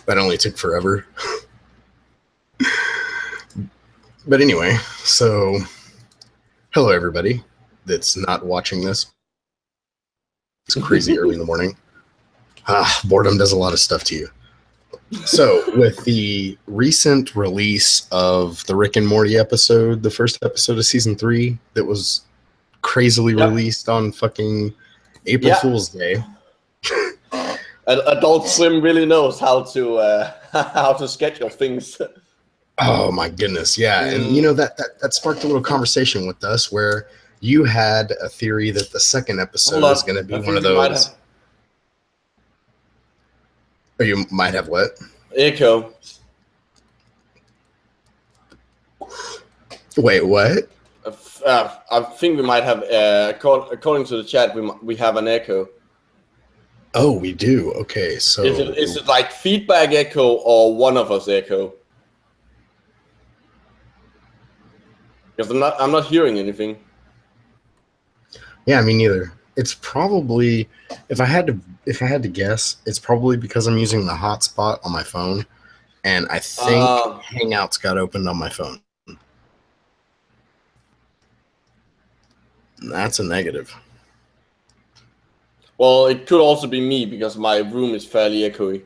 That only took forever. But anyway, so hello everybody that's not watching this. It's crazy early in the morning. Boredom does a lot of stuff to you. So with the recent release of the Rick and Morty episode, the first episode of season 3 that was crazily released on fucking April Fool's Day. Adult Swim really knows how to schedule things. Oh my goodness, yeah. And you know that sparked a little conversation with us where you had a theory that the second episode is going to be one of those. Or you might have what? Echo. Wait, what? I think we might have, according to the chat, we have an echo. Oh, we do. Okay, so is it like feedback echo or one of us echo? Because I'm not hearing anything. Yeah, me neither. It's probably, if I had to guess, it's probably because I'm using the hotspot on my phone, and I think Hangouts got opened on my phone. That's a negative. Well, it could also be me because my room is fairly echoey.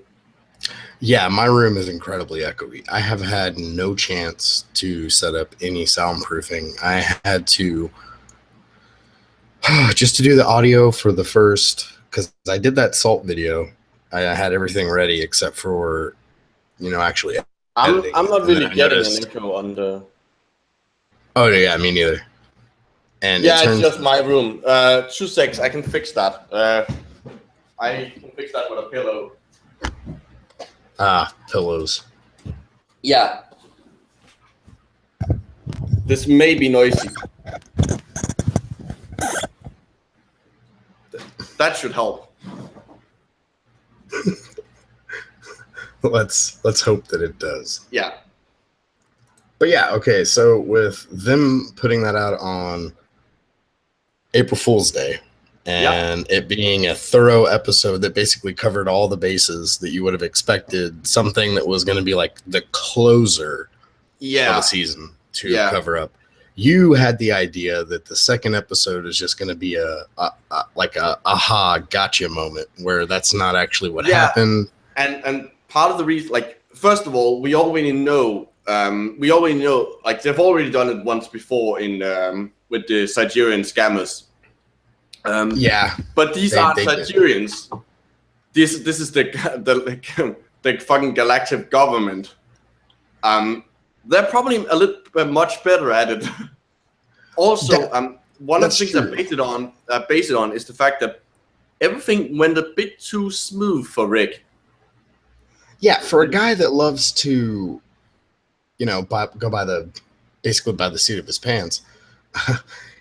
Yeah, my room is incredibly echoey. I have had no chance to set up any soundproofing. I had to, just to do the audio for the first, because I did that salt video. I had everything ready except for, actually editing. I'm not really getting an echo on the... Oh, yeah, me neither. And yeah, it's just my room. 2 seconds, I can fix that. I can fix that with a pillow. Pillows. Yeah. This may be noisy. That should help. Let's hope that it does. Yeah. But yeah, okay, so with them putting that out on April Fool's Day, and it being a thorough episode that basically covered all the bases that you would have expected, something that was going to be like the closer of the season to cover up. You had the idea that the second episode is just going to be a aha gotcha moment where that's not actually what happened. And part of the reason, like, first of all, we already know, like, they've already done it once before in with the Siberian scammers. But these aren't Siberians. This is the fucking galactic government. They're probably a little bit much better at it. Also, one of the things I base it on is the fact that everything went a bit too smooth for Rick. Yeah, for a guy that loves to, go by the seat of his pants.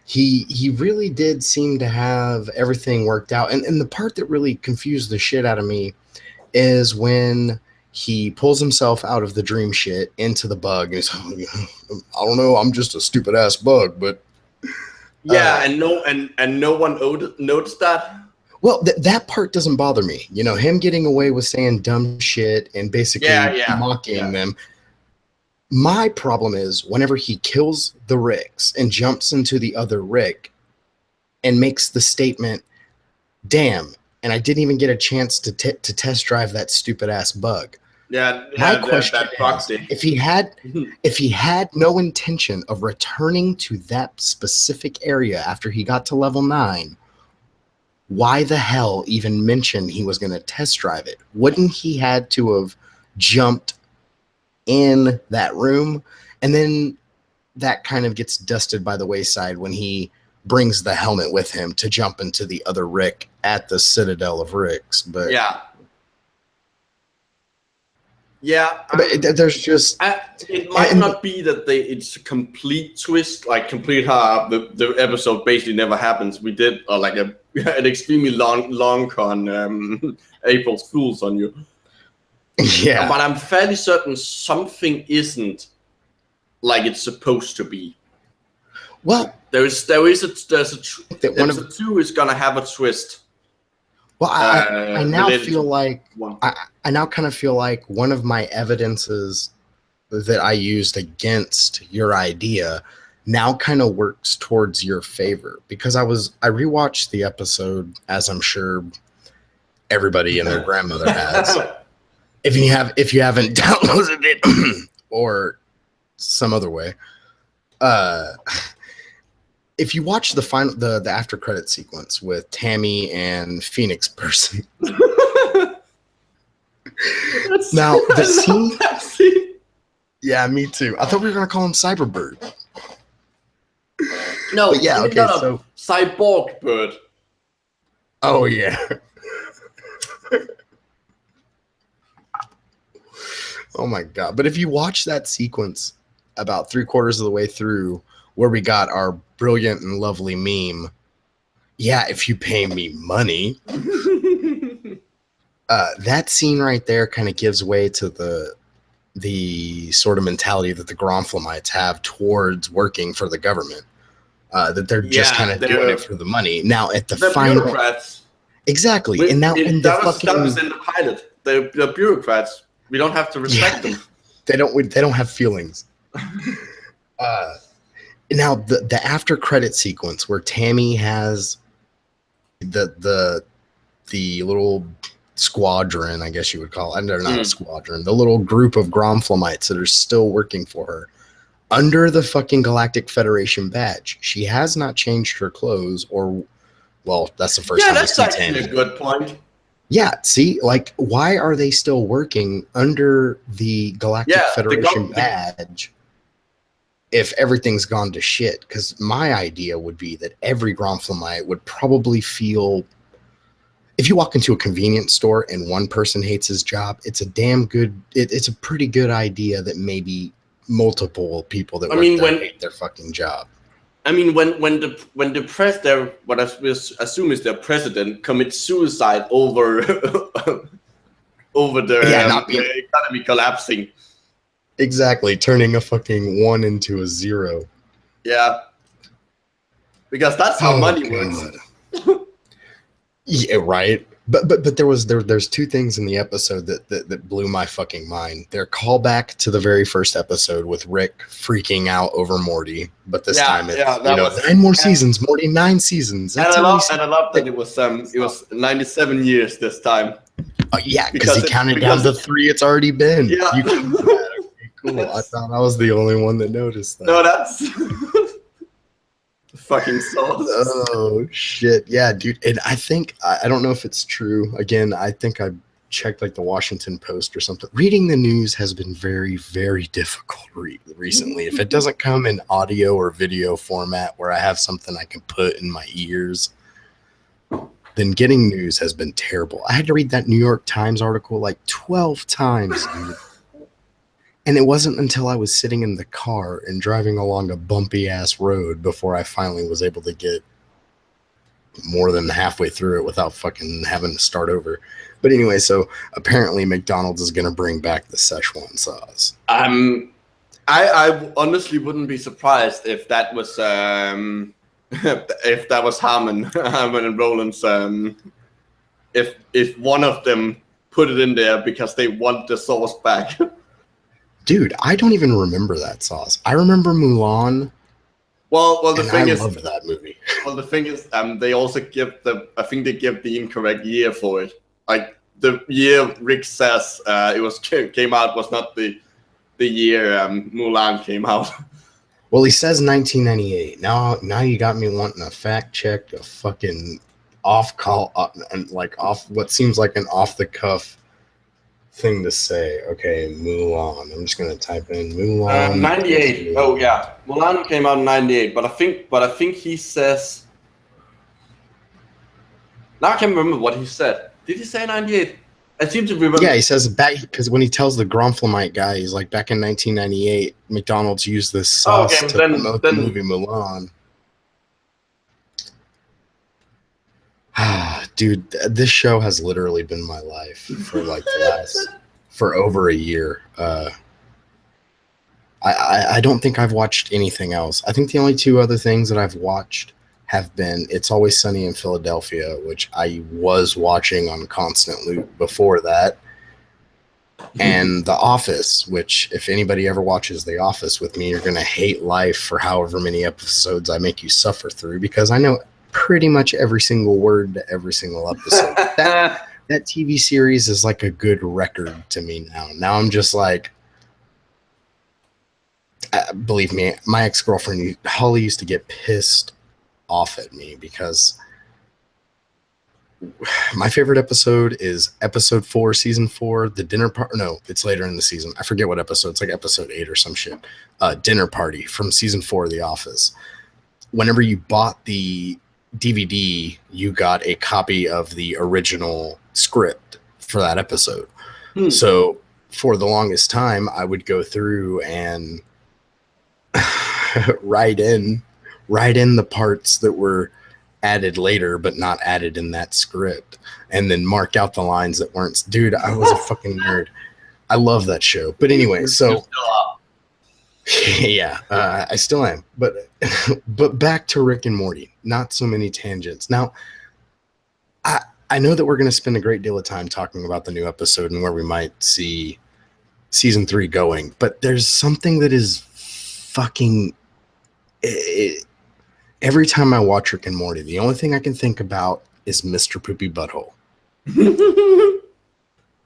He really did seem to have everything worked out. And the part that really confused the shit out of me is when he pulls himself out of the dream shit into the bug. And he's, I don't know, I'm just a stupid ass bug, but and no one noticed that. Well, that part doesn't bother me. Him getting away with saying dumb shit and basically mocking them. My problem is whenever he kills the Ricks and jumps into the other Rick and makes the statement, damn, and I didn't even get a chance to test drive that stupid ass bug. My question is, if he had no intention of returning to that specific area after he got to level 9, why the hell even mention he was going to test drive it? Wouldn't he had to have jumped in that room? And then that kind of gets dusted by the wayside when he brings the helmet with him to jump into the other Rick at the Citadel of Ricks. But but there's just it might not be that it's a complete twist, like complete how the episode basically never happens. We did like an extremely long con April Fools on you. Yeah, but I'm fairly certain something isn't like it's supposed to be. Well, there's episode 2 is gonna have a twist. Well, I now feel like I now kind of feel like one of my evidences that I used against your idea now kind of works towards your favor, because I rewatched the episode, as I'm sure everybody and their grandmother has. If you haven't downloaded it or some other way, if you watch the after credit sequence with Tammy and Phoenix Person, now the scene. Yeah, me too. I thought we were gonna call him Cyberbird. No, but yeah, okay, so Cyborg Bird. Oh yeah. Oh my god! But if you watch that sequence about 3/4 of the way through, where we got our brilliant and lovely meme, yeah, if you pay me money, that scene right there kind of gives way to the sort of mentality that the Gronflamites have towards working for the government. That they're just kind of doing it for the money. Now at the final, bureaucrats. Exactly, and now in the fucking, that was in the pilot. The bureaucrats. We don't have to respect them. They don't have feelings. Now the after credit sequence where Tammy has the little squadron, I guess you would call it. They're not a squadron. The little group of Gronflamites that are still working for her under the fucking Galactic Federation badge. She has not changed her clothes, or, well, that's the first time we see Tammy. Yeah, that's actually a good point. Yeah, see, like, why are they still working under the Galactic Federation badge if everything's gone to shit? Because my idea would be that every Gronflamite would probably feel, if you walk into a convenience store and one person hates his job, it's a damn good, it's a pretty good idea that maybe multiple people that hate their fucking job. I mean, when the press, what I assume is their president, commits suicide over the economy collapsing. Exactly, turning a fucking 1 into a 0. Yeah, because that's how money works. Yeah, right. But there's two things in the episode that blew my fucking mind. Their callback to the very first episode with Rick freaking out over Morty, but this time it's 9 more seasons, Morty, 9 seasons. And I love that it was 97 years this time. Yeah, because he counted down to 3. It's already been. Yeah. Cool. I thought I was the only one that noticed that. No, that's fucking sauce. Oh shit, yeah, dude. And I think I don't know if it's true. Again, I think I checked like the Washington Post or something. Reading the news has been very, very difficult recently. If it doesn't come in audio or video format where I have something I can put in my ears, then getting news has been terrible. I had to read that New York Times article like 12 times, dude. And it wasn't until I was sitting in the car and driving along a bumpy ass road before I finally was able to get more than halfway through it without fucking having to start over. But anyway, so apparently McDonald's is going to bring back the Szechuan sauce. I honestly wouldn't be surprised if that was if that was Harmon and Roland's if one of them put it in there because they want the sauce back. Dude, I don't even remember that sauce. I remember Mulan. Well, the thing is, I love that movie. Well, the thing is, they also give I think they give the incorrect year for it. Like the year Rick says came out was not the year Mulan came out. Well, he says 1998. Now you got me wanting to fact check a fucking off what seems like an off the cuff thing to say. Okay, Mulan. I'm just gonna type in Mulan. 98. Oh yeah, Mulan came out in 98. But I think he says. Now I can't remember what he said. Did he say 98? I seem to remember. Yeah, he says back because when he tells the Gronflamite guy, he's like, back in 1998, McDonald's used this sauce to promote the movie Mulan. Dude, this show has literally been my life for like for over a year. I don't think I've watched anything else. I think the only 2 other things that I've watched have been It's Always Sunny in Philadelphia, which I was watching on constant loop before that, And The Office, which if anybody ever watches The Office with me, you're going to hate life for however many episodes I make you suffer through, because I know pretty much every single word to every single episode. That TV series is like a good record to me now. Now I'm just like, believe me, my ex-girlfriend, Holly, used to get pissed off at me because my favorite episode is episode 4, season 4, the dinner party. No, it's later in the season. I forget what episode. It's like episode 8 or some shit. Dinner party from season 4 of The Office. Whenever you bought the DVD, you got a copy of the original script for that episode. So for the longest time, I would go through and write in the parts that were added later but not added in that script, and then mark out the lines that weren't. Dude, I was a fucking nerd. I love that show. But anyway, so yeah, I still am. But back to Rick and Morty. Not so many tangents. Now, I know that we're going to spend a great deal of time talking about the new episode and where we might see season 3 going, but there's something that is fucking... Every time I watch Rick and Morty, the only thing I can think about is Mr. Poopybutthole.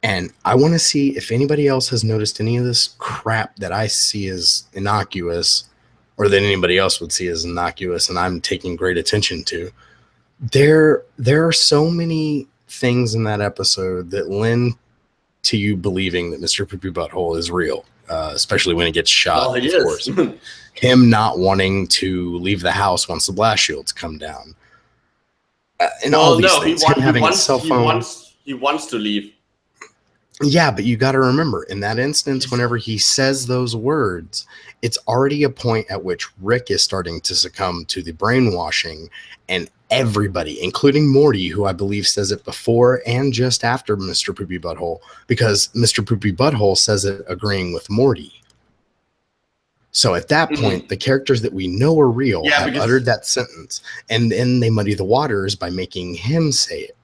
And I want to see if anybody else has noticed any of this crap that I see as innocuous, or that anybody else would see as innocuous, and I'm taking great attention to. There are so many things in that episode that lend to you believing that Mr. Poopybutthole is real, especially when he gets shot, of course. Him not wanting to leave the house once the blast shields come down. And all these things. Him having a cell phone. He wants to leave. Yeah, but you got to remember, in that instance, whenever he says those words, it's already a point at which Rick is starting to succumb to the brainwashing, and everybody, including Morty, who I believe says it before and just after Mr. Poopybutthole, because Mr. Poopybutthole says it agreeing with Morty. So at that point, the characters that we know are real have uttered that sentence, and then they muddy the waters by making him say it.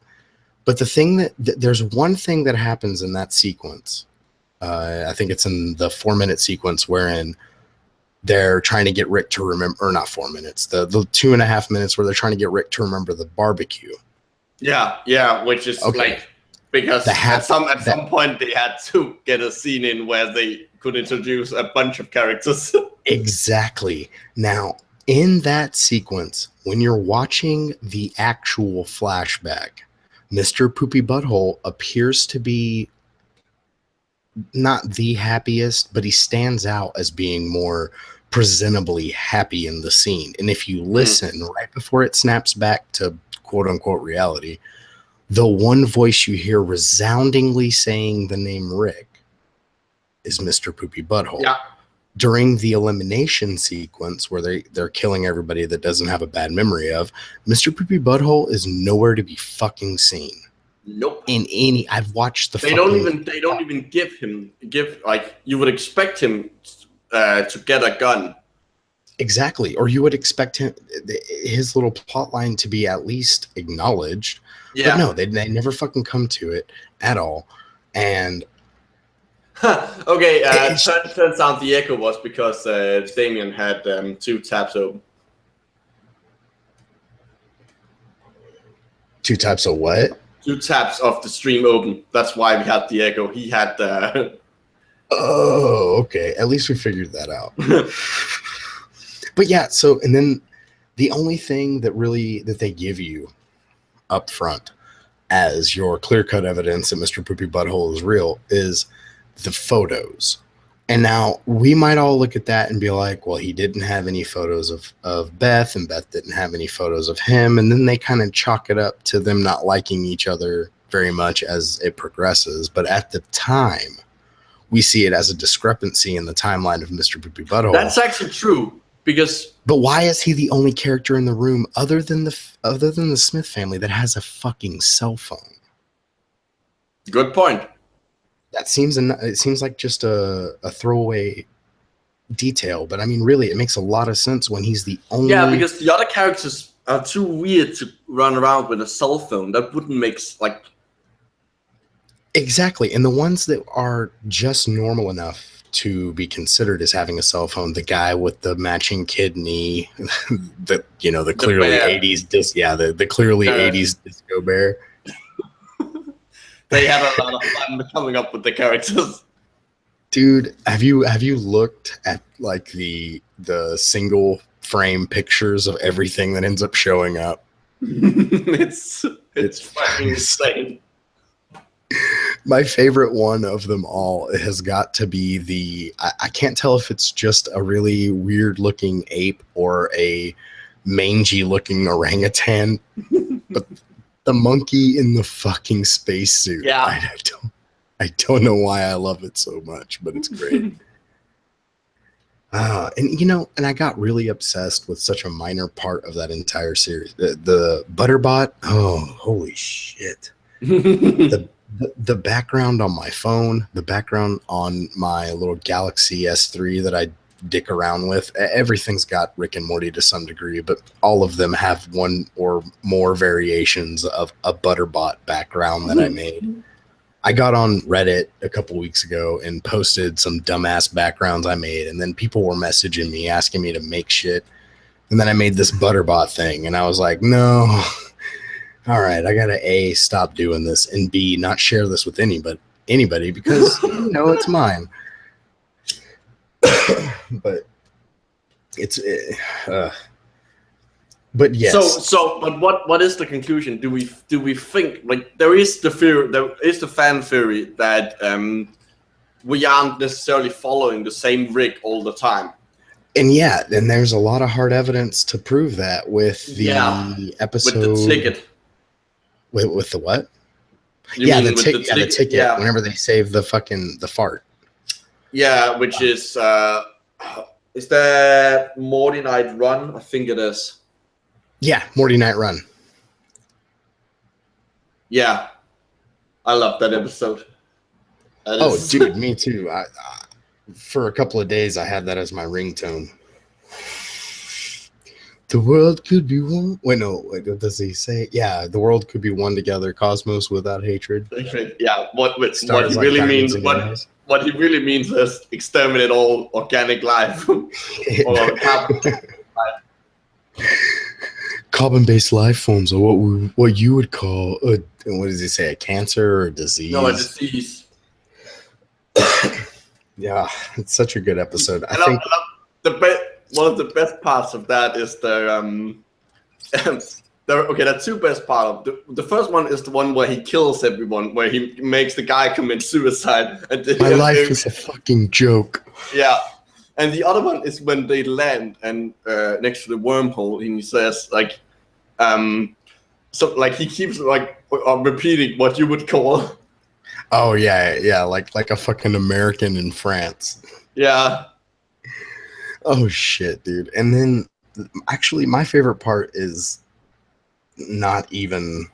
But the thing that there's one thing that happens in that sequence. I think it's in the 4-minute sequence wherein they're trying to get Rick to remember, or not 4 minutes, the 2.5 minutes where they're trying to get Rick to remember the barbecue. Yeah, which is like, because at some point they had to get a scene in where they could introduce a bunch of characters. Exactly. Now, in that sequence, when you're watching the actual flashback, Mr. Poopybutthole appears to be not the happiest, but he stands out as being more presentably happy in the scene. And if you listen right before it snaps back to quote unquote reality, the one voice you hear resoundingly saying the name Rick is Mr. Poopybutthole. Yeah. During the elimination sequence where they're killing everybody that doesn't have a bad memory of, Mr. Poopybutthole is nowhere to be fucking seen. Nope. I've watched the. They don't even give like you would expect him to get a gun. Exactly, or you would expect his little plot line to be at least acknowledged. Yeah. But no, they never fucking come to it at all, and. Okay, turns out the echo was because Damien had 2 tabs open. 2 tabs of what? 2 tabs of the stream open. That's why we had the echo. He had the... Oh, okay. At least we figured that out. But yeah, so, and then the only thing that they give you up front as your clear-cut evidence that Mr. Poopybutthole is real is the photos. And now we might all look at that and be like, well, he didn't have any photos of Beth, and Beth didn't have any photos of him. And then they kind of chalk it up to them not liking each other very much as it progresses. But at the time, we see it as a discrepancy in the timeline of Mr. Poopybutthole. That's actually true, because... But why is he the only character in the room other than the Smith family that has a fucking cell phone? Good point. It seems like just a throwaway detail, but I mean, really, it makes a lot of sense when he's the only... Yeah, because the other characters are too weird to run around with a cell phone. That wouldn't make, like... Exactly. And the ones that are just normal enough to be considered as having a cell phone, the guy with the matching kidney, the clearly 80s the clearly 80s disco bear. They had a lot of fun coming up with the characters. Dude, have you looked at like the single frame pictures of everything that ends up showing up? It's fucking insane. My favorite one of them all has got to be I can't tell if it's just a really weird looking ape or a mangy looking orangutan, but the monkey in the fucking spacesuit. Yeah. I don't know why I love it so much, but it's great. And I got really obsessed with such a minor part of that entire series. The Butterbot. Oh, holy shit. The background on my phone, the background on my little Galaxy S3 that I dick around with, everything's got Rick and Morty to some degree, but all of them have one or more variations of a Butterbot background that I made. I got on Reddit a couple weeks ago and posted some dumbass backgrounds I made, and then people were messaging me asking me to make shit, and then I made this Butterbot thing, and I was like, no. All right, I gotta A, stop doing this, and B, not share this with anybody because it's mine. But it's but yes. But what is the conclusion? Do we think like there is the fan theory that we aren't necessarily following the same Rick all the time? And then there's a lot of hard evidence to prove that with the episode with the ticket. With the what? The ticket. Yeah. Whenever they save the fart. Yeah, which is that Morty Night Run? I think it is. Yeah, Morty Night Run. Yeah, I love that episode. Dude, me too. I for a couple of days I had that as my ringtone. The world could be one. Wait, what does he say? Yeah, the world could be one together. Cosmos without hatred. Yeah, what he really means. What he really means is exterminate all organic life. Carbon-based life forms are what you would call what does he say? A cancer or a disease? No, a disease. Yeah, it's such a good episode. I think one of the best parts of that is there are two best parts. The first one is the one where he kills everyone, where he makes the guy commit suicide. My life is a fucking joke. Yeah. And the other one is when they land and next to the wormhole, and he says like, he keeps repeating what you would call. Oh yeah, like a fucking American in France. Yeah. Oh shit, dude. And then actually my favorite part is not even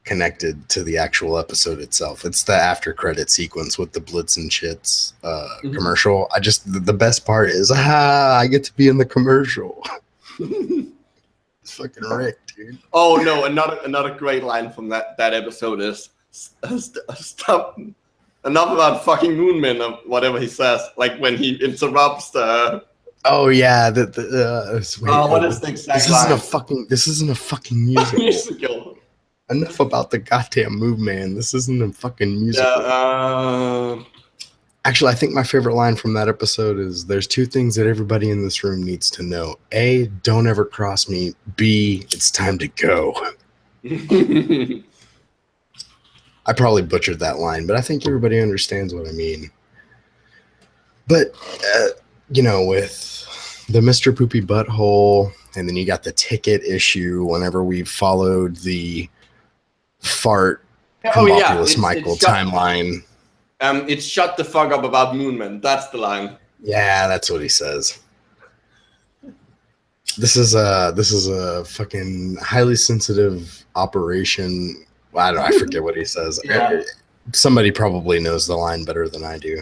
connected to the actual episode itself. It's the after credit sequence with the Blitz and Shits commercial. The best part is I get to be in the commercial. It's fucking Rick, dude. Oh no, another great line from that episode is stop. Enough about fucking Moonman or whatever he says. Like when he interrupts the. Oh yeah, what is the exact line? This isn't a fucking musical. Enough about the goddamn move, man. This isn't a fucking musical. Actually, I think my favorite line from that episode is there's two things that everybody in this room needs to know. A, don't ever cross me. B, it's time to go. I probably butchered that line, but I think everybody understands what I mean. But, with the Mr. Poopy Butthole, and then you got the ticket issue whenever we followed the fart Homunculus Michael timeline. It's shut the fuck up about Moonman. That's the line. Yeah, that's what he says. This is a fucking highly sensitive operation. I forget what he says. Yeah. Somebody probably knows the line better than I do.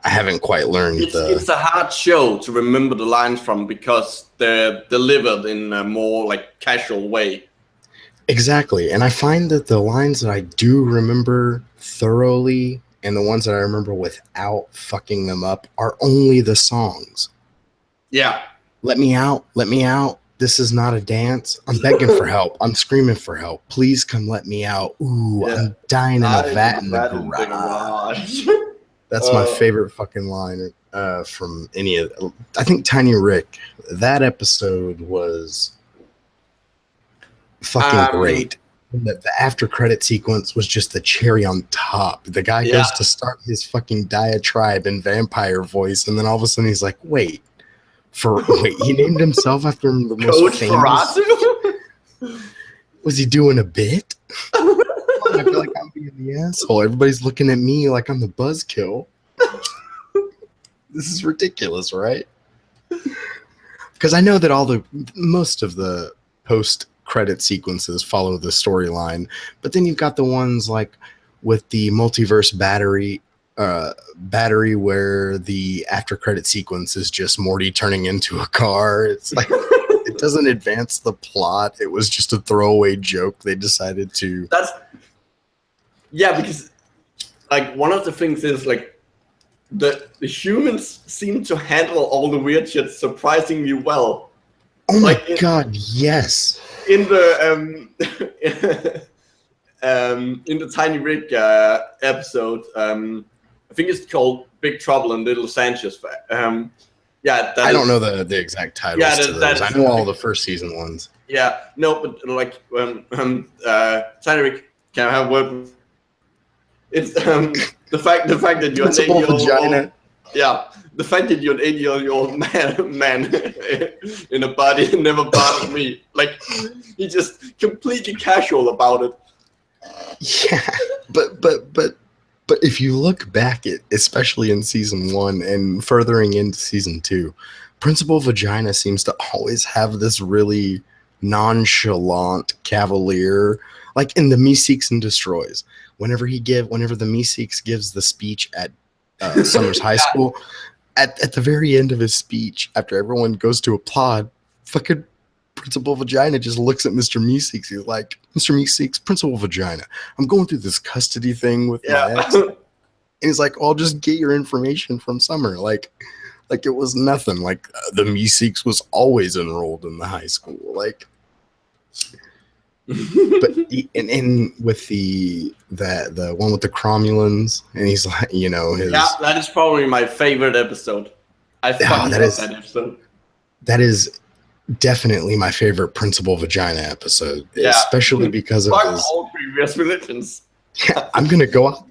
I haven't quite learned It's a hard show to remember the lines from because they're delivered in a more like casual way. Exactly. And I find that the lines that I do remember thoroughly and the ones that I remember without fucking them up are only the songs. Yeah. Let me out. Let me out. This is not a dance. I'm begging for help. I'm screaming for help. Please come let me out. Ooh, yeah. I'm dying in a vat in the garage. That's my favorite fucking line from any of. I think Tiny Rick. That episode was fucking great. The after credit sequence was just the cherry on top. The guy goes to start his fucking diatribe in vampire voice, and then all of a sudden he's like, "Wait, he named himself after the most famous." Was he doing a bit? I feel like I'm being the asshole. Everybody's looking at me like I'm the buzzkill. This is ridiculous, right? Because I know that most of the post-credit sequences follow the storyline, but then you've got the ones like with the multiverse battery where the after-credit sequence is just Morty turning into a car. It's like it doesn't advance the plot. It was just a throwaway joke they decided to. Because like one of the things is like the humans seem to handle all the weird shit surprisingly well. Oh my god, yes. In the in the Tiny Rick episode, I think it's called Big Trouble in Little Sanchez. I don't know the exact titles to those. I know all the first season ones. Yeah, no, but like Tiny Rick, can I have a word? It's the fact that you're an 8-year-old. Yeah, the fact that you're an 8-year-old man in a body never bothered me. Like he's just completely casual about it. Yeah, but if you look back at, especially in season 1 and furthering into season 2, Principal Vagina seems to always have this really nonchalant cavalier, like in the Meeseeks and Destroys. Whenever the Meeseeks gives the speech at Summers High School, at the very end of his speech, after everyone goes to applaud, fucking Principal Vagina just looks at Mr. Meeseeks. He's like, "Mr. Meeseeks, Principal Vagina, I'm going through this custody thing with my ex." And he's like, "I'll just get your information from Summer." Like it was nothing. Like the Meeseeks was always enrolled in the high school. Like, but and with the one with the Cromulans, and he's like, that is probably my favorite episode. I fucking love that episode. That is definitely my favorite Principal Vagina episode, especially because of all previous religions. I'm gonna go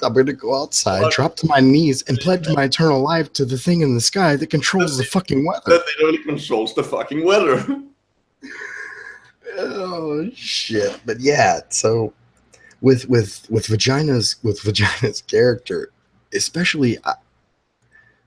outside, drop to my knees, and pledge my eternal life to the thing in the sky that controls the fucking weather. That literally controls the fucking weather. Oh shit! But yeah, so with Vagina's character, especially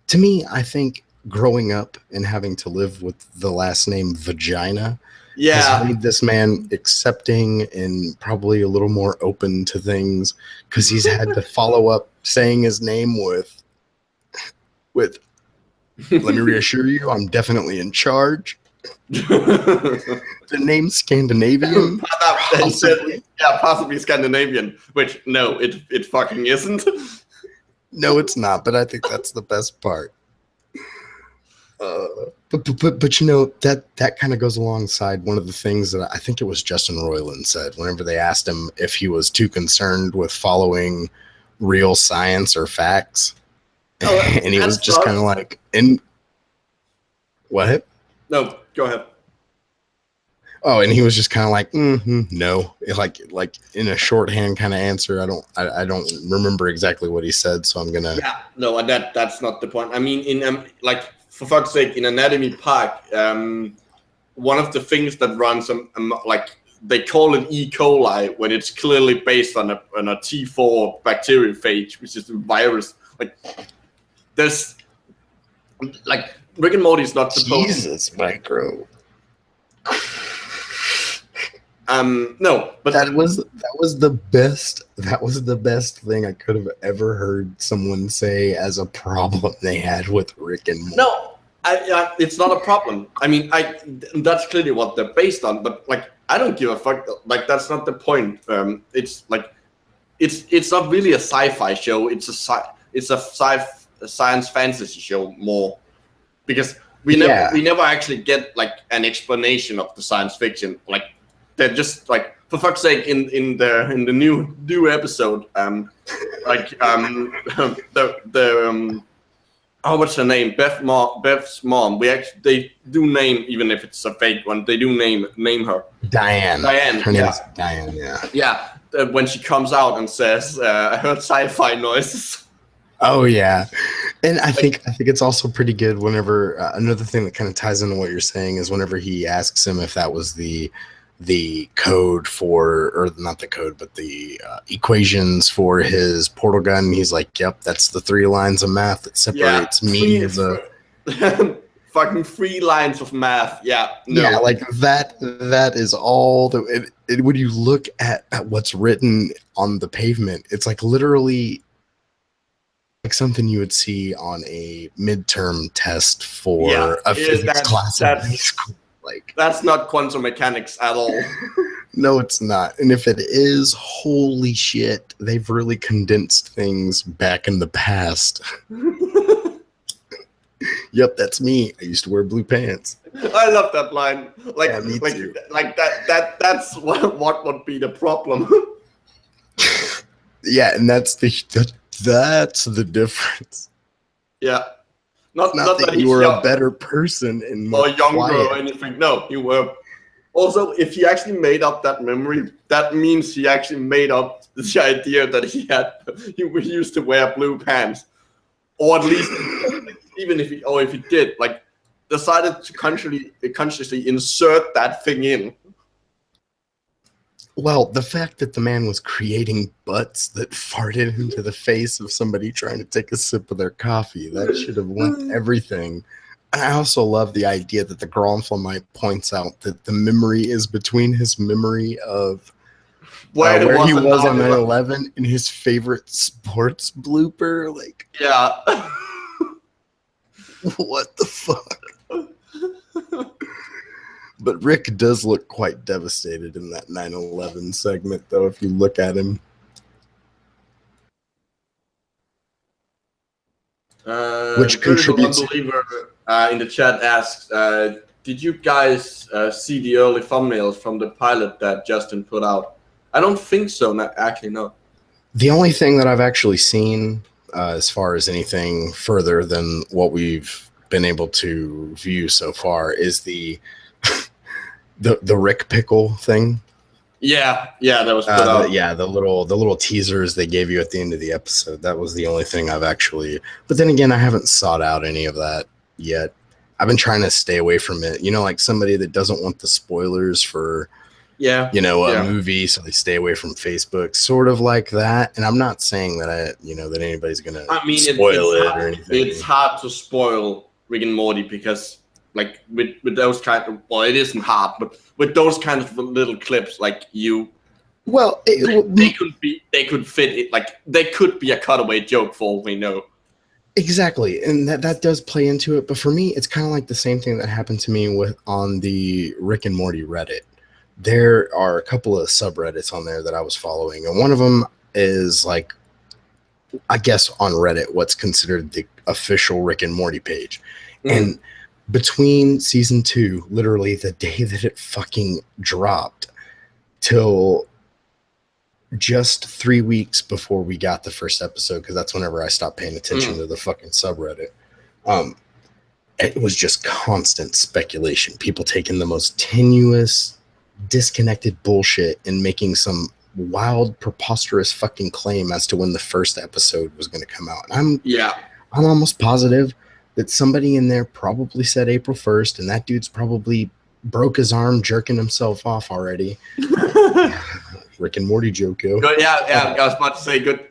to me, I think growing up and having to live with the last name Vagina has made this man accepting and probably a little more open to things, because he's had to follow up saying his name with "Let me reassure you, I'm definitely in charge." The name Scandinavian, possibly Scandinavian. Which no, it fucking isn't. No, it's not. But I think that's the best part. But that kind of goes alongside one of the things that I think it was Justin Roiland said whenever they asked him if he was too concerned with following real science or facts, and he was just kind of like, what? No, go ahead. Oh, and he was just kind of like, no, like in a shorthand kind of answer. I don't remember exactly what he said, so I'm gonna. Yeah, no, that's not the point. I mean, in for fuck's sake, in Anatomy Park, one of the things that runs like they call it E. coli when it's clearly based on a T4 bacteriophage, which is a virus. Like there's like Rick and Morty is not supposed. Jesus, Micro. No, but that was the best thing I could have ever heard someone say as a problem they had with Rick and Morty. No, it's not a problem. I mean, that's clearly what they're based on. But like I don't give a fuck. Like, that's not the point. It's like, it's not really a sci-fi show. It's a science fantasy show more, because we never actually get like an explanation of the science fiction. Like, they're just like, for fuck's sake, in the new episode, what's her name? Beth's mom. They do name, even if it's a fake one. They do name her. Diane. Her name is Diane. Yeah. Yeah. When she comes out and says, "I heard sci-fi noises." Oh yeah, and I think it's also pretty good whenever another thing that kind of ties into what you're saying is whenever he asks him if that was the code for, or not the code, but the equations for his portal gun. He's like, "Yep, that's the 3 lines of math that separates me as a fucking 3 lines of math." Yeah, no. Yeah, like that is all the. When you look at what's written on the pavement, it's like literally like something you would see on a midterm test for a physics class in high school. Like, that's not quantum mechanics at all. No, it's not. And if it is, holy shit, they've really condensed things back in the past. Yep, that's me. I used to wear blue pants. I love that line. Like, yeah, me too. Like that's what would be the problem. Yeah, and that's the difference. Yeah. Not that you were a better person and more younger quiet. or anything. No, you were. Also, if he actually made up that memory, that means he actually made up the idea that he used to wear blue pants, or at least even if he did, like, decided to consciously insert that thing in. Well, the fact that the man was creating butts that farted into the face of somebody trying to take a sip of their coffee, that should have went everything. And I also love the idea that the Gromflemite points out that the memory is between his memory of where he was on 9/11 and his favorite sports blooper. Like, yeah. What the fuck? But Rick does look quite devastated in that 9/11 segment, though, if you look at him. Which contributes. Unbeliever in the chat asks, did you guys see the early thumbnails from the pilot that Justin put out? I don't think so, actually, no. The only thing that I've actually seen, as far as anything further than what we've been able to view so far, is the Rick pickle thing. Yeah, that was put out. The little teasers they gave you at the end of the episode. That was the only thing I've actually. But then again, I haven't sought out any of that yet. I've been trying to stay away from it. You know, like somebody that doesn't want the spoilers for, a movie, so they stay away from Facebook. Sort of like that. And I'm not saying that that anybody's gonna spoil it or anything. It's hard to spoil Rick and Morty because, like, with those kind of, well, it isn't hard, but with those kind of little clips, like they could fit it, like they could be a cutaway joke for all we know. Exactly, and that does play into it. But for me, it's kind of like the same thing that happened to me on the Rick and Morty Reddit. There are a couple of subreddits on there that I was following, and one of them is, like, I guess on Reddit, what's considered the official Rick and Morty page. And between season 2, literally the day that it fucking dropped, till just 3 weeks before we got the first episode, because that's whenever I stopped paying attention to the fucking subreddit, it was just constant speculation. People taking the most tenuous, disconnected bullshit and making some wild, preposterous fucking claim as to when the first episode was going to come out. I'm almost positive that somebody in there probably said April 1st, and that dude's probably broke his arm jerking himself off already. Rick and Morty joke, yo. Good, yeah. I was about to say good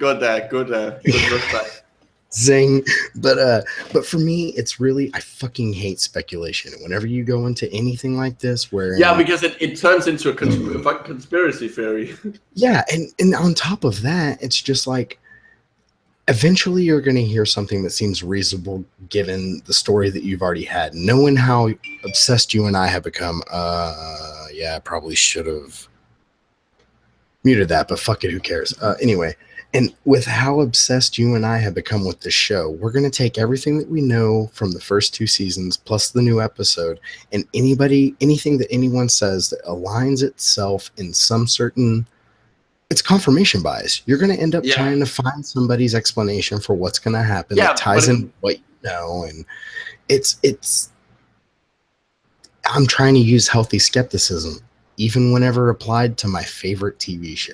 Zing. But for me, it's really, I fucking hate speculation. Whenever you go into anything like this, where because it turns into a conspiracy theory. Yeah, and on top of that, it's just like, eventually you're going to hear something that seems reasonable given the story that you've already had. Knowing how obsessed you and I have become, yeah, I probably should have muted that, but fuck it, who cares? Anyway, and with how obsessed you and I have become with this show, we're going to take everything that we know from the first 2 seasons plus the new episode, and anything that anyone says that aligns itself in some certain, it's confirmation bias. You're going to end up trying to find somebody's explanation for what's going to happen that ties in what you know, and it's I'm trying to use healthy skepticism, even whenever applied to my favorite TV show.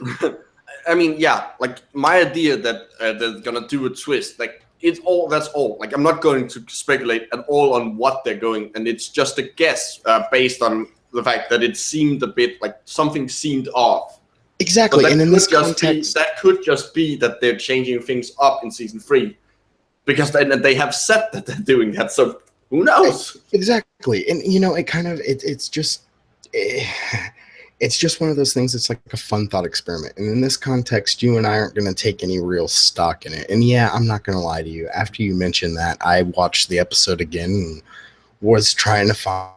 I mean, yeah, like my idea that they're gonna do a twist, like that's all. Like I'm not going to speculate at all on what they're going, and it's just a guess based on the fact that it seemed a bit like something seemed off. Exactly, and in this context, that could just be that they're changing things up in season 3, because they have said that they're doing that. So who knows? Exactly, and you know, it's just one of those things. It's like a fun thought experiment, and in this context, you and I aren't going to take any real stock in it. And yeah, I'm not going to lie to you. After you mentioned that, I watched the episode again and was trying to find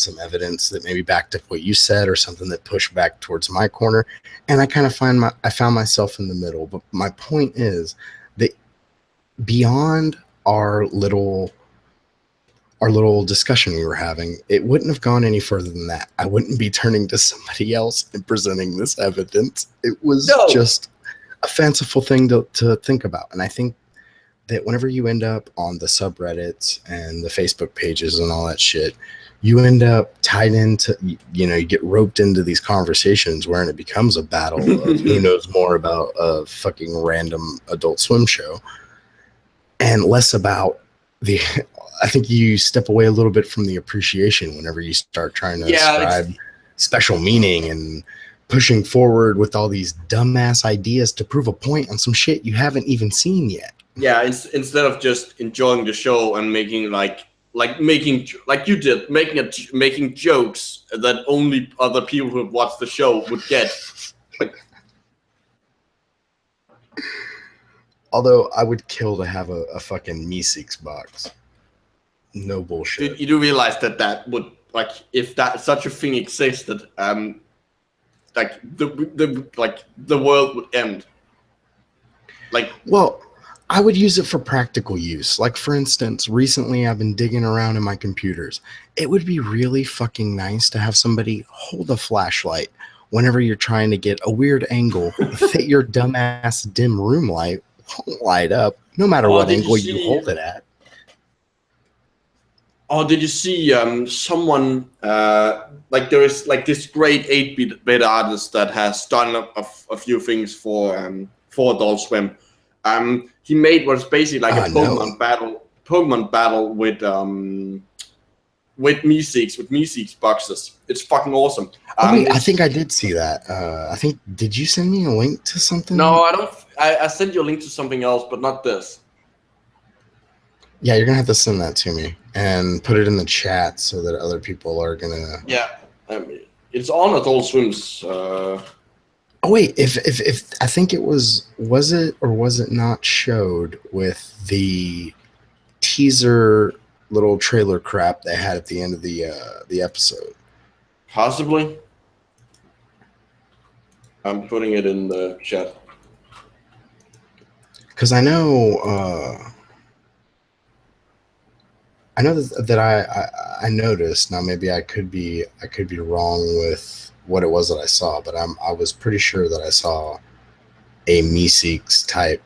some evidence that maybe backed up what you said or something that pushed back towards my corner, and I kind of found myself in the middle. But my point is that beyond our little discussion we were having, it wouldn't have gone any further than that. I wouldn't be turning to somebody else and presenting this evidence. It was just a fanciful thing to think about. And I think that whenever you end up on the subreddits and the Facebook pages and all that shit, you end up tied into, you know, you get roped into these conversations wherein it becomes a battle of who knows more about a fucking random Adult Swim show, and less about I think you step away a little bit from the appreciation whenever you start trying to ascribe special meaning and pushing forward with all these dumbass ideas to prove a point on some shit you haven't even seen yet. Yeah, instead of just enjoying the show and making making jokes that only other people who have watched the show would get. Although I would kill to have a fucking Meeseeks box. No bullshit. You do realize that would, like, if that such a thing existed, like the world would end. Like, well, I would use it for practical use. Like, for instance, recently I've been digging around in my computers. It would be really fucking nice to have somebody hold a flashlight whenever you're trying to get a weird angle that your dumbass dim room light won't light up, no matter what angle you hold it at. Oh, did you see someone, like there is like this great 8-bit artist that has done a few things for Adult Swim. He made what's basically like a Pokemon battle with Meeseeks boxes. It's fucking awesome. Wait, I think I did see that. Did you send me a link to something? No, I don't. I sent you a link to something else, but not this. Yeah, you're gonna have to send that to me and put it in the chat so that other people are gonna. Yeah, it's on Adult Swim's. Oh wait, if I think it was it or was it not showed with the teaser little trailer crap they had at the end of the episode? Possibly. I'm putting it in the chat. Because I know that I noticed. Now maybe I could be wrong with what it was that I saw, but I was pretty sure that I saw a Meeseeks type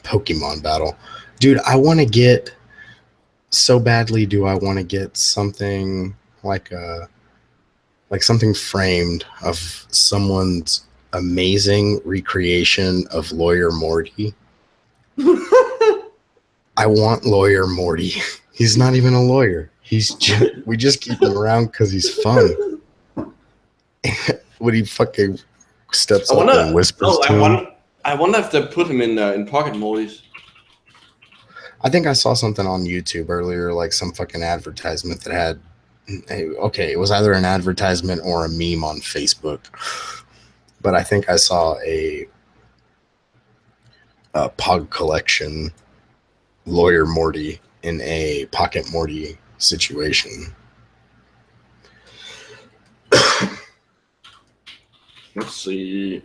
Pokemon battle. Dude, I want to get so badly. Do I want to get something like something framed of someone's amazing recreation of Lawyer Morty? I want Lawyer Morty. He's not even a lawyer. We just keep him around because he's fun. When he fucking steps up and whispers to him. I wonder if they put him in Pocket Mortys. I think I saw something on YouTube earlier, like some fucking advertisement that had. Okay, it was either an advertisement or a meme on Facebook, but I think I saw a Pog Collection Lawyer Morty in a Pocket Morty situation. Let's see.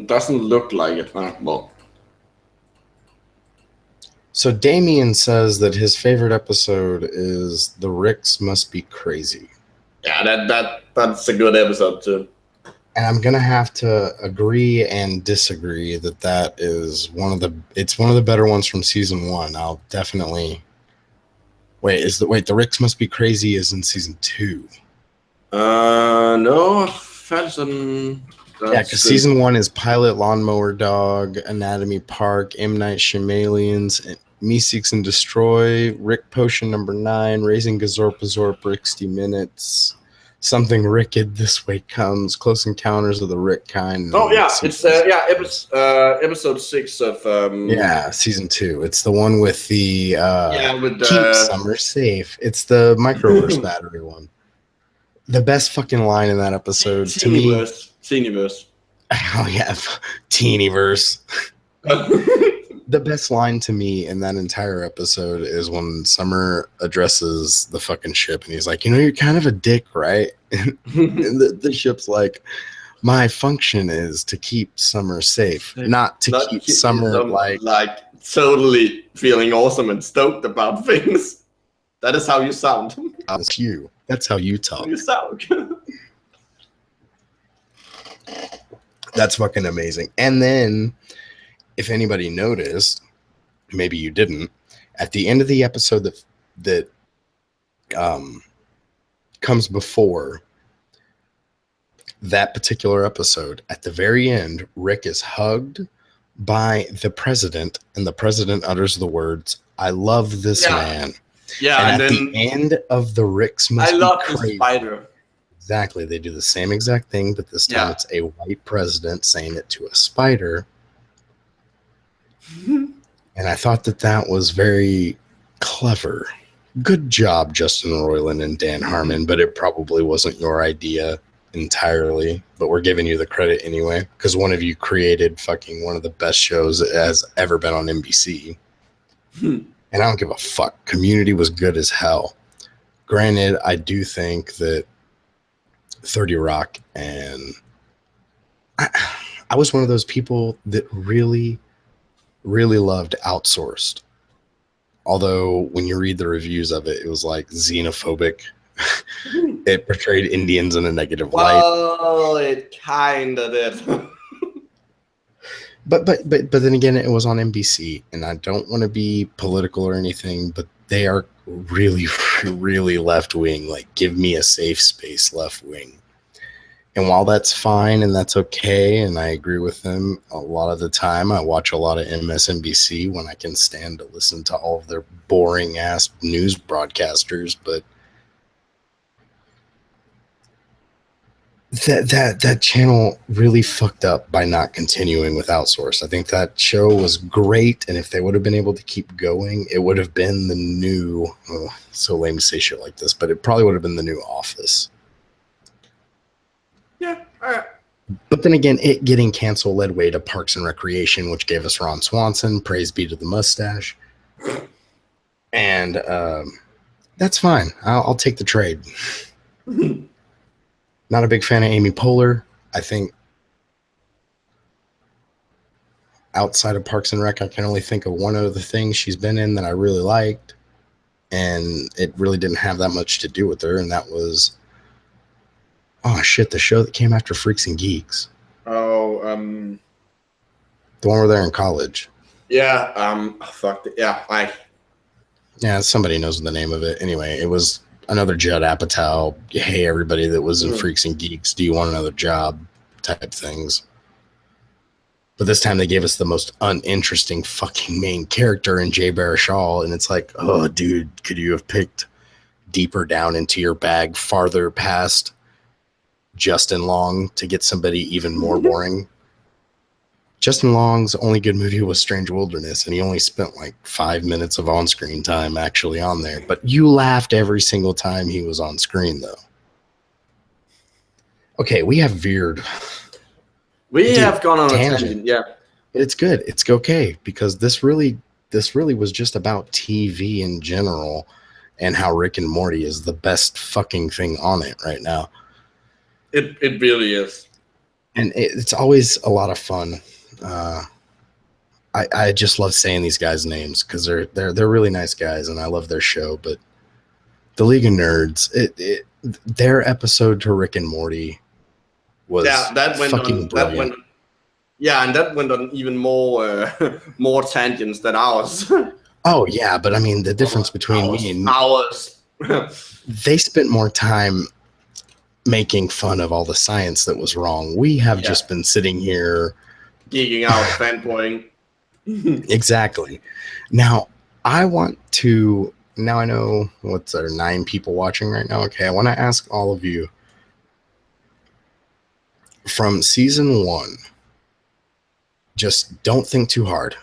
Doesn't look like it. Well. So Damien says that his favorite episode is "The Ricks Must Be Crazy." Yeah, that's a good episode too. And I'm gonna have to agree and disagree that is one of the better ones from season 1. I'll definitely the Ricks Must Be Crazy is in season 2. No, Felsen. Yeah, because season 1 is Pilot, Lawnmower Dog, Anatomy Park, M. Night Shyamalan's Me Seeks and Destroy, Rick Potion number 9, Raising Gazorpazorp, Ricksty Minutes, Something Ricked, This Way Comes, Close Encounters of the Rick Kind. Oh yeah, it's episode 6 of season 2. It's the one with the with Keep Summer Safe. It's the Microverse battery one. The best fucking line in that episode to me. Teenyverse. Oh yeah, Teenyverse. The best line to me in that entire episode is when Summer addresses the fucking ship and he's like, you're kind of a dick, right? And the ship's like, my function is to keep Summer safe, not keep Summer like totally feeling awesome and stoked about things. That is how you sound. That's you. That's how you talk. You sound. That's fucking amazing. And then, if anybody noticed, maybe you didn't, at the end of the episode that comes before that particular episode, at the very end, Rick is hugged by the president, and the president utters the words, "I love this man." Yeah, and at the end of the Ricks Must Be Crazy, the spider. Exactly, they do the same exact thing, but this time it's a white president saying it to a spider. And I thought that was very clever. Good job, Justin Roiland and Dan Harmon, but it probably wasn't your idea entirely, but we're giving you the credit anyway, because one of you created fucking one of the best shows that has ever been on NBC. And I don't give a fuck. Community was good as hell. Granted, I do think that 30 Rock and I was one of those people that really loved Outsourced. Although when you read the reviews of it, it was like xenophobic. It portrayed Indians in a negative light. Well, it kind of did. But then again, it was on NBC, and I don't want to be political or anything, but they are really left wing. Like, give me a safe space left wing. And while that's fine and that's okay, and I agree with them a lot of the time, I watch a lot of MSNBC when I can stand to listen to all of their boring ass news broadcasters, but that channel really fucked up by not continuing with Outsourced. I think that show was great, and if they would have been able to keep going, it would have been the new, so lame to say shit like this, but it probably would have been the new Office. Yeah, all right. But then again, it getting canceled led way to Parks and Recreation, which gave us Ron Swanson, praise be to the mustache. And that's fine. I'll take the trade. Not a big fan of Amy Poehler. I think outside of Parks and Rec, I can only think of one other thing she's been in that I really liked, and it really didn't have that much to do with her, and that was, oh shit, the show that came after Freaks and Geeks. Oh, the one where they're in college. Yeah, fuck it. Yeah, somebody knows the name of it. Anyway, it was another Judd Apatow, hey, everybody that was in Freaks and Geeks, do you want another job type things. But this time they gave us the most uninteresting fucking main character in Jay Baruchel, and it's like, oh, dude, could you have picked deeper down into your bag, farther past Justin Long to get somebody even more boring? Justin Long's only good movie was Strange Wilderness, and he only spent like 5 minutes of on-screen time actually on there. But you laughed every single time he was on screen, though. Okay, we have veered. We have gone on a tangent, yeah. But it's good. It's okay, because this really was just about TV in general. and how Rick and Morty is the best fucking thing on it right now. It really is. And it's always a lot of fun. I just love saying these guys' names because they're really nice guys, and I love their show. But the League of Nerds, their episode to Rick and Morty was that went fucking on, brilliant. And that went on even more more tangents than ours. Oh yeah, but I mean the difference between me and ours, they spent more time making fun of all the science that was wrong. We have just been sitting here geeking out, fanboying. Exactly. Now I want to. Now I know what's there 9 people watching right now. Okay, I want to ask all of you from season 1. Just don't think too hard.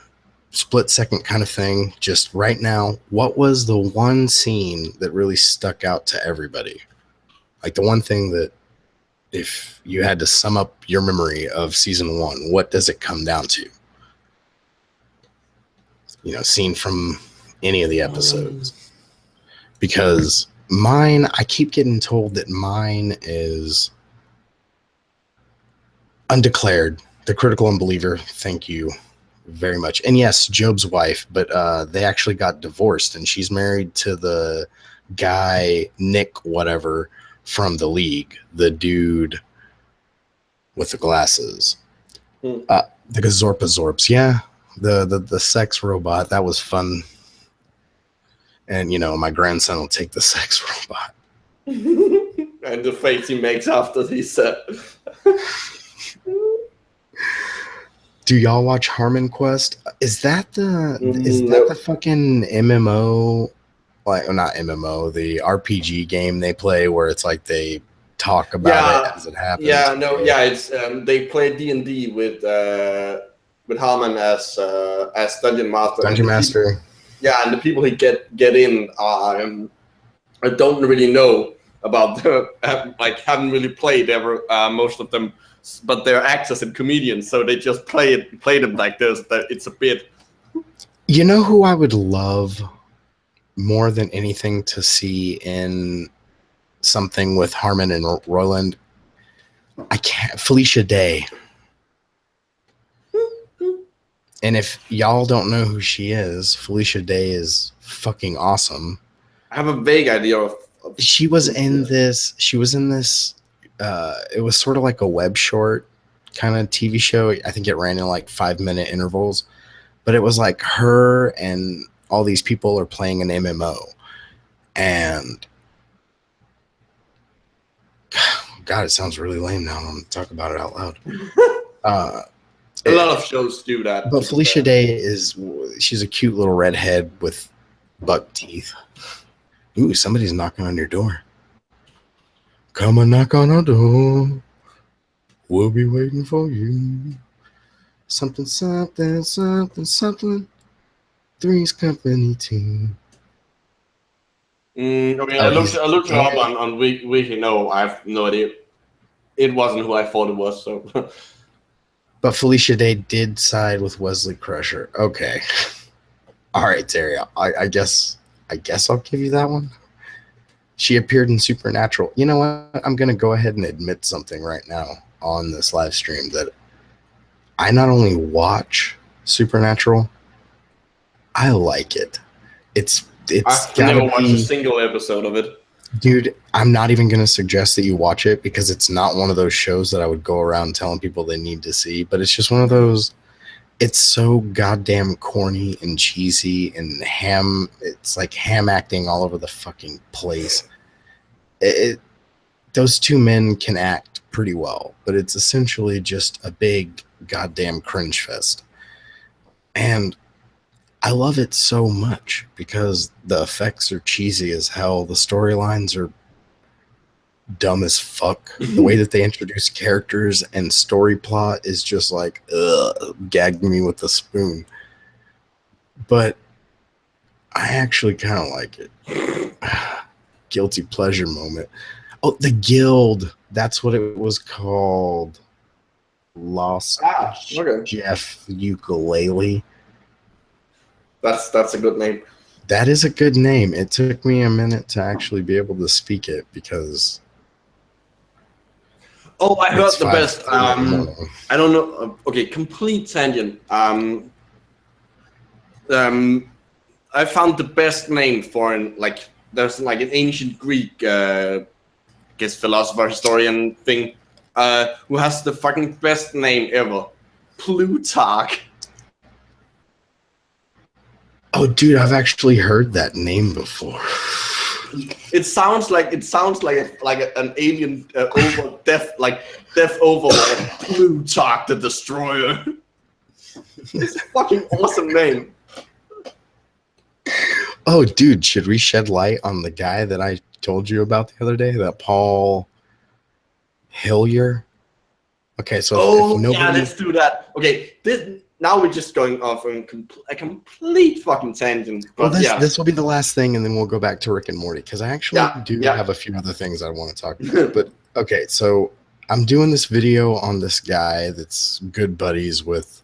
Split second kind of thing. Just right now, what was the one scene that really stuck out to everybody? Like the one thing that, if you had to sum up your memory of season 1, what does it come down to? You know, scene from any of the episodes. Because mine, I keep getting told that mine is Undeclared. The Critical Unbeliever. Thank you very much. And yes, Job's wife, but they actually got divorced, and she's married to the guy, Nick whatever, from the League, the dude with the glasses. The Gazorpazorps. Yeah, the sex robot. That was fun. And, you know, my grandson will take the sex robot. And the face he makes after he said. Do y'all watch Harmon Quest? Is that the fucking MMO? Like, well, not MMO, the RPG game they play where it's like they talk about it as it happens. Yeah, no, yeah, it's they play D&D with Harmon as Dungeon Master. Dungeon Master. Yeah, and the people who get in are I don't really know about like haven't really played ever most of them, but they're actors and comedians, so they just play them like this. That it's a bit. You know who I would love more than anything to see in something with Harmon and Roland? I can't. Felicia Day. And if y'all don't know who she is, Felicia Day is fucking awesome. I have a vague idea of she was in this. She was in this. It was sort of like a web short kind of TV show. I think it ran in like 5-minute intervals, but it was like her and all these people are playing an MMO, and God, it sounds really lame now. I'm talking about it out loud. A lot of shows do that. But Felicia Day she's a cute little redhead with buck teeth. Ooh, somebody's knocking on your door. Come and knock on our door. We'll be waiting for you. Something, something, something, something. Three's Company team. Okay, I looked her up on Wiki. No, I have no idea. It wasn't who I thought it was. So. But Felicia Day did side with Wesley Crusher. Okay. All right, Terry. I guess I'll give you that one. She appeared in Supernatural. You know what? I'm going to go ahead and admit something right now on this live stream that I not only watch Supernatural, I like it. I've never watched a single episode of it. Dude, I'm not even going to suggest that you watch it because it's not one of those shows that I would go around telling people they need to see, but it's just one of those, it's so goddamn corny and cheesy and it's like ham acting all over the fucking place. Those two men can act pretty well, but it's essentially just a big goddamn cringe fest. And I love it so much because the effects are cheesy as hell. The storylines are dumb as fuck. The way that they introduce characters and story plot is just like, gagged me with a spoon. But I actually kind of like it. Guilty pleasure moment. Oh, The Guild. That's what it was called. Lost okay. Jeff Ukulele. That's a good name. That is a good name. It took me a minute to actually be able to speak it because. Oh, I heard the best. I don't know. Okay, complete tangent. I found the best name for there's like an ancient Greek, guess philosopher, historian thing, who has the fucking best name ever, Plutarch. Oh, dude, I've actually heard that name before. It sounds like an alien over death over Plutarch the Destroyer. It's a fucking awesome name. Oh, dude, should we shed light on the guy that I told you about the other day? That Paul Hillier? Okay, so if nobody... let's do that. Okay, now we're just going off on a complete fucking tangent. But this will be the last thing, and then we'll go back to Rick and Morty, because I actually have a few other things I want to talk about. But, okay, so I'm doing this video on this guy that's good buddies with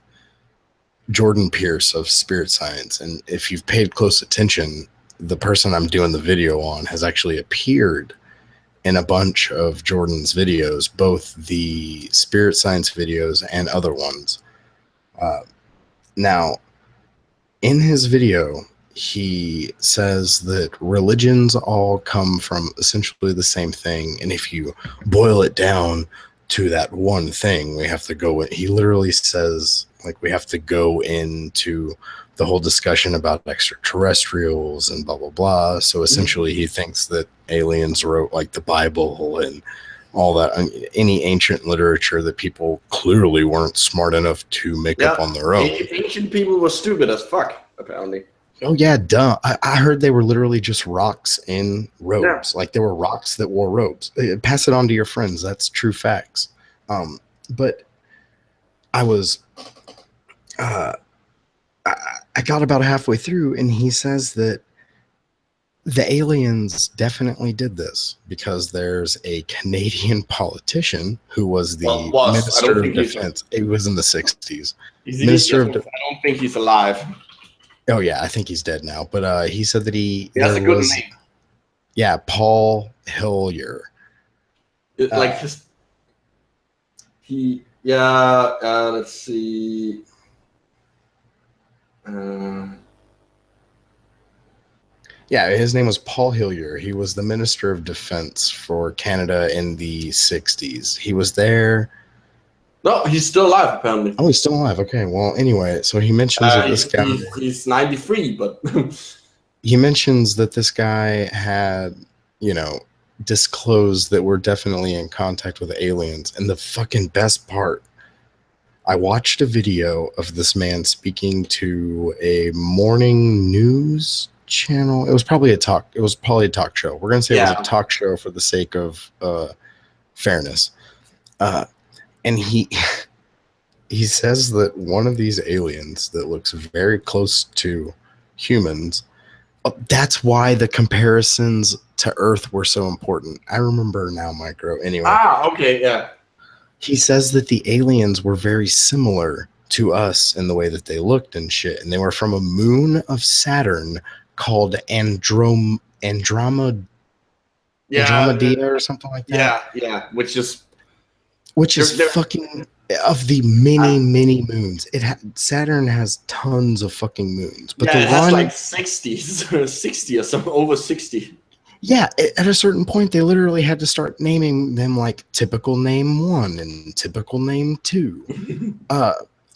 Jordan Pierce of Spirit Science, and if you've paid close attention, the person I'm doing the video on has actually appeared in a bunch of Jordan's videos, both the Spirit Science videos and other ones. Now, in his video, he says that religions all come from essentially the same thing, and if you boil it down to that one thing, we have to go. He literally says, like, we have to go into the whole discussion about extraterrestrials and blah blah blah. So essentially, he thinks that aliens wrote like the Bible and all that, any ancient literature that people clearly weren't smart enough to make up on their own. Ancient people were stupid as fuck, apparently. Oh yeah, duh. I heard they were literally just rocks in robes. Yeah. Like there were rocks that wore robes. Pass it on to your friends. That's true facts. But I was, I got about halfway through, and he says that the aliens definitely did this because there's a Canadian politician who was the Minister of Defense. It was in the 60s. I don't think he's alive. Oh yeah, I think he's dead now. But he said that that's a good name. Yeah, Paul Hillier. Let's see. Yeah, his name was Paul Hillier. He was the Minister of Defense for Canada in the 60s. He was there. No, he's still alive, apparently. Oh, he's still alive. Okay, well, anyway, so he mentions that this guy... He's 93, but... He mentions that this guy had, disclosed that we're definitely in contact with aliens. And the fucking best part, I watched a video of this man speaking to a morning news channel. It was probably a talk show. We're gonna say it was a talk show for the sake of fairness. And he says that one of these aliens that looks very close to humans, that's why the comparisons to Earth were so important. I remember now, Micro. Anyway. Okay, yeah. He says that the aliens were very similar to us in the way that they looked and shit, and they were from a moon of Saturn called Andromeda or something like that. Yeah, which is fucking of the many moons. Saturn has tons of fucking moons, but it has like 60 or something, over 60. Yeah, at a certain point, they literally had to start naming them like typical name 1 and typical name 2. I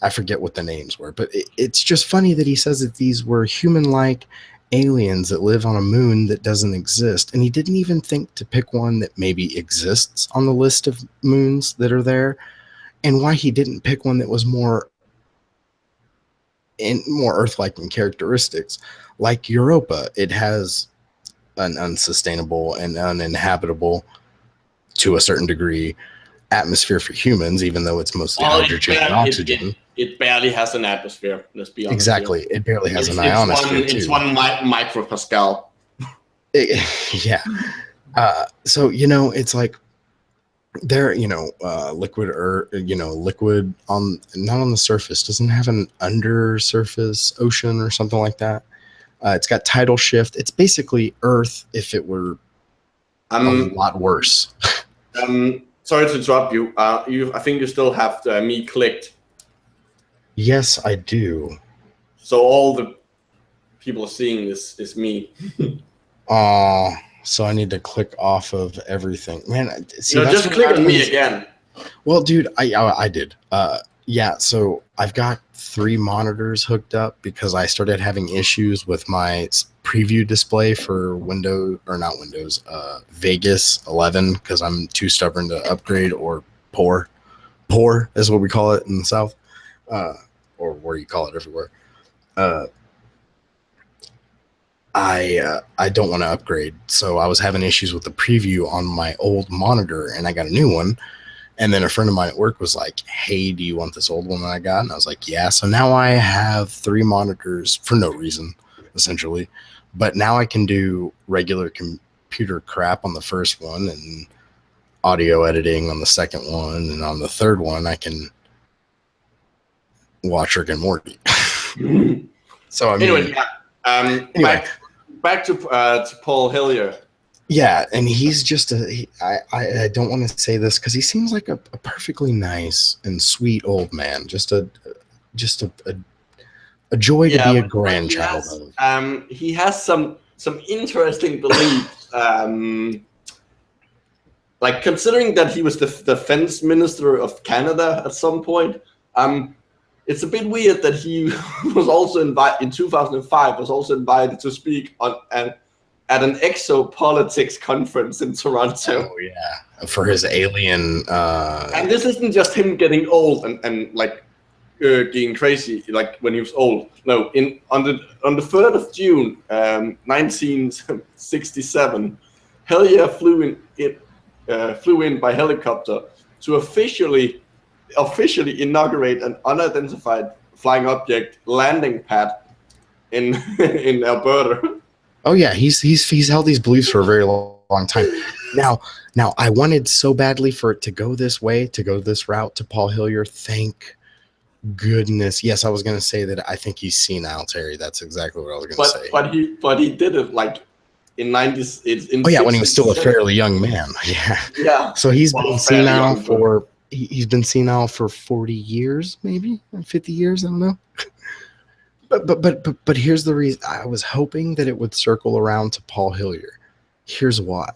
forget what the names were, but it's just funny that he says that these were human-like aliens that live on a moon that doesn't exist, and he didn't even think to pick one that maybe exists on the list of moons that are there, and why he didn't pick one that was more Earth-like in characteristics, like Europa. It has an unsustainable and uninhabitable, to a certain degree, atmosphere for humans, even though it's mostly hydrogen and oxygen. It barely has an atmosphere, let's be honest. Exactly. It barely has an ionosphere, It's 1 micropascal. Yeah. So, it's like there, liquid or, liquid not on the surface, doesn't have an undersurface ocean or something like that. It's got tidal shift. It's basically Earth if it were a lot worse. Sorry to interrupt you. I think you still have me clicked. Yes, I do. So all the people are seeing is me. So I need to click off of everything. Man, see, just click on me again. Well, dude, I did. Yeah, so I've got 3 monitors hooked up because I started having issues with my preview display for Vegas 11 because I'm too stubborn to upgrade or poor. Poor is what we call it in the South, or where you call it everywhere. I don't want to upgrade, so I was having issues with the preview on my old monitor, and I got a new one. And then a friend of mine at work was like, "Hey, do you want this old one that I got?" And I was like, "Yeah." So now I have 3 monitors for no reason, essentially. But now I can do regular computer crap on the first one and audio editing on the second one, and on the third one I can watch Rick and Morty. So I mean, anyway, back to Paul Hillier. Yeah, and he's just I don't want to say this because he seems like a perfectly nice and sweet old man. Just a joy to be a grandchild of. He has some interesting beliefs. Like considering that he was the defense minister of Canada at some point, it's a bit weird that he was also invited in 2005. Was also invited to speak at an exopolitics conference in Toronto. Oh yeah, for his alien. And this isn't just him getting old and like getting crazy like when he was old. No, on the 3rd of June, 1967, Hillier flew in by helicopter to officially inaugurate an unidentified flying object landing pad in Alberta. Oh yeah, he's held these beliefs for a very long time. Now I wanted so badly for it to go this way, to go this route to Paul Hillier. Thank goodness. Yes, I was going to say that I think he's senile, Terry. That's exactly what I was going to say. But he did it like in 90s. Oh yeah, when he was still a fairly young man. Yeah. Yeah. So he's been senile for he's been senile for 40 years, maybe 50 years. I don't know. But here's the reason. I was hoping that it would circle around to Paul Hillier. Here's why.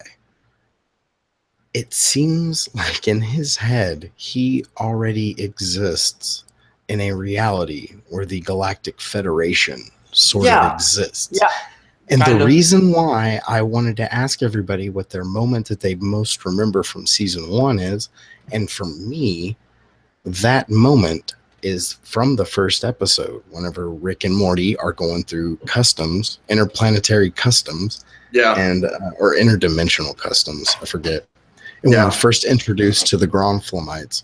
It seems like in his head, he already exists in a reality where the Galactic Federation sort of exists. Yeah. And the reason why I wanted to ask everybody what their moment that they most remember from season 1 is, and for me, that moment is from the first episode, whenever Rick and Morty are going through customs, interplanetary customs, and or interdimensional customs, I forget. And when we're first introduced to the Gromflamites,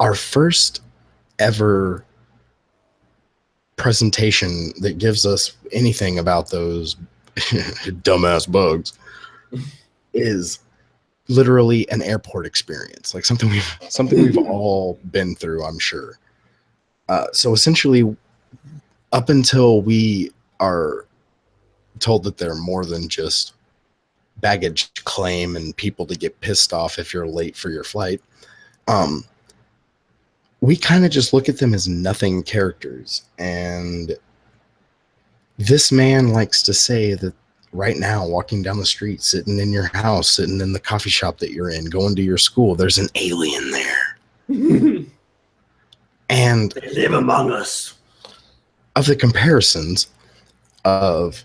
our first ever presentation that gives us anything about those dumbass bugs is literally an airport experience, like something we've all been through, I'm sure. So essentially, up until we are told that they're more than just baggage claim and people to get pissed off if you're late for your flight, we kind of just look at them as nothing characters. And this man likes to say that right now, walking down the street, sitting in your house, sitting in the coffee shop that you're in, going to your school, there's an alien there. And they live among us. Of the comparisons of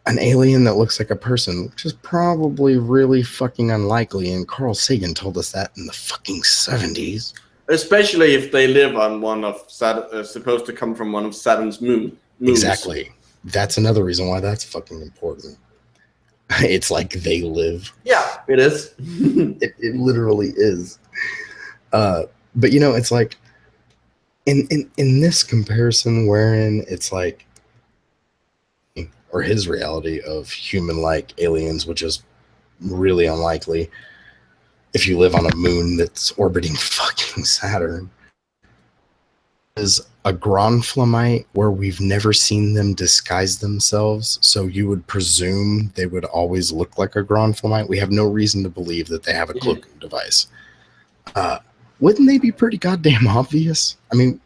an alien that looks like a person, which is probably really fucking unlikely, and Carl Sagan told us that in the fucking 70s. Especially if they live on one of supposed to come from one of Saturn's moons. Exactly. That's another reason why that's fucking important. It's like they live. Yeah, it is. It literally is. But you know, it's like in this comparison, wherein it's like, or his reality of human-like aliens, which is really unlikely if you live on a moon that's orbiting fucking Saturn, is a Gronflamite where we've never seen them disguise themselves, so you would presume they would always look like a Gronflamite. We have no reason to believe that they have a cloaking device. Wouldn't they be pretty goddamn obvious? I mean,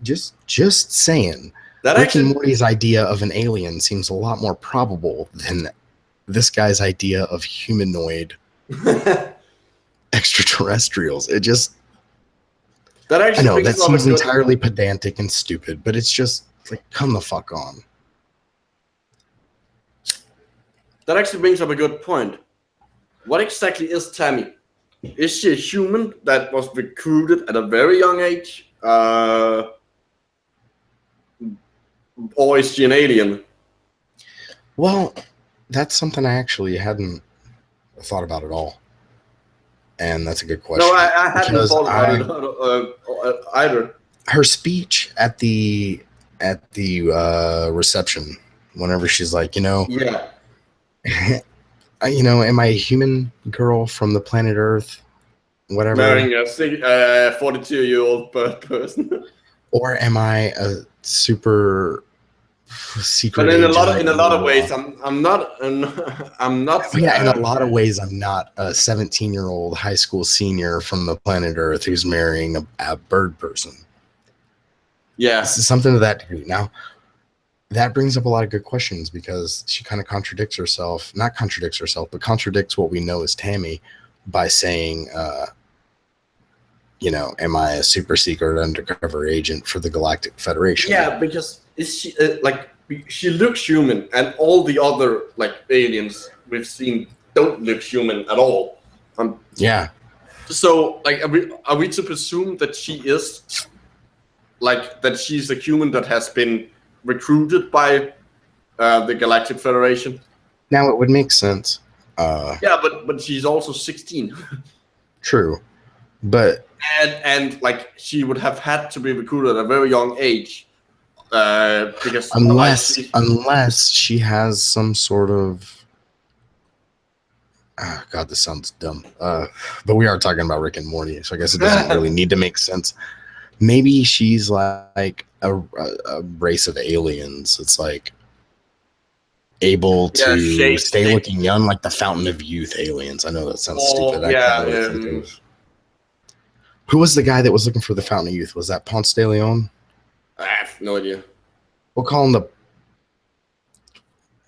just saying. Rick and Morty's idea of an alien seems a lot more probable than this guy's idea of humanoid extraterrestrials. It just... I know, that seems entirely pedantic and stupid, but it's just like, come the fuck on. That actually brings up a good point. What exactly is Tammy? Is she a human that was recruited at a very young age? Or is she an alien? Well, that's something I actually hadn't thought about at all. And that's a good question. No, I hadn't thought about it either. Her speech at the reception, whenever she's like, am I a human girl from the planet Earth? Whatever. Marrying a 42-year-old person. Or am I a super secret? But in a lot of ways, I'm not. Yeah, in a lot of ways, I'm not a 17-year-old high school senior from the planet Earth who's marrying a bird person. Yeah, something to that degree. Now, that brings up a lot of good questions because she kind of contradicts herself. Not contradicts herself, but contradicts what we know as Tammy by saying, am I a super secret undercover agent for the Galactic Federation? Yeah, because she she looks human, and all the other aliens we've seen don't look human at all. Yeah. So are we to presume that she is that she's a human that has been recruited by the Galactic Federation? Now it would make sense. Yeah, but she's also 16. True, but and she would have had to be recruited at a very young age. Because unless she has some sort of God, this sounds dumb. But we are talking about Rick and Morty, so I guess it doesn't really need to make sense. Maybe she's like a race of aliens. It's like able to stay looking young, like the Fountain of Youth aliens. I know that sounds stupid. Who was the guy that was looking for the Fountain of Youth? Was that Ponce de Leon? I have no idea. We'll call him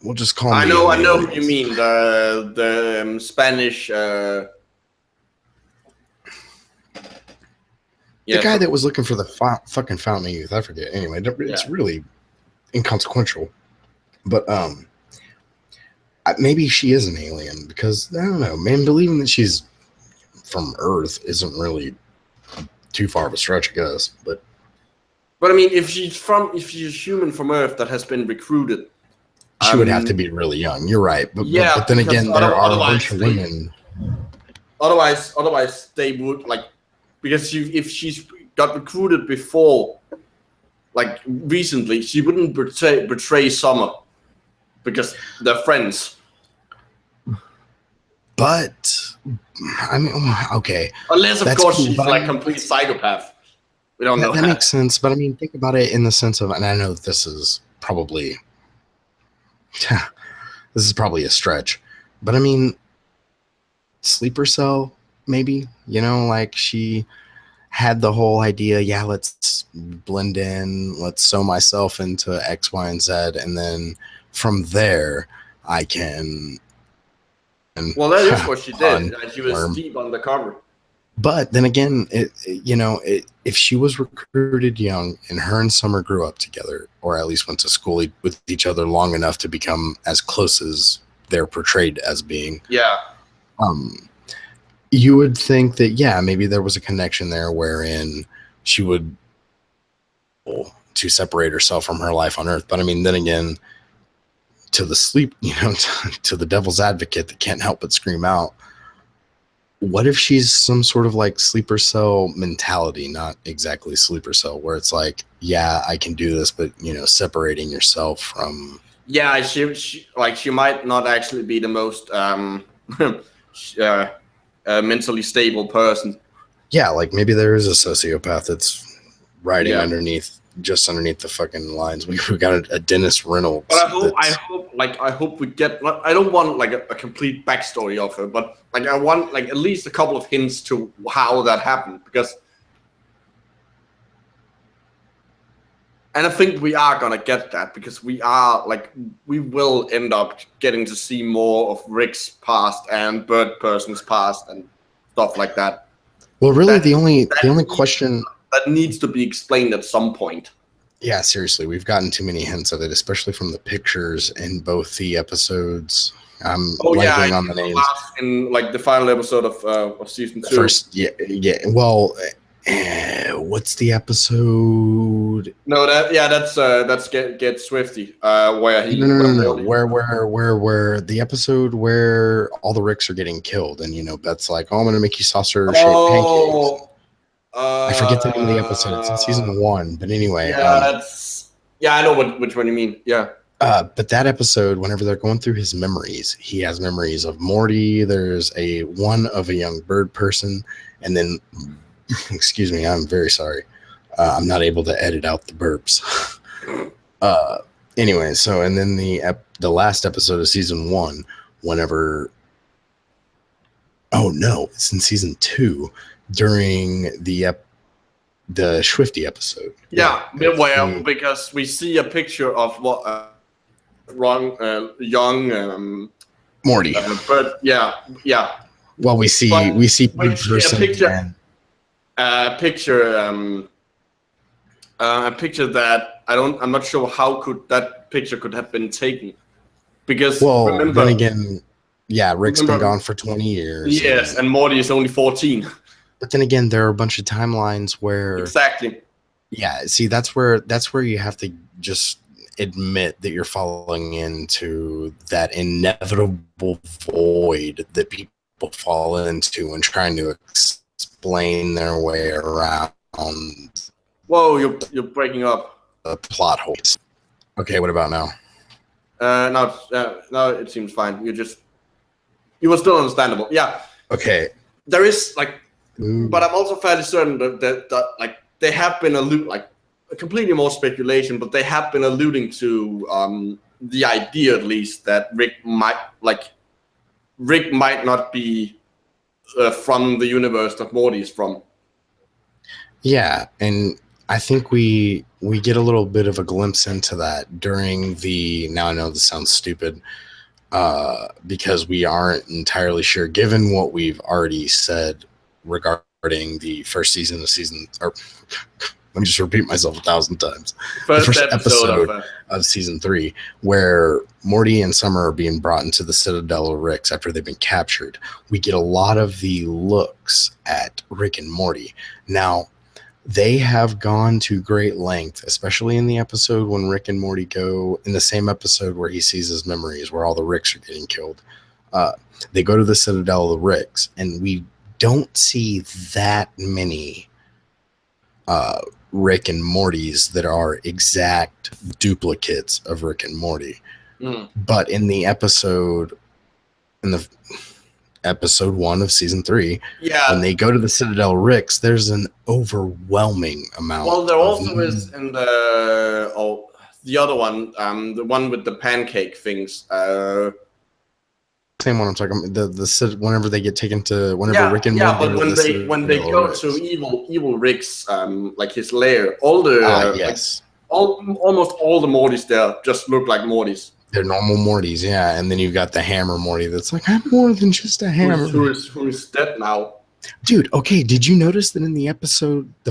We'll just call him. I know who you mean. The Spanish. The guy that was looking for the fucking Fountain of Youth. I forget. Anyway, it's really inconsequential. But maybe she is an alien because I don't know, man. Believing that she's from Earth isn't really too far of a stretch, I guess. But I mean, if she's a human from Earth that has been recruited, she would have to be really young. You're right. But then again, there are a bunch of women. Otherwise, they would because if she's got recruited before, recently, she wouldn't betray Summer because they're friends. But I mean, okay. Unless, of course, she's complete psychopath. We don't know. That makes sense. But I mean, think about it in the sense of, and I know this is probably a stretch, but I mean, sleeper cell, maybe, she had the whole idea, let's blend in, let's sew myself into X, Y, and Z, and then from there I can. Well, that is what she did. She was deep undercover. But then again, if she was recruited young and her and Summer grew up together, or at least went to school with each other long enough to become as close as they're portrayed as being, you would think that, maybe there was a connection there wherein she would to separate herself from her life on Earth. But I mean, then again, to the to the devil's advocate that can't help but scream out, what if she's some sort of sleeper cell mentality, not exactly sleeper cell, where it's I can do this, but separating yourself from. Yeah, she might not actually be the most mentally stable person. Yeah, maybe there is a sociopath that's riding underneath just underneath the fucking lines. We got a Dennis Reynolds. But I hope we get. I don't want like a complete backstory of her, but like I want like at least a couple of hints to how that happened, because. And I think we are gonna get that, because we will end up getting to see more of Rick's past and Bird Person's past and stuff like that. Well, really, the only question that needs to be explained at some point. Yeah, seriously, we've gotten too many hints of it, especially from the pictures in both the episodes. I'm blanking on the names. In like the final episode of season 2. First, yeah. Well, what's the episode? No, that's Get Swifty. Where he no. Where the episode where all the Ricks are getting killed, and Beth's like, "Oh, I'm gonna make you saucer-shaped pancakes." I forget the name of the episode. It's in season 1, but anyway. I know which one you mean. Yeah. But that episode, whenever they're going through his memories, he has memories of Morty. There's one of a young bird person, and then, excuse me, I'm very sorry. I'm not able to edit out the burps. Anyway, so and then the last episode of season 1, whenever. Oh no, it's in season 2 during the Swifty episode. Yeah, because we see a picture of what. Young Morty. But yeah. Well, we see a picture. A picture that I'm not sure how that picture could have been taken, because then again, Rick's been gone for 20 years. Yes, and Morty is only 14. But then again, there are a bunch of timelines where exactly. Yeah, see, that's where you have to just admit that you're falling into that inevitable void that people fall into when trying to explain their way around. Whoa, you're breaking up. The plot holes. Okay, what about now? Now it seems fine. You were still understandable. Yeah. Okay. There is but I'm also fairly certain that they have been completely more speculation, but they have been alluding to the idea, at least, that Rick might not be from the universe that Morty is from. Yeah, and I think we get a little bit of a glimpse into that during now I know this sounds stupid, because we aren't entirely sure, given what we've already said regarding the first season of let me just repeat myself 1,000 times. The first episode of season 3, where Morty and Summer are being brought into the Citadel of Ricks after they've been captured. We get a lot of the looks at Rick and Morty. Now, they have gone to great length, especially in the episode when Rick and Morty go, in the same episode where he sees his memories, where all the Ricks are getting killed. They go to the Citadel of Ricks, and we don't see that many Rick and Mortys that are exact duplicates of Rick and Morty. But in the episode 1 of season 3, when they go to the Citadel Ricks, there's an overwhelming amount. Well, there also is in the other one, the one with the pancake things. Same one I'm talking about. The whenever they get taken to Rick and Morty. But when they go to evil Rick's his lair, all the almost all the Mortys there just look like Mortys. They're normal Mortys, yeah. And then you've got the Hammer Morty that's like, I'm more than just a hammer. Who is dead now? Dude, okay, did you notice that in the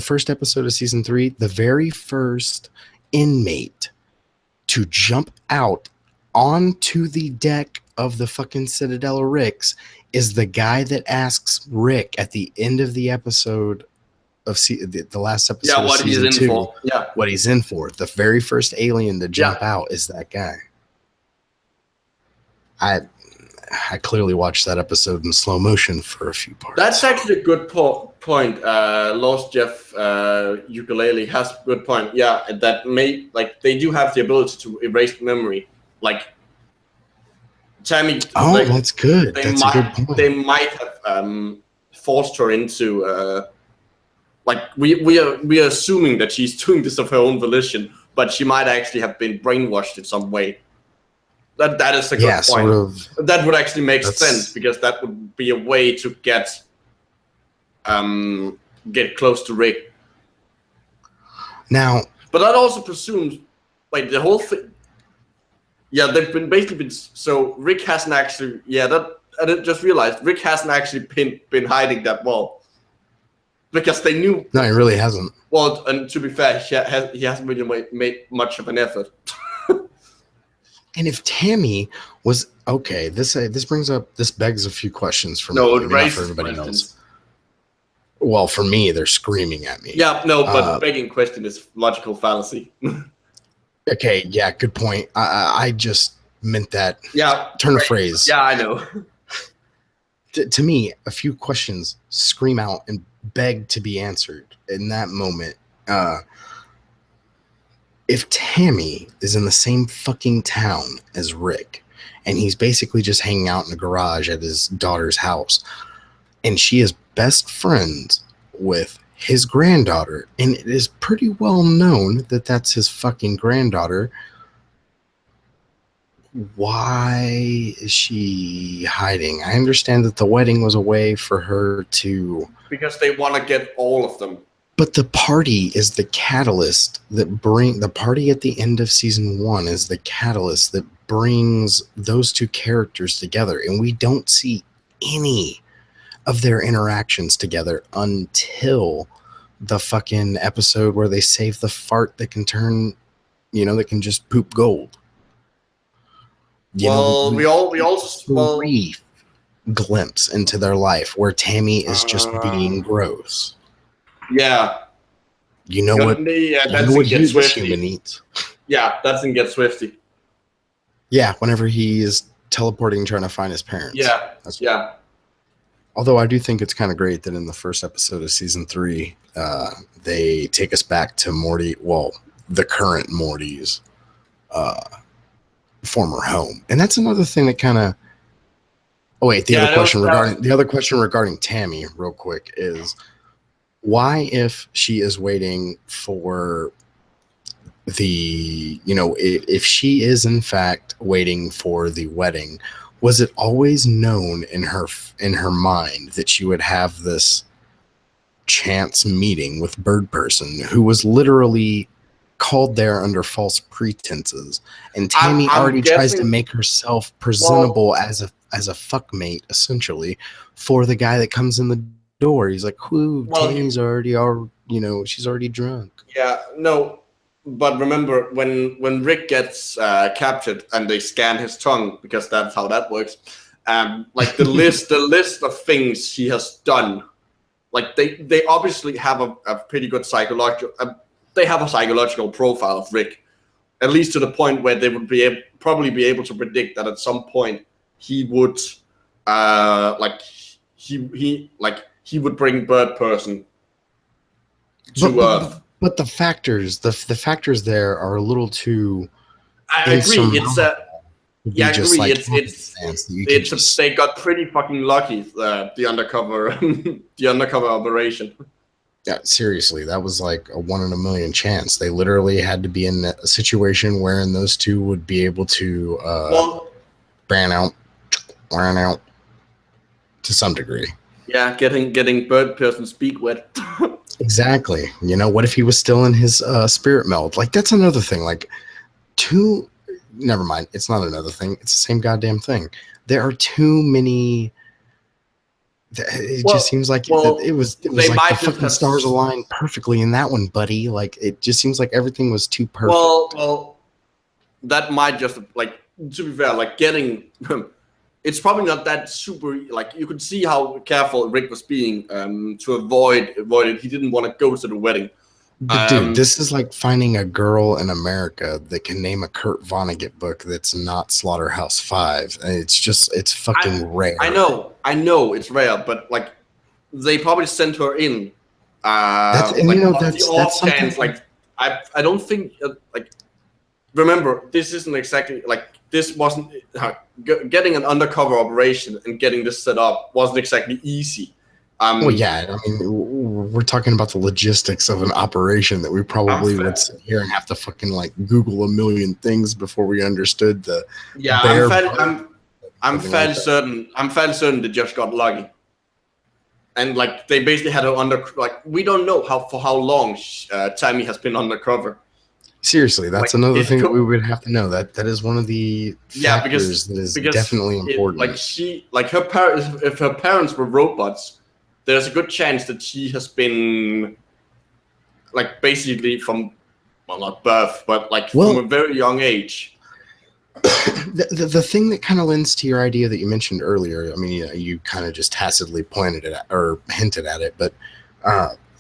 first episode of season 3, the very first inmate to jump out onto the deck of the fucking Citadel of Ricks is the guy that asks Rick at the end of the episode of the last episode of season 2, what he's in for. The very first alien to jump out is that guy. I clearly watched that episode in slow motion for a few parts. That's actually a good point. Lost Jeff Ukulele has a good point. Yeah, that they do have the ability to erase memory. Tammy. Oh, that's good. That's a good point. They might have forced her into like we are assuming that she's doing this of her own volition, but she might actually have been brainwashed in some way. That is a good point. Sort of. That would actually make sense, because that would be a way to get close to Rick. Now, but that also presumes, like, the whole thing. Yeah, they've been so Rick hasn't actually. Yeah, I just realized Rick hasn't actually been hiding that well, because they knew. No, he really hasn't. Well, and to be fair, he hasn't really made much of an effort. And if Tammy was okay, this begs a few questions for me. No, Maybe not for everybody else. Well, for me, they're screaming at me. Yeah, no, but the begging question is logical fallacy. Okay, yeah, good point. I just meant that. Yeah, turn of phrase. Yeah, I know. To me, a few questions scream out and beg to be answered in that moment. If Tammy is in the same fucking town as Rick, and he's basically just hanging out in the garage at his daughter's house, and she is best friends with his granddaughter, and it is pretty well known that that's his fucking granddaughter, why is she hiding? I understand that the wedding was a way for her to... Because they want to get all of them. But the party is the catalyst that the party at the end of season 1 is the catalyst that brings those two characters together, and we don't see any of their interactions together until the fucking episode where they save the fart that can turn, that can just poop gold. We also brief glimpse into their life where Tammy is just being gross. Yeah. You know what human eats. Yeah, that's in Get Swifty. Yeah, whenever he is teleporting trying to find his parents. Yeah. Although I do think it's kind of great that in the first episode of season 3, they take us back to Morty, the current Morty's former home. And that's another thing that kind of... Oh, wait, the other question regarding Tammy, real quick, is why, if she is waiting for the, if she is in fact waiting for the wedding, was it always known in her mind that she would have this chance meeting with Bird Person, who was literally called there under false pretenses, and Tammy already tries to make herself presentable as a fuckmate, essentially, for the guy that comes in the door. He's like, Tammy's already she's already drunk. Yeah, no, but remember when Rick gets captured and they scan his tongue, because that's how that works. Like the list of things he has done, like they obviously have a pretty good psychological. They have a psychological profile of Rick, at least to the point where they would probably be able to predict that at some point he would, he would bring Bird Person to Earth. But the factors there are a little too. I agree. It's I agree. They got pretty fucking lucky. The undercover operation. Yeah, seriously, that was like a 1 in a million chance. They literally had to be in a situation wherein those two would be able to ran out to some degree. Yeah, getting Bird Person's beak wet. Exactly. What if he was still in his spirit meld? Like, that's another thing. Like, never mind. It's not another thing. It's the same goddamn thing. There are too many. It just seems like it was like the fucking stars aligned perfectly in that one, buddy. Like, it just seems like everything was too perfect. Well, that might just, like, to be fair, like, getting it's probably not that super, like, you could see how careful Rick was being to avoid it. He didn't want to go to the wedding. But dude, this is like finding a girl in America that can name a Kurt Vonnegut book that's not Slaughterhouse-Five. It's fucking rare. I know it's rare, but like they probably sent her in. That's something. Like I don't think like. Remember, this isn't exactly like this wasn't getting an undercover operation and getting this set up wasn't exactly easy. Well, yeah, I mean, we're talking about the logistics of an operation that we probably would sit here and have to fucking like Google a million things before we understood the. Yeah, I'm fairly certain. I'm fairly certain they just got lucky, and like they basically had her we don't know for how long Tammy has been undercover. Seriously, that's like, another thing that we would have to know. That is one of the factors that is definitely important. If her parents were robots, there's a good chance that she has been like basically from not birth, but like from a very young age. The thing that kind of lends to your idea that you mentioned earlier, I mean, you kind of just tacitly pointed it at, or hinted at it, but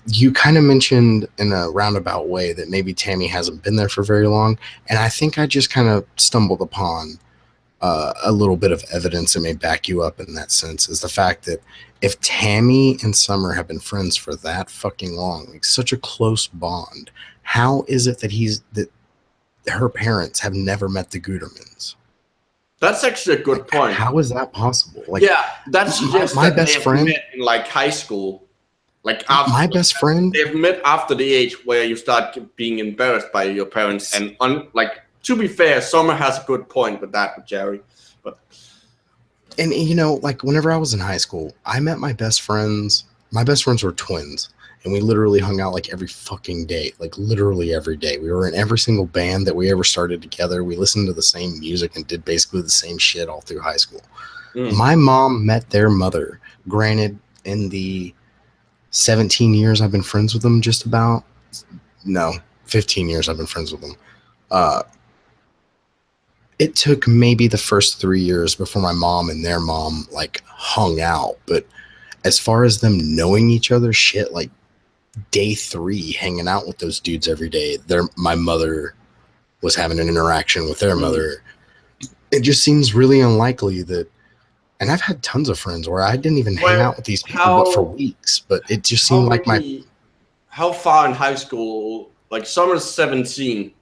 you kind of mentioned in a roundabout way that maybe Tammy hasn't been there for very long. And I think I just kind of stumbled upon a little bit of evidence that may back you up in that sense, is the fact that if Tammy and Summer have been friends for that fucking long, like such a close bond, how is it that her parents have never met the Gutermans? That's actually a good point. How is that possible? Like, yeah, that's my best friend met in like high school. Like my best friend, they've met after the age where you start being embarrassed by your parents. And to be fair, Summer has a good point with that with Jerry. But you know, like whenever I was in high school, I met my best friends. My best friends were twins, and we literally hung out like every fucking day, like literally every day. We were in every single band that we ever started together. We listened to the same music and did basically the same shit all through high school. My mom met their mother, granted, in the 17 years I've been friends with them, 15 years I've been friends with them. It took maybe the first 3 years before my mom and their mom like hung out. But as far as them knowing each other, shit, like day 3 hanging out with those dudes every day, my mother was having an interaction with their mother. It just seems really unlikely that. And I've had tons of friends where I didn't even hang out with these people but for weeks. But it just seemed like How far in high school? Like Summer's 17.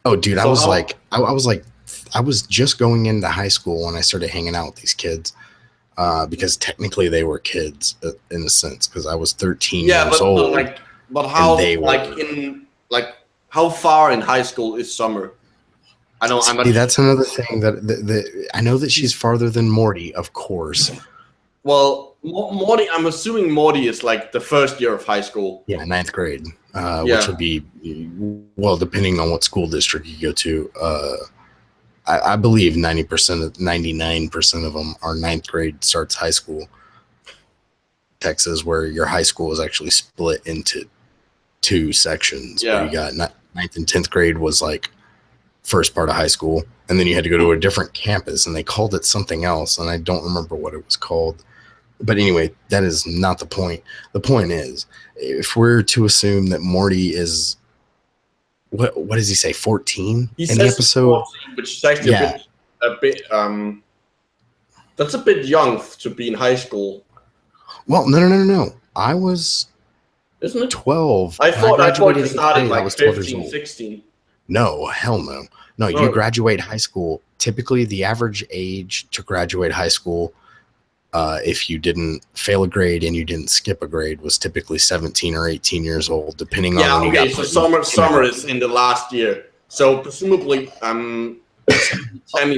Oh, dude, so I was just going into high school when I started hanging out with these kids, because technically they were kids in a sense, because I was 13 years old. But how how far in high school is Summer? That's another thing that I know that she's farther than Morty, of course. Well, Morty, I'm assuming Morty is like the first year of high school. Yeah, 9th grade, which would be, well, depending on what school district you go to. I believe 99% of them are 9th grade starts high school. Texas, where your high school is actually split into 2 sections. Yeah. Where you got 9th and 10th grade was like first part of high school, and then you had to go to a different campus, and they called it something else, and I don't remember what it was called. But anyway, that is not the point. The point is, if we're to assume that Morty is, what does he say, 14 in the episode? 14, which is actually a bit that's a bit young to be in high school. Well, no. I was, isn't it 12? I thought you started like 15, 16. No, hell no. No, you graduate high school. Typically, the average age to graduate high school, if you didn't fail a grade and you didn't skip a grade, was typically 17 or 18 years old, depending on when you got. So summer is in the last year. So presumably,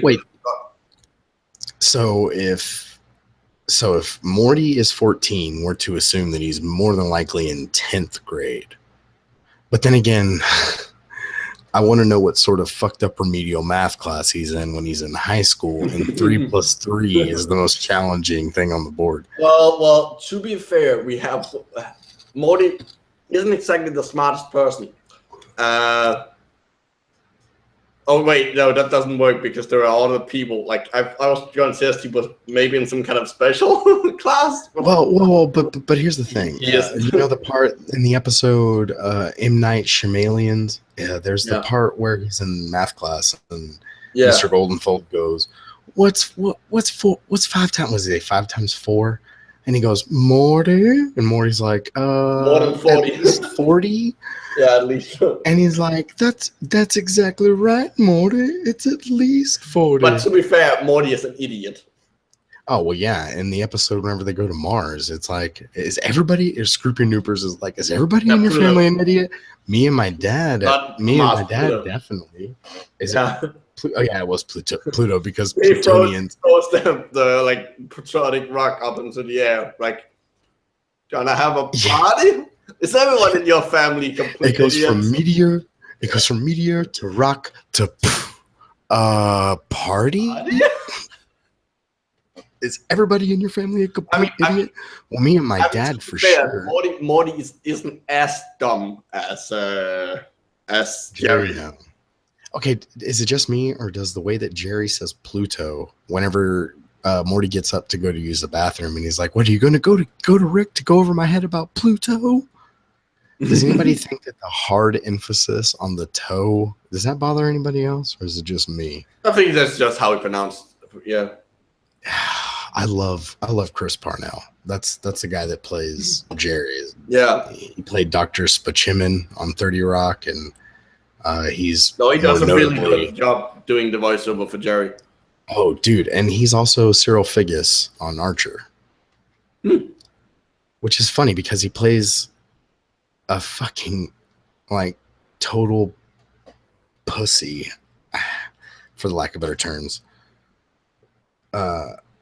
wait. So if Morty is 14, we're to assume that he's more than likely in 10th grade. But then again, I want to know what sort of fucked up remedial math class he's in when he's in high school, and 3 plus 3 is the most challenging thing on the board. Well, to be fair, we have Morty isn't exactly the smartest person. Oh wait, no, that doesn't work because there are other people. Like I was going to say he was maybe in some kind of special class. Well, but here's the thing. Yes. You know the part in the episode M. Night Shyamalan's? Yeah, there's the part where he's in math class and Mr. Goldenfold goes, "What's 5 times? Was it 5 times 4?" And he goes, "Morty," and Morty's like, more than 40. At least 40. Yeah, at least. And he's like, that's exactly right, Morty. It's at least 40. But to be fair, Morty is an idiot. Oh well, yeah. In the episode, whenever they go to Mars, it's like, is everybody? Is Scroopy Noopers is like, is everybody in your family an idiot? Me and my dad. Pluto. Definitely. Is yeah. it? Oh yeah, it was Pluto because Plutonians. Throws the like patriotic rock up into the air. Like, gonna have a party? Is everyone in your family completely? It goes from meteor. It goes from meteor to rock to party. Is everybody in your family a complete idiot? Well, me and my dad for sure. Morty isn't as dumb as Jerry. No. Okay, is it just me, or does the way that Jerry says Pluto whenever Morty gets up to go to use the bathroom, and he's like, "What are you going to go to Rick to go over my head about Pluto?" Does anybody think that the hard emphasis on the toe, does that bother anybody else, or is it just me? I think that's just how he pronounced it. Yeah. I love Chris Parnell. That's the guy that plays Jerry. Yeah. He played Dr. Spachiman on 30 Rock, and he does a really good job doing the voiceover for Jerry. Oh, dude, and he's also Cyril Figgis on Archer. Which is funny because he plays a fucking like total pussy, for the lack of better terms.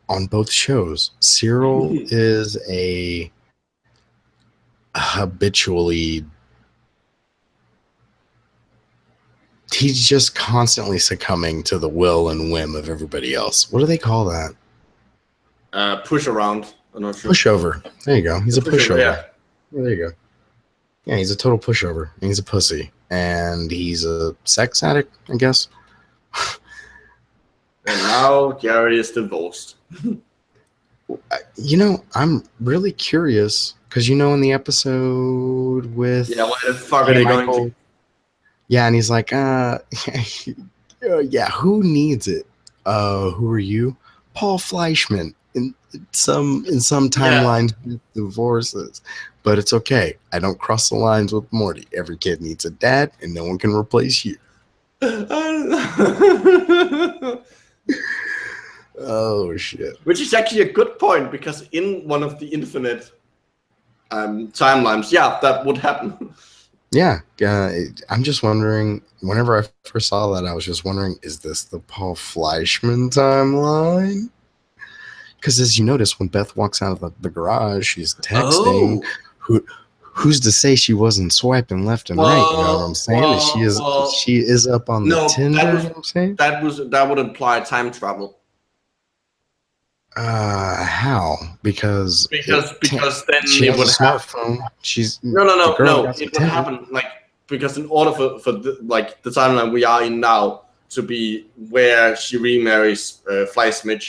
On both shows, Cyril is a habitually, he's just constantly succumbing to the will and whim of everybody else. What do they call that? Push around. I'm not sure. Pushover. There you go. He's a pushover. Yeah. There you go. Yeah, he's a total pushover. He's a pussy. And he's a sex addict, I guess. And now Jerry is divorced. You know, I'm really curious because, in the episode with what the fuck are they going to? Yeah, and he's like, yeah, who needs it? Who are you? Paul Fleischman. In some timelines with divorces, but it's okay. I don't cross the lines with Morty. Every kid needs a dad, and no one can replace you. Oh shit! Which is actually a good point because in one of the infinite timelines, that would happen. Yeah, I'm just wondering. Whenever I first saw that, I was just wondering: is this the Paul Fleischman timeline? Because as you notice, when Beth walks out of the garage, she's texting. Who's to say she wasn't swiping left and right? You know what I'm saying? She is up on the Tinder. You know what I'm saying? That would imply time travel. How? Because then she has a smartphone. She's no. It would happen because in order for the timeline we are in now to be where she remarries Fleischman.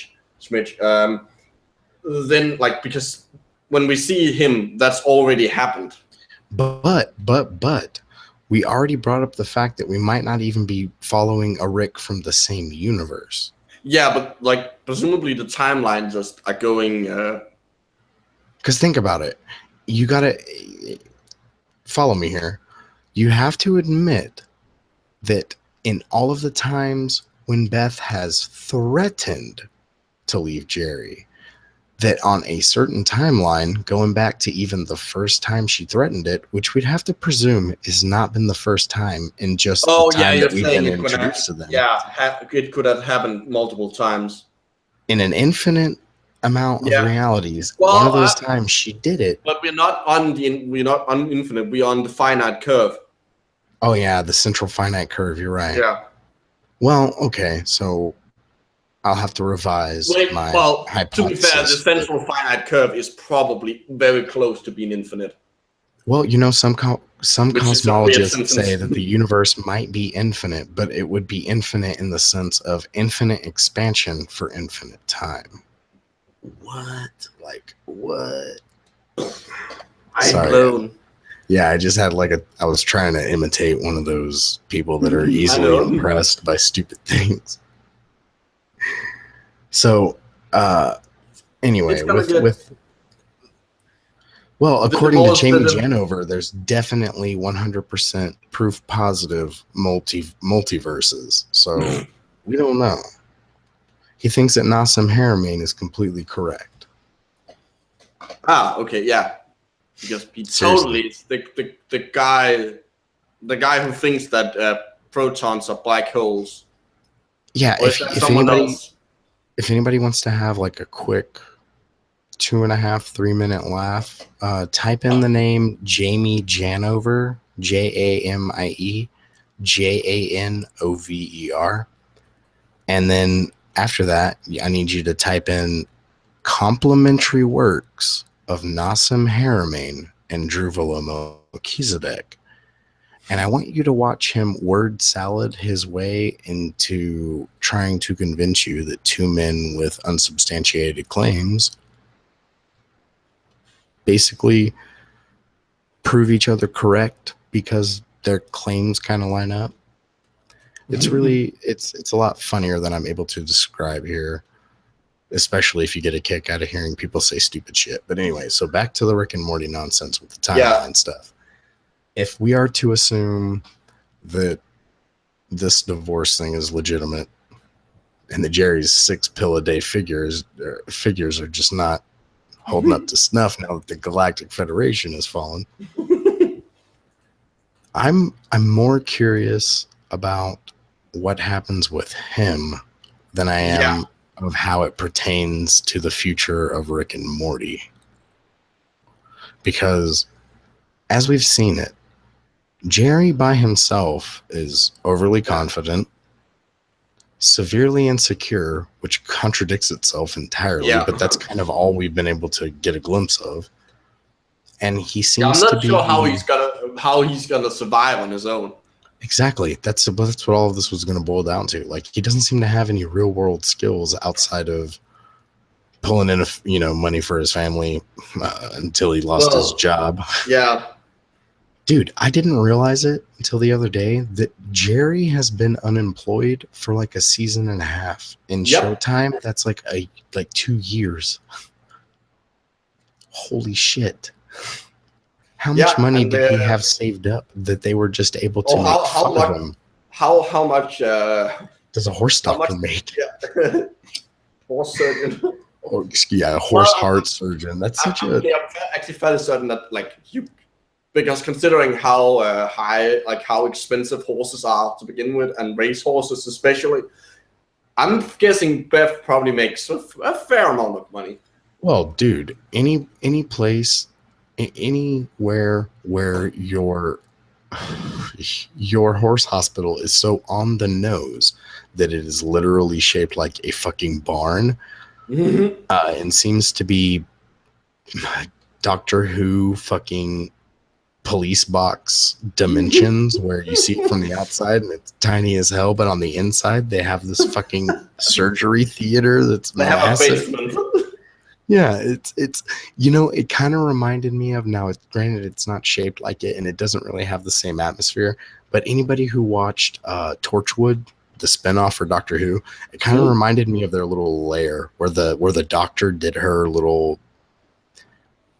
Then because when we see him, that's already happened. But we already brought up the fact that we might not even be following a Rick from the same universe. Yeah, but presumably the timeline just are going. Because think about it, you gotta follow me here. You have to admit that in all of the times when Beth has threatened to leave Jerry, that on a certain timeline, going back to even the first time she threatened it, which we'd have to presume has not been the first time in just the time that we've been introduced to them. Yeah, it could have happened multiple times. In an infinite amount of realities, one of those times she did it. But we're not on infinite. We're on the finite curve. Oh yeah, the central finite curve. You're right. Yeah. Well, okay, so I'll have to revise my hypothesis. To be fair, the central finite curve is probably very close to being infinite. Well, some cosmologists say that the universe might be infinite, but it would be infinite in the sense of infinite expansion for infinite time. What? What? I'm blown. Yeah, I just had I was trying to imitate one of those people that are easily impressed by stupid things. So, anyway, according to Jamie Janover, there's definitely 100% proof positive multiverses. So we don't know. He thinks that Nassim Haramein is completely correct. Ah, okay, yeah. Because he totally is the guy who thinks that protons are black holes. Yeah, if anybody wants to have like a quick 2.5-3 minute laugh, type in the name Jamie Janover, Jamie Janover, and then after that, I need you to type in complimentary works of Nassim Haramein and Druvalo Melchizedek. And I want you to watch him word salad his way into trying to convince you that two men with unsubstantiated claims basically prove each other correct because their claims kind of line up. It's really, it's a lot funnier than I'm able to describe here, especially if you get a kick out of hearing people say stupid shit. But anyway, so back to the Rick and Morty nonsense with the timeline stuff. If we are to assume that this divorce thing is legitimate and that Jerry's 6 pill a day figures are just not holding up to snuff now that the Galactic Federation has fallen, I'm more curious about what happens with him than I am of how it pertains to the future of Rick and Morty. Because as we've seen it, Jerry by himself is overly confident, severely insecure, which contradicts itself entirely, but that's kind of all we've been able to get a glimpse of. And he seems to be... I'm not sure how he's gonna survive on his own. Exactly. That's what all of this was going to boil down to. Like, he doesn't seem to have any real world skills outside of pulling in money for his family until he lost his job. Yeah. Dude, I didn't realize it until the other day that Jerry has been unemployed for like a season and a half. In Showtime, that's like 2 years. Holy shit. How much money did he have saved up that they were just able to make fun of him? How much does a horse doctor make? Yeah. Horse surgeon. Horse heart surgeon. That's such a... I'm actually fairly certain that because considering how how expensive horses are to begin with, and race horses especially, I'm guessing Beth probably makes a fair amount of money. Well, dude, any place, anywhere where your horse hospital is so on the nose that it is literally shaped like a fucking barn, and seems to be Doctor Who fucking police box dimensions where you see it from the outside and it's tiny as hell, but on the inside they have this fucking surgery theater that's massive. Have a basement. Yeah, it's it kind of reminded me of, now it's granted it's not shaped like it and it doesn't really have the same atmosphere, but anybody who watched Torchwood, the spinoff for Doctor Who, it kind of reminded me of their little lair where the doctor did her little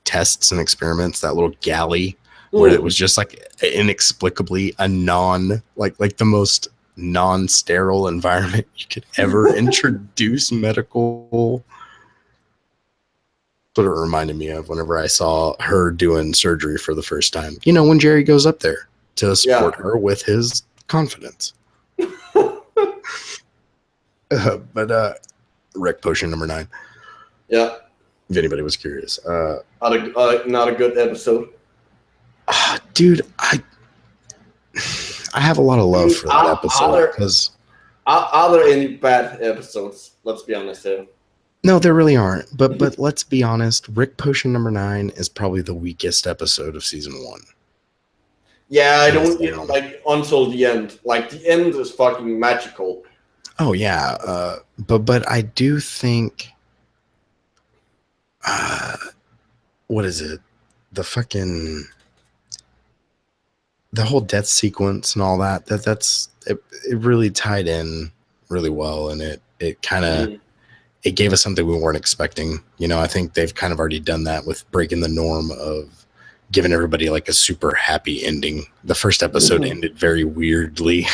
tests and experiments, that little galley where it was just like inexplicably a like the most non-sterile environment you could ever introduce medical. What it reminded me of whenever I saw her doing surgery for the first time. When Jerry goes up there to support her with his confidence. But Rick Potion number 9. Yeah. If anybody was curious. Not a good episode. Dude, I have a lot of love for that episode. Are there any bad episodes? Let's be honest here. No, there really aren't. But let's be honest. Rick Potion number 9 is probably the weakest episode of season 1. Yeah, I don't like until the end. Like, the end is fucking magical. Oh yeah, but I do think, what is it? The whole death sequence and all that. It really tied in really well, and it kind of it gave us something we weren't expecting. I think they've kind of already done that with breaking the norm of giving everybody like a super happy ending. The first episode ended very weirdly.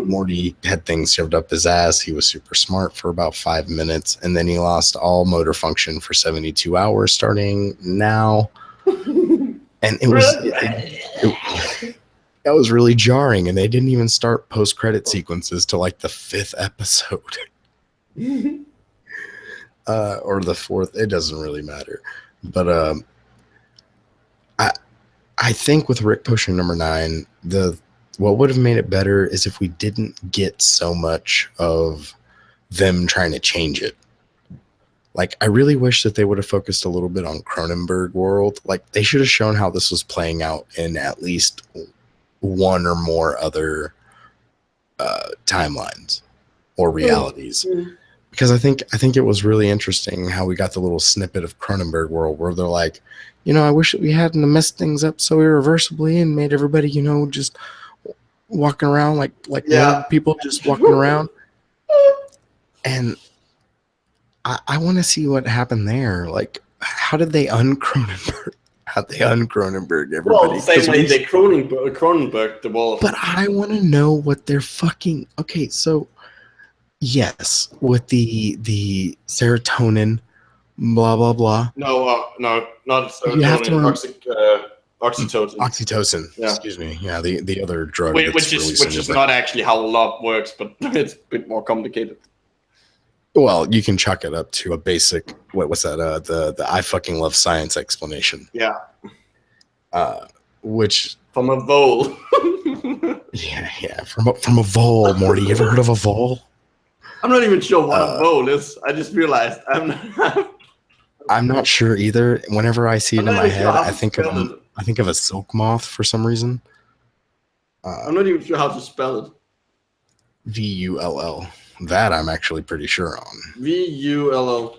Morty had things shoved up his ass. He was super smart for about 5 minutes, and then he lost all motor function for 72 hours starting now. And it was that was really jarring, and they didn't even start post-credit sequences till like the 5th episode. Or the 4th. It doesn't really matter. But I think with Rick Potion number 9, what would have made it better is if we didn't get so much of them trying to change it. Like, I really wish that they would have focused a little bit on Cronenberg world. Like, they should have shown how this was playing out in at least one or more other timelines or realities. Because I think it was really interesting how we got the little snippet of Cronenberg world where they're like, I wish that we hadn't messed things up so irreversibly and made everybody, just walking around like people just walking around. And I want to see what happened there. Like, how did they un-Cronenberg? How'd they un-Cronenberg everybody? Well, same way they Cronenberg the world. But I want to know what they're fucking... Okay, so, yes, with the serotonin, blah, blah, blah. No, not serotonin. You have to oxytocin. Oxytocin, yeah. Excuse me. Yeah, the other drug. Which is not actually how love works, but it's a bit more complicated. Well, you can chalk it up to a basic, what's that? The I fucking love science explanation. Yeah. Which from a vole. yeah, from a vole, Morty. You ever heard of a vole? I'm not even sure what a vole is. I just realized I'm not sure either. Whenever I see it in my head, I think of a silk moth for some reason. I'm not even sure how to spell it. VULL. That I'm actually pretty sure on. VULL.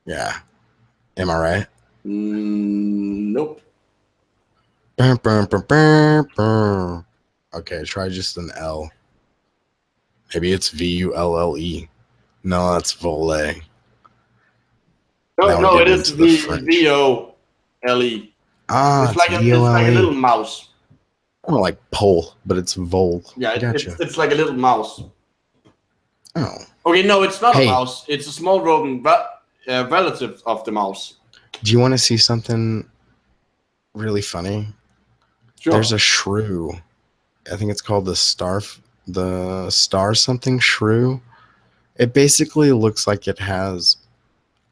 Yeah. Am I right? Nope. Okay, try just an L. Maybe it's VULLE. No, that's Vole. No, it is VOLE. Ah, it's like a little mouse. More like pole, but it's Vole. Yeah, it's like a little mouse. Oh. Okay, no, it's not a mouse. It's a small rodent, but relative of the mouse. Do you want to see something really funny? Sure. There's a shrew. I think it's called the star something shrew. It basically looks like it has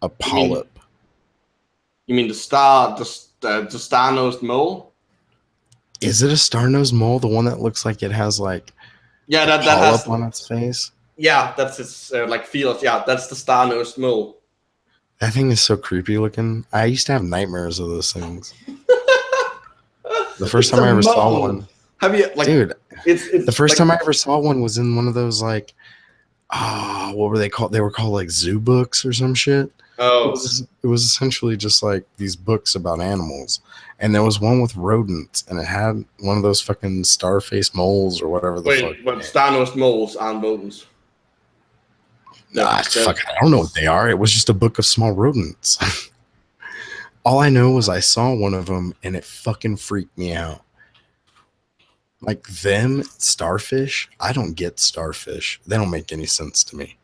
a polyp. You mean the star-nosed mole? Is it a star-nosed mole? The one that looks like it has like that polyp has on its face? Yeah, that's its like feelers. Yeah, that's the star-nosed mole. That thing is so creepy looking. I used to have nightmares of those things. The first time I ever saw one. Have you dude? It's the first time I ever saw one was in one of those like, what were they called? They were called like zoo books or some shit. Oh, it was essentially just like these books about animals, and there was one with rodents, and it had one of those fucking star-faced moles or whatever the fuck. Wait, but star-nosed moles aren't rodents. Fuck, I don't know what they are. It was just a book of small rodents. All I know was I saw one of them, and it fucking freaked me out. Like them, starfish. I don't get starfish. They don't make any sense to me.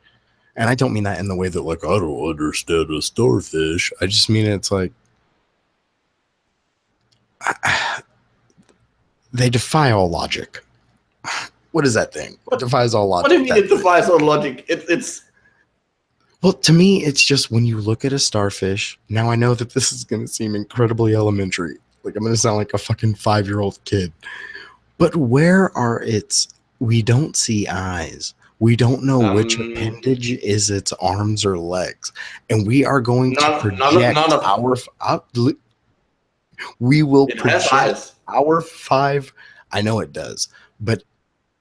And I don't mean that in the way that, like, I don't understand a starfish. I just mean it's like, they defy all logic. What is that thing? What defies all logic? What do you mean it defies all logic? It's well, to me, it's just when you look at a starfish. Now I know that this is going to seem incredibly elementary. Like, I'm going to sound like a fucking 5-year-old kid. But where are its? We don't see eyes. We don't know which appendage is its arms or legs, and we are going to project we will project our 5. I know it does, but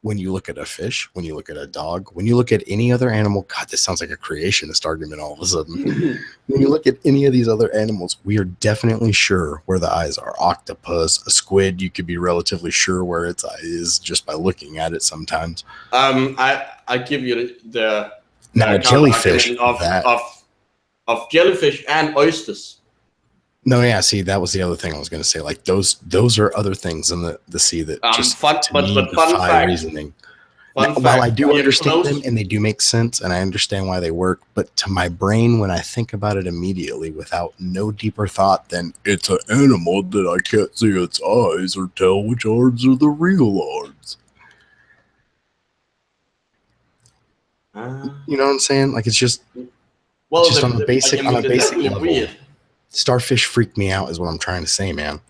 when you look at a fish, when you look at a dog, when you look at any other animal, God, this sounds like a creationist argument all of a sudden. When you look at any of these other animals, we are definitely sure where the eyes are. Octopus, a squid, you could be relatively sure where its eye is just by looking at it sometimes. I give you the jellyfish of jellyfish and oysters. No, yeah. See, that was the other thing I was going to say. Like those are other things in the sea that just fun fact, reasoning. While I do understand them and they do make sense and I understand why they work, but to my brain, when I think about it immediately without no deeper thought than it's an animal that I can't see its eyes or tell which arms are the real arms. You know what I'm saying? Like, it's just, on a basic level. Weird. Starfish freak me out is what I'm trying to say, man.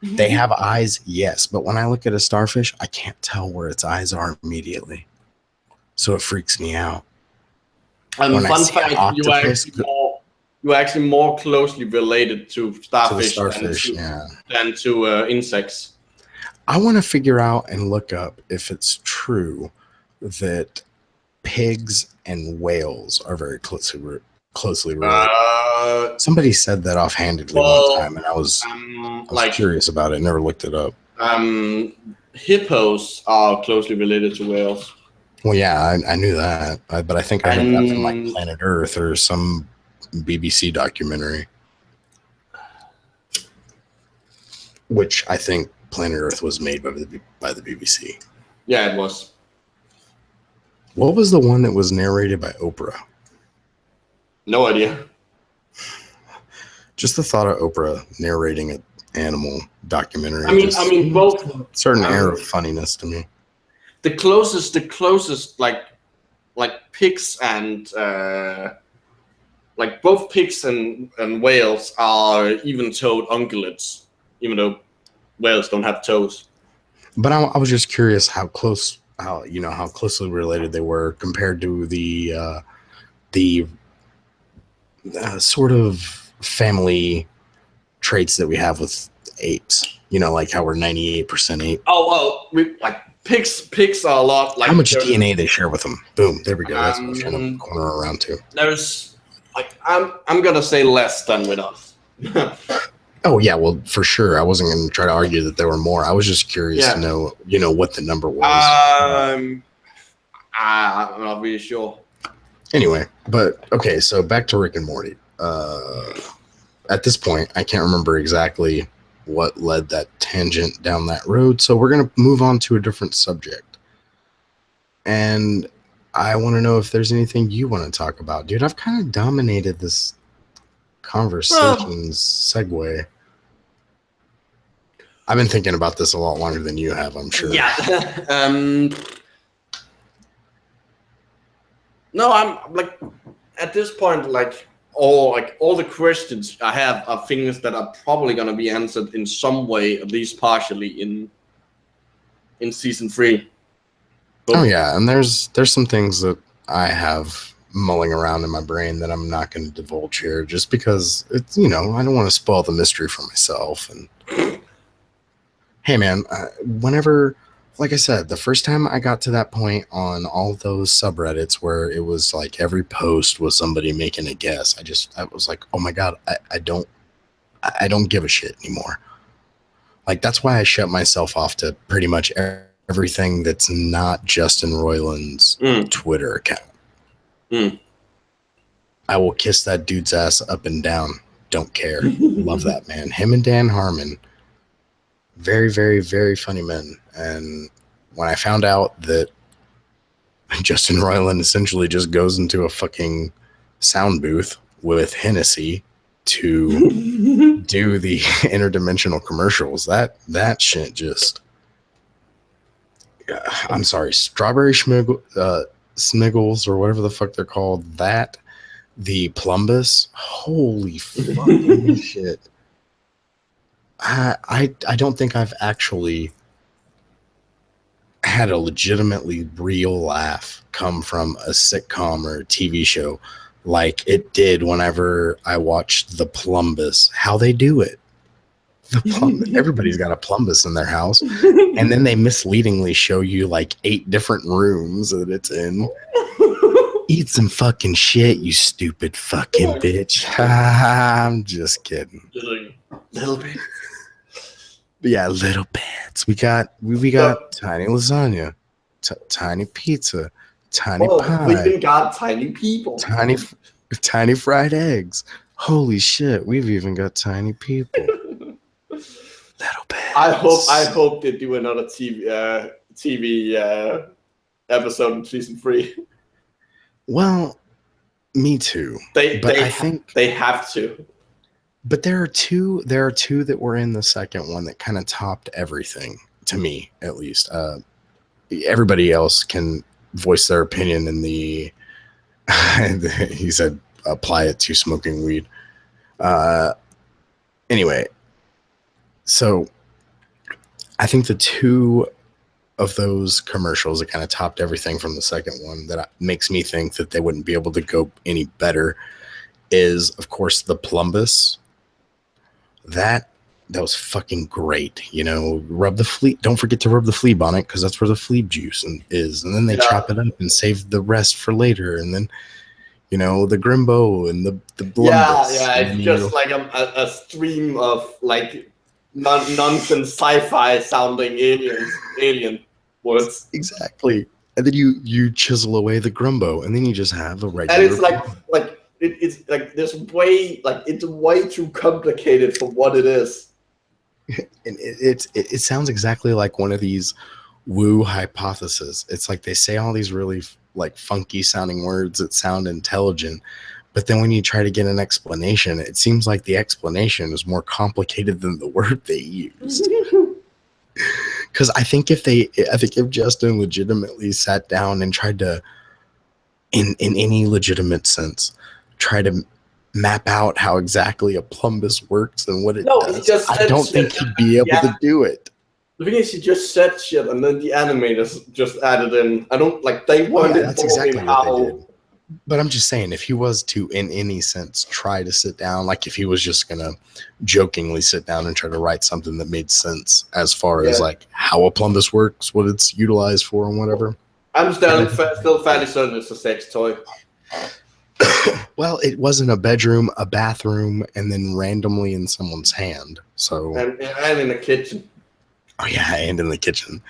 They have eyes, yes, but when I look at a starfish, I can't tell where its eyes are immediately. So it freaks me out. Fun fact, you're actually more closely related to starfish, than to insects. I want to figure out and look up if it's true that pigs and whales are very closely related. Somebody said that offhandedly one time, and I was curious about it. Never looked it up. Hippos are closely related to whales. Well, yeah, I knew that, but I think I heard that from like Planet Earth or some BBC documentary, which I think Planet Earth was made by the BBC. Yeah, it was. What was the one that was narrated by Oprah? No idea. Just the thought of Oprah narrating an animal documentary. I mean, both certain air of funniness to me. The closest, like pigs and like both pigs and whales are even-toed ungulates, even though whales don't have toes. But I was just curious how closely related they were compared to the sort of family traits that we have with apes. You know, like how we're 98% ape. Oh well, pigs are a lot like how much DNA they share with them. Boom, there we go. That's what I was trying to corner around to. There's I'm gonna say less than with us. Oh yeah, well for sure. I wasn't gonna try to argue that there were more. I was just curious to know, what the number was. I'm not really sure. Anyway, but okay, so back to Rick and Morty. At this point, I can't remember exactly what led that tangent down that road, so we're going to move on to a different subject. And I want to know if there's anything you want to talk about. Dude, I've kind of dominated this conversation's segue. I've been thinking about this a lot longer than you have, I'm sure. Yeah. No, I'm like, at this point, all the questions I have are things that are probably going to be answered in some way, at least partially, in season 3. But, oh yeah, and there's some things that I have mulling around in my brain that I'm not going to divulge here, just because it's I don't want to spoil the mystery for myself. And hey man, whenever. Like I said, the first time I got to that point on all those subreddits where it was like every post was somebody making a guess, I was like, oh my God, I don't give a shit anymore. Like, that's why I shut myself off to pretty much everything that's not Justin Roiland's Twitter account. I will kiss that dude's ass up and down. Don't care. Love that man. Him and Dan Harmon. Very, very, very funny men. And when I found out that Justin Roiland essentially just goes into a fucking sound booth with Hennessy to do the interdimensional commercials, that shit just... I'm sorry, Strawberry Smiggles or whatever the fuck they're called, the Plumbus, holy fucking shit. I don't think I've actually had a legitimately real laugh come from a sitcom or a TV show like it did whenever I watched the Plumbus. How they do it. Everybody's got a Plumbus in their house, and then they misleadingly show you like 8 different rooms that it's in. Eat some fucking shit, you stupid fucking bitch. I'm just kidding. Little bit. Yeah, little bits. We got tiny lasagna, tiny pizza, tiny pie. We even got tiny people. Tiny fried eggs. Holy shit, we've even got tiny people. Little bits. I hope they do another TV episode in season 3. Well, me too. I think they have to. But there are two that were in the second one that kind of topped everything, to me at least. Everybody else can voice their opinion in the he said apply it to smoking weed. Anyway, so I think the two of those commercials that kind of topped everything from the second one that makes me think that they wouldn't be able to go any better is, of course, the Plumbus. That was fucking great. You know, rub the flea. Don't forget to rub the flea bonnet because that's where the flea juice is. And then they chop it up and save the rest for later. And then, you know, the Grimbo and the Blumbus. Yeah. It's just like a stream of like nonsense sci-fi sounding alien words. Exactly. And then you chisel away the Grumbo, and then you just have a regular. And it's it's like there's it's way too complicated for what it is. And it sounds exactly like one of these woo hypotheses. It's like they say all these really like funky sounding words that sound intelligent, but then when you try to get an explanation, it seems like the explanation is more complicated than the word they used. Because I think if Justin legitimately sat down and tried to, in any legitimate sense, try to map out how exactly a plumbus works and what it does, I don't think he'd be able to do it. The thing is, he just said shit, and then the animators just added in. I don't like they weren't that's exactly what they did. But I'm just saying, if he was to, in any sense, try to sit down, like if he was just gonna jokingly sit down and try to write something that made sense as far as like how a plumbus works, what it's utilized for, and whatever. I'm still fairly certain it's a sex toy. Well, it was in a bedroom, a bathroom, and then randomly in someone's hand. So and in the kitchen. Oh yeah, and in the kitchen.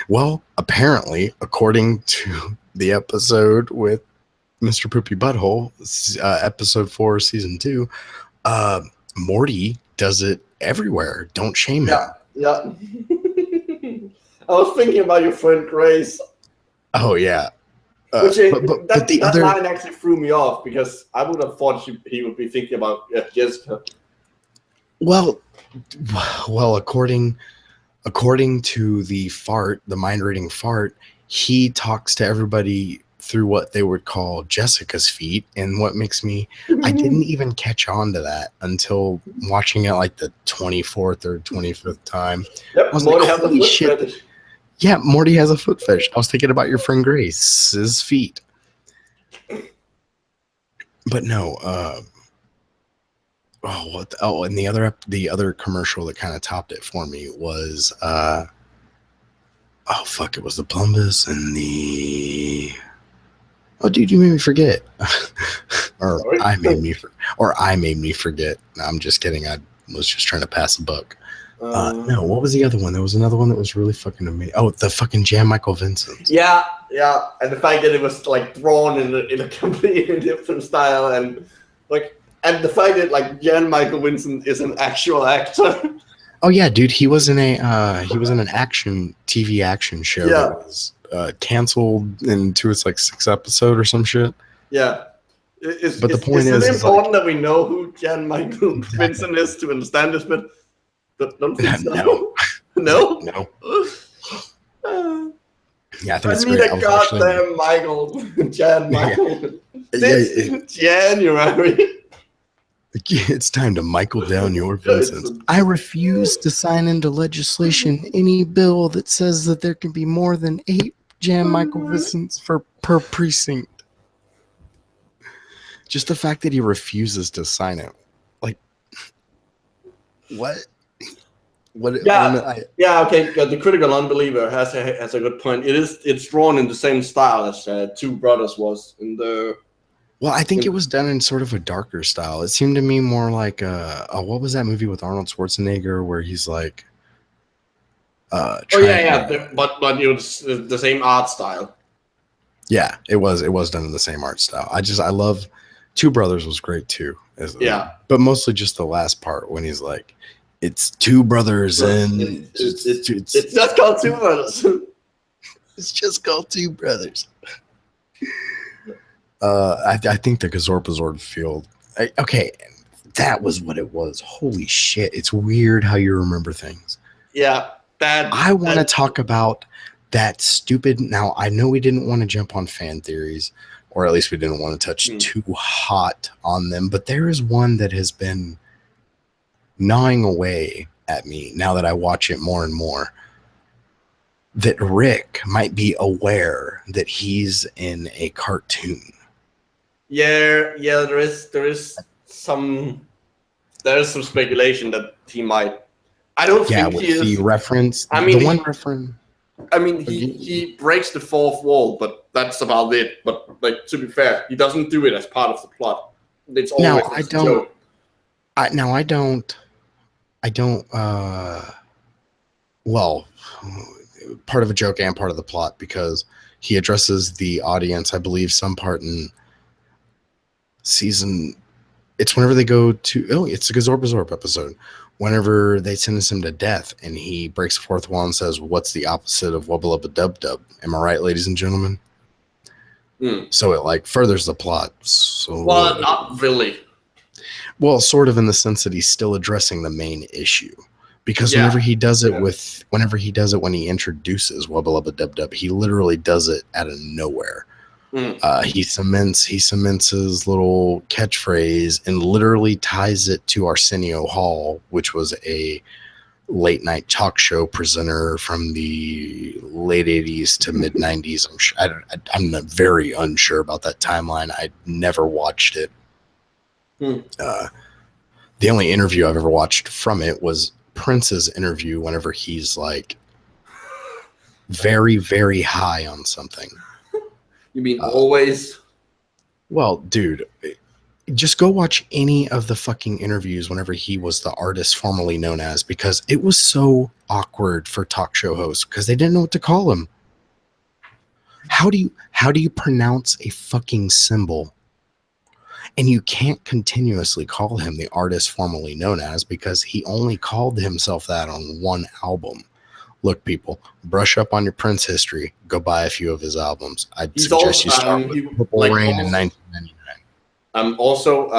Well, apparently, according to the episode with Mr. Poopybutthole, episode 4, season 2, Morty does it everywhere. Don't shame him. Yeah. I was thinking about your friend Grace. Oh yeah. That line actually threw me off because I would have thought he would be thinking about Jessica. Well, according to the mind reading fart, he talks to everybody through what they would call Jessica's feet. And what makes me, I didn't even catch on to that until watching it like the 24th or 25th time. Yep, I was Morty like, has holy a foot shit. fetish. Yeah, Morty has a foot fetish. I was thinking about your friend Grace's feet. But no, and the other commercial that kind of topped it for me was it was the Plumbus and the dude, you made me forget. I made me forget. No, I'm just kidding. I was just trying to pass a buck. No, what was the other one? There was another one that was really fucking amazing. Oh, the fucking Jan Michael Vincent. Yeah, and the fact that it was like drawn in a completely different style, and the fact that like Jan Michael Vincent is an actual actor. Oh yeah, dude, he was in an TV action show that was canceled into its like 6th episode or some shit. Yeah. The point is it important that we know who Jan Michael Vincent is to understand this, but don't think so. No? No. Yeah, I think I it's need great. a goddamn Jan Michael. January. It's time to Michael down your Vincent. I refuse to sign into legislation any bill that says that there can be more than 8 Jan Michael Vincents per precinct. Just the fact that he refuses to sign it. Like, what? Okay. The critical unbeliever has a good point. It's drawn in the same style as Two Brothers was in the. Well, I think it was done in sort of a darker style. It seemed to me more like what was that movie with Arnold Schwarzenegger where he's like. But it was the same art style. Yeah, it was done in the same art style. I love Two Brothers was great too. But mostly just the last part when he's like, it's 2 brothers and it's just called Two Brothers. It's just called Two Brothers. I think the Gazorpazord field. Okay, that was what it was. Holy shit! It's weird how you remember things. Yeah, I want to talk about that stupid. Now I know we didn't want to jump on fan theories, or at least we didn't want to touch too hot on them. But there is one that has been gnawing away at me now that I watch it more and more. That Rick might be aware that he's in a cartoon. Yeah. There is some speculation that he might. I don't think he is. The reference. I mean, the one reference. I mean, he breaks the fourth wall, but that's about it. But like, to be fair, he doesn't do it as part of the plot. It's always a joke. I don't. Well, part of a joke and part of the plot, because he addresses the audience, I believe, some part in season. It's whenever they go to. It's a Gazorpazorp episode. Whenever they sentence him to death, and he breaks the fourth wall and says, "What's the opposite of wubba lubba dub dub?" Am I right, ladies and gentlemen? So it like furthers the plot. So well, not really. Well, sort of in the sense that he's still addressing the main issue. Because whenever he does it when he introduces wubba lubba dub dub, he literally does it out of nowhere. He cements his little catchphrase and literally ties it to Arsenio Hall, which was a late night talk show presenter from the late 80s to mid 90s. I'm very unsure about that timeline. I never watched it. The only interview I've ever watched from it was Prince's interview whenever he's like very, very high on something. You mean always? Well, dude, just go watch any of the fucking interviews whenever he was the artist formerly known as, because it was so awkward for talk show hosts because they didn't know what to call him. How do you pronounce a fucking symbol? And you can't continuously call him the artist formerly known as, because he only called himself that on one album. Look, people, brush up on your Prince history. Go buy a few of his albums. I'd suggest you start with Purple Rain in 1999. Also,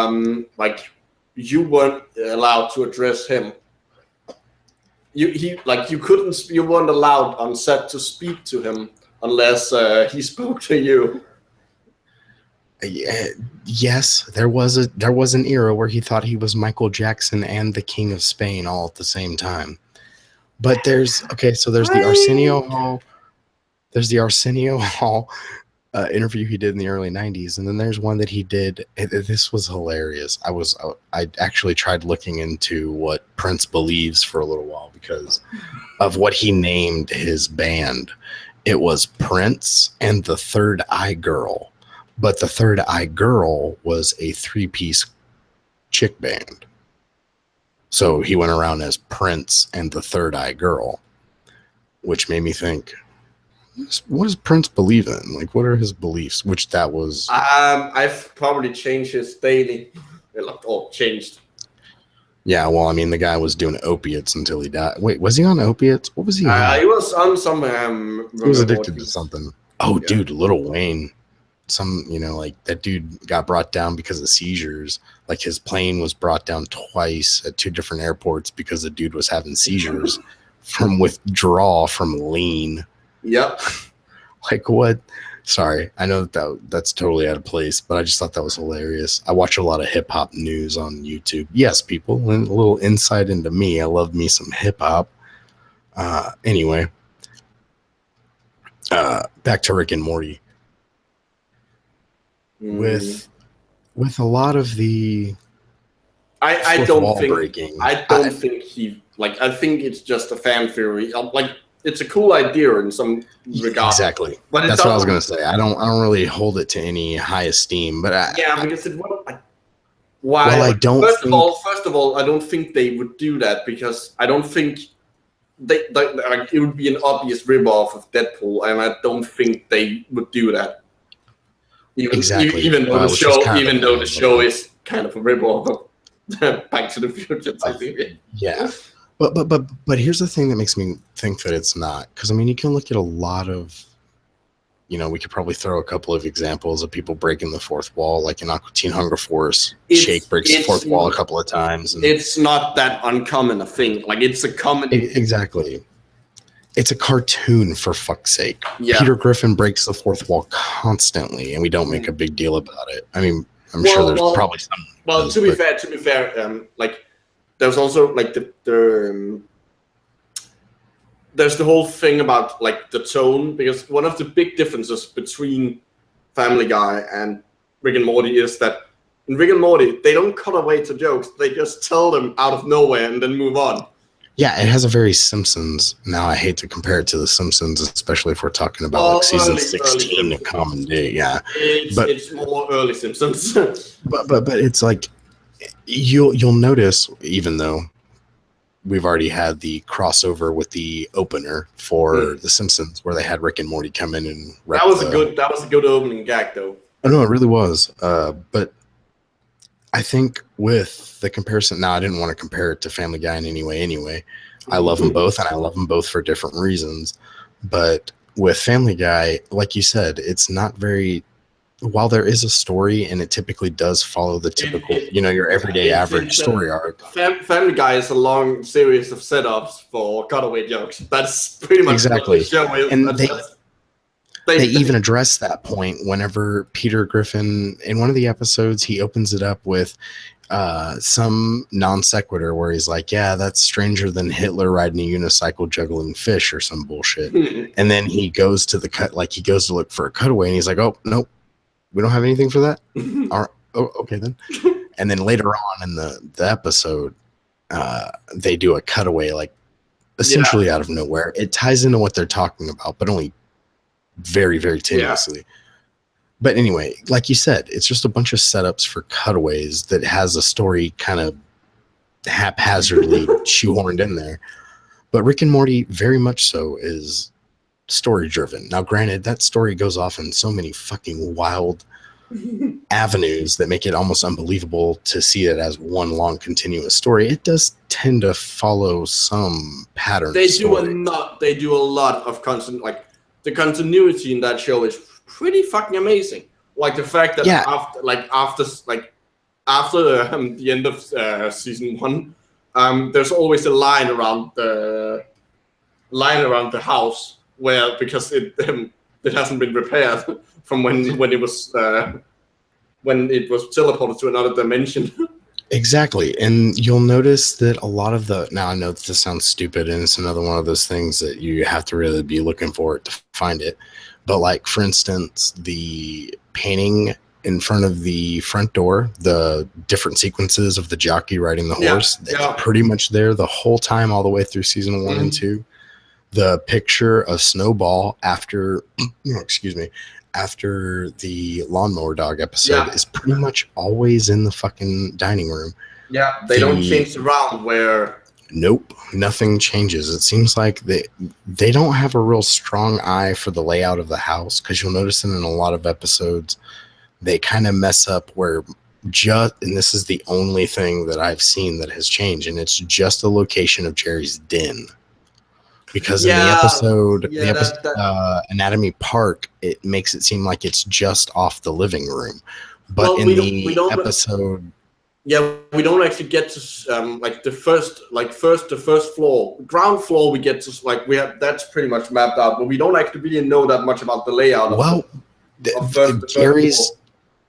like, you weren't allowed to address him. You weren't allowed on set to speak to him unless he spoke to you. Yes, there was an era where he thought he was Michael Jackson and the King of Spain all at the same time. But there's the Arsenio Hall. There's the Arsenio Hall interview he did in the early 90s, and then there's one that he did. This was hilarious. I actually tried looking into what Prince believes for a little while because of what he named his band. It was Prince and the Third Eye Girl. But the Third Eye Girl was a 3-piece chick band. So he went around as Prince and the Third Eye Girl, which made me think, what does Prince believe in? Like, what are his beliefs? Which that was... I've probably changed his daily. Or changed. Yeah, well, I mean, the guy was doing opiates until he died. Wait, was he on opiates? What was he on? He was on some... he was addicted to something. Oh, yeah. Dude, Lil Wayne. Like that dude got brought down because of seizures. Like his plane was brought down twice at 2 different airports because the dude was having seizures from withdrawal from lean. Yep. Like what? Sorry, I know that's totally out of place, but I just thought that was hilarious. I watch a lot of hip hop news on YouTube. Yes, people, a little insight into me. I love me some hip hop. Anyway, back to Rick and Morty. With a lot of the I don't think he like. I think it's just a fan theory. Like, it's a cool idea in some regard. Exactly, but that's what I was gonna say. I don't really hold it to any high esteem. But because why? Well, I don't. First of all, I don't think they would do that because I don't think it would be an obvious ripoff of Deadpool, and I don't think they would do that. Even though the show is kind of a ripoff of Back to the Future. Yeah, but here's the thing that makes me think that it's not, because I mean you can look at a lot of we could probably throw a couple of examples of people breaking the fourth wall, like in Aqua Teen Hunger Force. Shake breaks the fourth wall a couple of times. And it's not that uncommon a thing. Like, it's a common... Exactly. It's a cartoon, for fuck's sake. Yeah. Peter Griffin breaks the fourth wall constantly, and we don't make a big deal about it. I mean, I'm sure there's probably some... Well, to be fair, like, there's also, like, there's the whole thing about, like, the tone, because one of the big differences between Family Guy and Rick and Morty is that in Rick and Morty, they don't cut away to jokes. They just tell them out of nowhere and then move on. Yeah, it has a very Simpsons. Now, I hate to compare it to The Simpsons, especially if we're talking about like season 16 of Common Day. Yeah, it's more early Simpsons. but it's like you'll notice, even though we've already had the crossover with the opener for The Simpsons, where they had Rick and Morty come in and that was a good opening gag, though. Oh no, it really was. But I think with the comparison, now I didn't want to compare it to Family Guy in any way. Anyway, I love them both, and I love them both for different reasons. But with Family Guy, like you said, it's not very. While there is a story, and it typically does follow the typical, your everyday average story arc. Family Guy is a long series of setups for cutaway jokes. That's pretty much exactly what the show is. And they even address that point whenever Peter Griffin, in one of the episodes, he opens it up with some non sequitur where he's like, yeah, that's stranger than Hitler riding a unicycle juggling fish or some bullshit. And then he goes to he goes to look for a cutaway, and he's like, oh, nope. We don't have anything for that? All right. Oh, okay then. And then later on in the episode, they do a cutaway, like essentially out of nowhere. It ties into what they're talking about, but only very, very tenuously. Yeah. But anyway, like you said, it's just a bunch of setups for cutaways that has a story kind of haphazardly shoehorned in there. But Rick and Morty, very much so, is story driven. Now, granted, that story goes off in so many fucking wild avenues that make it almost unbelievable to see it as one long continuous story. It does tend to follow some pattern. They do a lot of constant, like the continuity in that show is pretty fucking amazing. Like the fact that after the end of season 1, there's always a line around the house because it hasn't been repaired from when it was teleported to another dimension. Exactly. And you'll notice that a lot of now I know this sounds stupid, and it's another one of those things that you have to really be looking for it to find it. But like, for instance, the painting in front of the front door, the different sequences of the jockey riding the horse, they're pretty much there the whole time, all the way through season 1 and 2. The picture of Snowball after the lawnmower dog episode is pretty much always in the fucking dining room. Yeah, they don't change around where... Nope, nothing changes. It seems like they don't have a real strong eye for the layout of the house, because you'll notice that in a lot of episodes, they kind of mess up where and this is the only thing that I've seen that has changed, and it's just the location of Jerry's den. Because in the episode, Anatomy Park, it makes it seem like it's just off the living room. But we don't episode... Yeah, we don't actually get to the first floor. Ground floor we get to, that's pretty much mapped out, but we don't actually really know that much about the layout of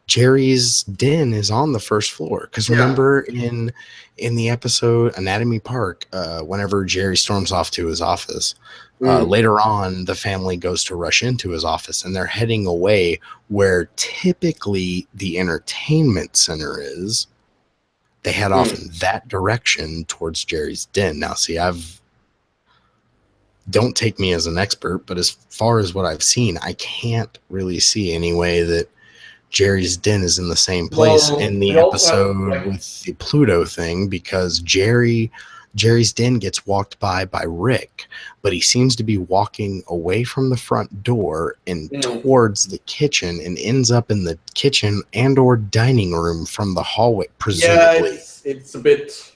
Jerry's den is on the first floor, because remember in the episode Anatomy Park, whenever Jerry storms off to his office, later on the family goes to rush into his office, and they're heading away where typically the entertainment center is. They head off in that direction towards Jerry's den. Now, see, don't take me as an expert, but as far as what I've seen, I can't really see any way that Jerry's den is in the same place in the episode with the Pluto thing, because Jerry's den gets walked by Rick, but he seems to be walking away from the front door and towards the kitchen, and ends up in the kitchen and or dining room from the hallway, presumably. Yeah, it's a bit...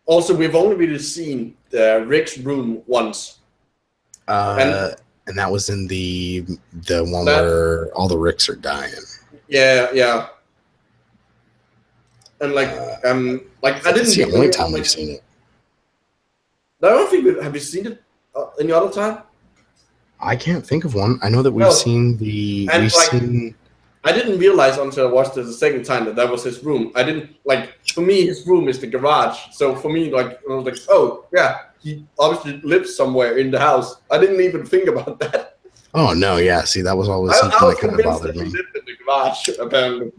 Also, we've only really seen Rick's room once. And that was in the one where all the Ricks are dying. Yeah. And like I didn't. It's the only time we've seen it. I don't think have you seen it any other time? I can't think of one. I know that we've seen the. And I didn't realize until I watched it the second time that was his room. I didn't for me, his room is the garage. So for me, I was like, oh yeah, he obviously lives somewhere in the house. I didn't even think about that. Oh no, yeah. See, that was always something that kind of bothered me. He lived in the garage, apparently.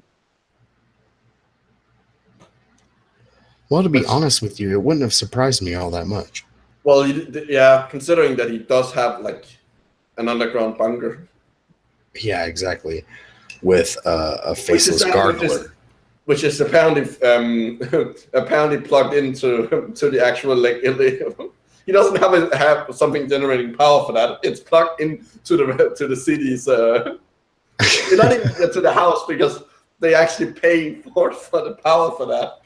Well, to be honest with you, it wouldn't have surprised me all that much. Well, yeah, considering that he does have an underground bunker. Yeah, exactly. With a faceless gargler, which is apparently plugged into the actual he doesn't have something generating power for that. It's plugged into the city's. Not even to the house because they actually pay for the power for that.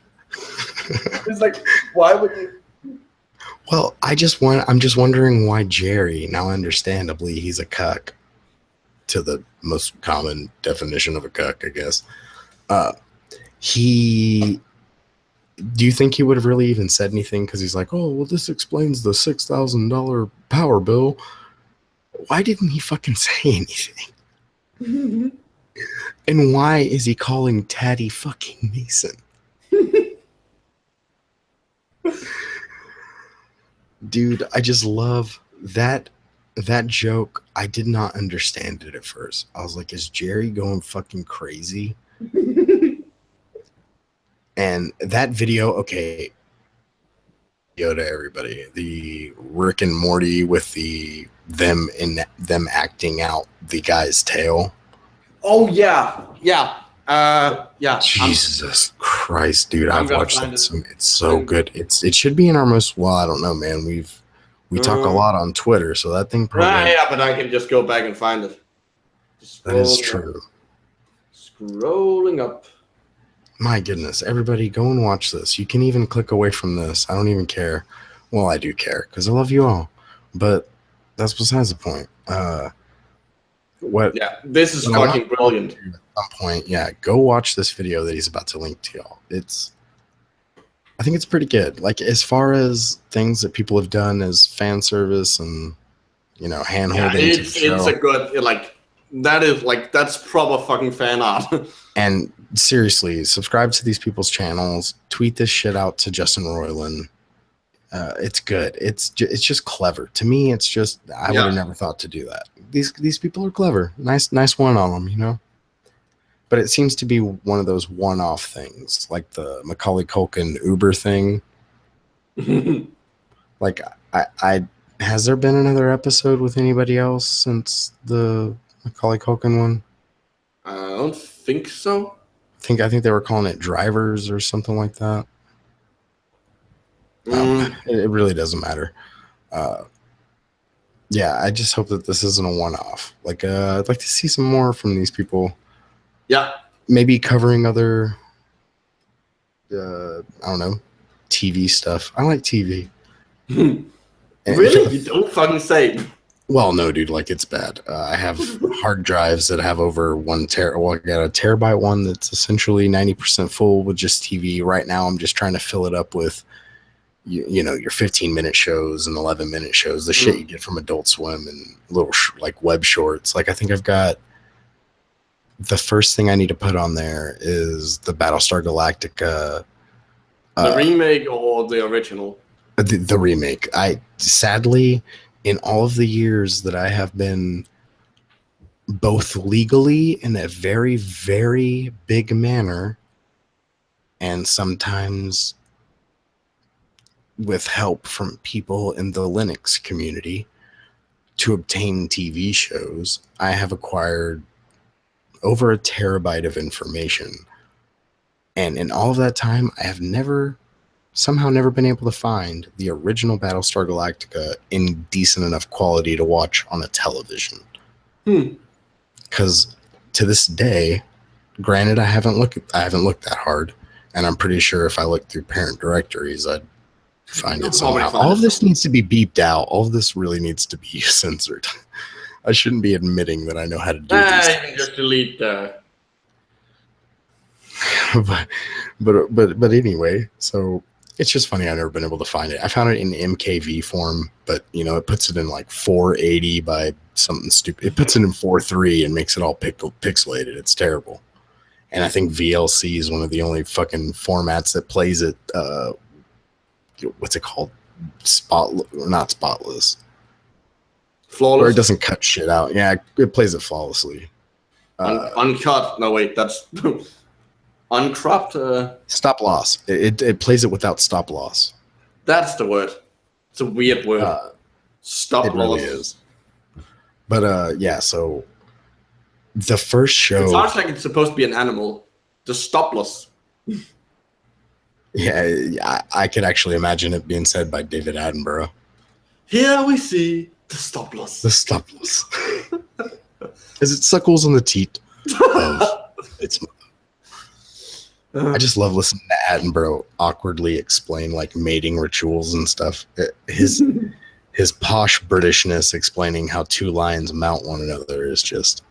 It's like, why would you? Well, I'm just wondering why Jerry. Now, understandably, he's a cuck. To the most common definition of a cuck, I guess. Do you think he would have really even said anything? Because he's like, oh, well, this explains the $6,000 power bill. Why didn't he fucking say anything? And why is he calling Taddy fucking Mason? Dude, I just love that joke. I did not understand it at first. I was like, is Jerry going fucking crazy? And that video, okay, go to everybody. The Rick and Morty with them acting out the guy's tail. Oh yeah. Jesus Christ, dude! I've watched it. It's so good. It should be in our most. Well, I don't know, man. We talk a lot on Twitter, so that thing probably. Yeah, but I can just go back and find it. That is true. Scrolling up. My goodness, everybody, go and watch this. You can even click away from this. I don't even care. Well, I do care because I love you all, but that's besides the point. What? Yeah, this is fucking brilliant. At some point, yeah, go watch this video that he's about to link to y'all. I think it's pretty good. Like, as far as things that people have done as fan service and, hand holding. Yeah, it's a good, that's proper fucking fan art. And seriously, subscribe to these people's channels. Tweet this shit out to Justin Roiland. It's good. It's just clever. To me, it's just, I would have never thought to do that. These people are clever. Nice one on them, But it seems to be one of those one-off things, like the Macaulay Culkin Uber thing. Like, has there been another episode with anybody else since the Macaulay Culkin one? I don't think so. I think they were calling it Drivers or something like that. It really doesn't matter. Yeah, I just hope that this isn't a one-off. I'd like to see some more from these people. Yeah. Maybe covering other, I don't know, TV stuff. I like TV. Really? You don't fucking say. Well, no, dude, it's bad. I have hard drives that have over 1 terabyte. Well, I got a terabyte one that's essentially 90% full with just TV. Right now, I'm just trying to fill it up with, your 15-minute shows and 11-minute shows, the shit you get from Adult Swim and little web shorts. I think I've got. The first thing I need to put on there is the Battlestar Galactica. The remake or the original? The remake. Sadly, in all of the years that I have been both legally in a very, very big manner and sometimes with help from people in the Linux community to obtain TV shows, I have acquired over 1 terabyte of information. And in all of that time, I have somehow never been able to find the original Battlestar Galactica in decent enough quality to watch on a television. Because to this day, granted, I haven't looked that hard, and I'm pretty sure if I looked through parent directories, I'd find it somehow. All of this needs to be beeped out. All of this really needs to be censored. I shouldn't be admitting that I know how to do this. You can just delete the. but anyway, so it's just funny. I've never been able to find it. I found it in MKV form, but it puts it in like 480 by something stupid. It puts it in 4:3 and makes it all pixelated. It's terrible. And I think VLC is one of the only fucking formats that plays it. What's it called? Not spotless. Flawless. Or it doesn't cut shit out. Yeah, it plays it flawlessly. Uncut. No, wait, that's uncropped. Stop loss. It plays it without stop loss. That's the word. It's a weird word. Stop loss. It really is. But yeah, so the first show. It sounds like it's supposed to be an animal. The stopless. Yeah, I could actually imagine it being said by David Attenborough. Here we see the stopless. The stopless. As it suckles on the teat of its mother. I just love listening to Attenborough awkwardly explain like mating rituals and stuff. His posh Britishness explaining how two lions mount one another is just.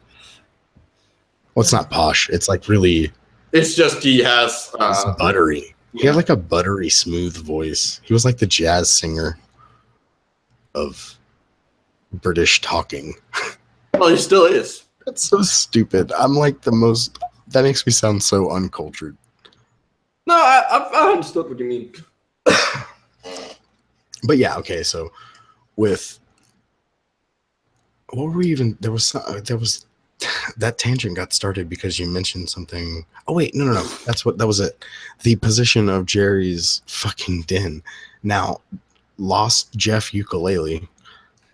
Well, it's not posh. It's like really. It's just he has. It's buttery. He had like a buttery, smooth voice. He was like the jazz singer of British talking. Well, he still is. That's so stupid. I'm like the most. That makes me sound so uncultured. No, I understood what you mean. But yeah, okay. So with what were we even? There was that tangent got started because you mentioned something. Oh wait, no. That was it. The position of Jerry's fucking den. Now, Lost Jeff Ukulele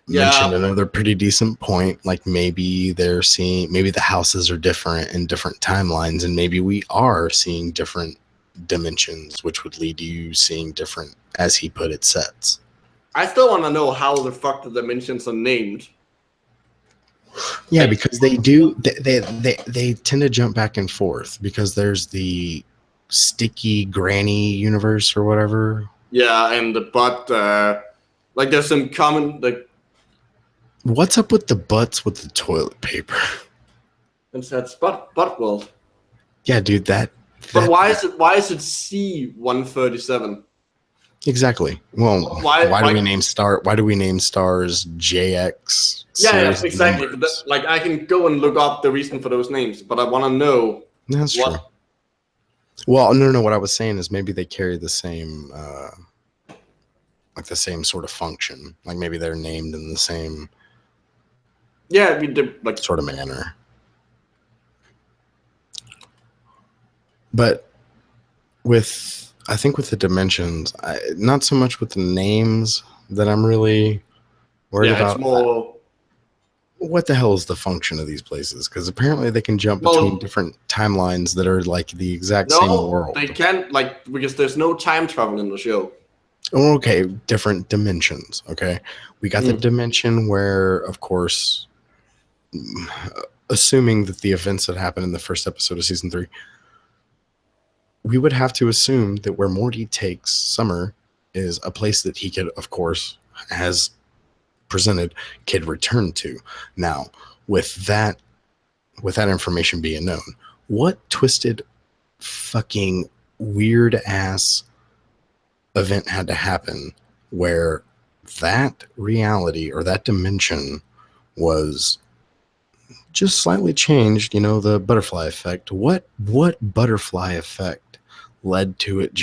mentioned another pretty decent point. Like maybe maybe the houses are different in different timelines, and maybe we are seeing different dimensions, which would lead to you seeing different, as he put it, sets. I still want to know how the fuck the dimensions are named. Yeah, because they do. They tend to jump back and forth because there's the sticky granny universe or whatever. Yeah, and the butt. Like there's some common like. What's up with the butts with the toilet paper? It's that butt world. Yeah, dude. That. But why is it C-137? Exactly. Well, why do we name stars JX? Yeah, exactly. Like I can go and look up the reason for those names, but I want to know. That's true. Well, no. What I was saying is maybe they carry the same, like the same sort of function. Like maybe they're named in the same. Yeah, I mean, like sort of manner. But I think with the dimensions, not so much with the names that I'm really worried about. It's more. What the hell is the function of these places? Because apparently they can jump between different timelines that are like the exact same world. They can't, because there's no time travel in the show. Oh, okay, different dimensions. Okay, we got the dimension where, of course, assuming that the events that happened in the first episode of season 3. We would have to assume that where Morty takes Summer is a place that he could, of course, has presented, could return to. Now, with that information being known, what twisted fucking weird ass event had to happen where that reality or that dimension was just slightly changed, the butterfly effect. What butterfly effect led to it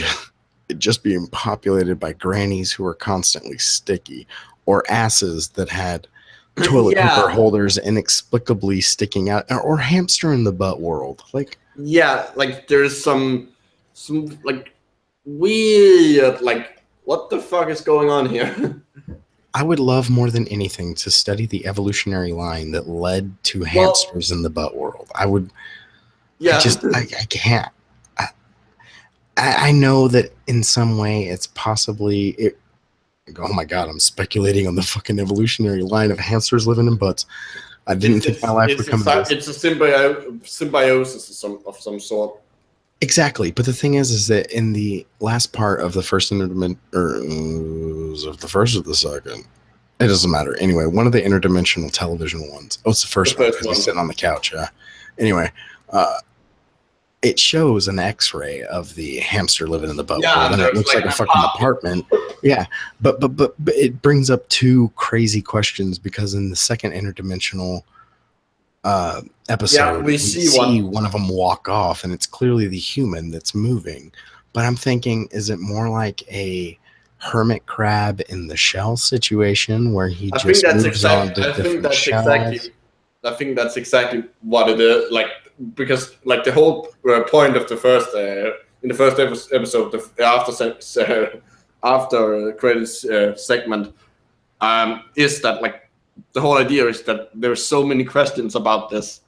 just being populated by grannies who were constantly sticky, or asses that had toilet paper holders inexplicably sticking out, or hamster in the butt world? Like, yeah, like there's some like weird, like what the fuck is going on here? I would love more than anything to study the evolutionary line that led to hamsters in the butt world. I would. Yeah, I can't. I know that in some way it's possibly oh my god, I'm speculating on the fucking evolutionary line of hamsters living in butts. I didn't think my life would come to this. It's a symbiosis of some sort. Exactly, but the thing is that in the last part of the first of the second, It doesn't matter. Anyway, one of the interdimensional television ones. Oh, it's the first one because he's sitting on the couch. Yeah. Anyway, it shows an X-ray of the hamster living in the boat. Yeah, and then it looks like a fucking apartment. Yeah, but it brings up two crazy questions because in the second interdimensional episode, we see one of them walk off, and it's clearly the human that's moving. But I'm thinking, is it more like a hermit crab in the shell situation where he just moves on to different shells? I think that's exactly what it is. Like, because like the whole point of the first in the first episode, the after credits segment, is that like the whole idea is that there's so many questions about this.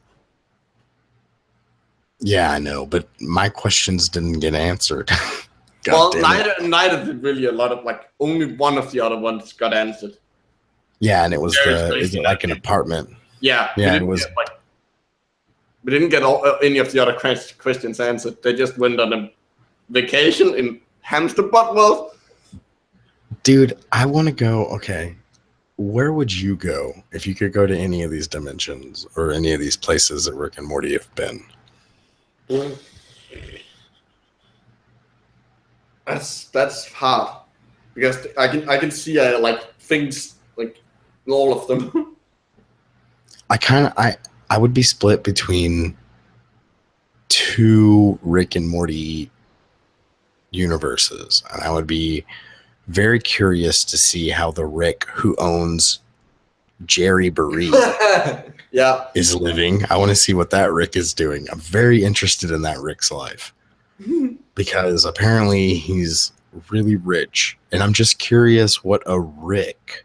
Yeah, I know, but my questions didn't get answered. Well, neither did really. A lot of like only one of the other ones got answered. Yeah, and it was is it like an apartment? Yeah, it was. We didn't get any of the other questions answered. They just went on a vacation in hamster butt world. Dude, I want to go. Okay, where would you go if you could go to any of these dimensions or any of these places that Rick and Morty have been? That's hard because I can see like things like all of them. I would be split between two Rick and Morty universes, and I would be very curious to see how the Rick who owns Jerry Berea is living. I want to see what that Rick is doing. I'm very interested in that Rick's life because apparently he's really rich, and I'm just curious what a Rick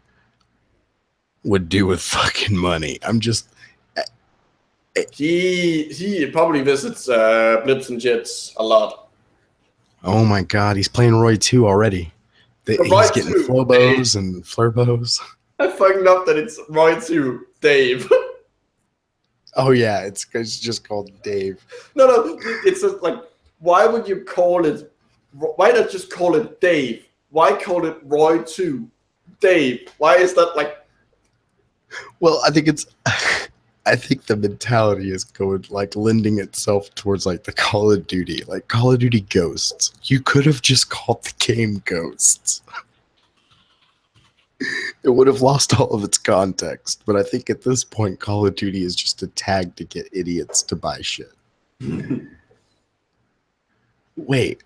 would do with fucking money. I'm just he probably visits Blips and Jets a lot. Oh my god, he's playing Roy 2 already. He's getting Flobos and Flurbos. I fucking love that it's Roy 2, Dave. Oh yeah, it's just called Dave. No, it's just like, why would you call it? Why not just call it Dave? Why call it Roy 2, Dave? Why is that like? Well, I think the mentality is going like lending itself towards like the Call of Duty, like Call of Duty Ghosts. You could have just called the game Ghosts. It would have lost all of its context, but I think at this point, Call of Duty is just a tag to get idiots to buy shit. Wait.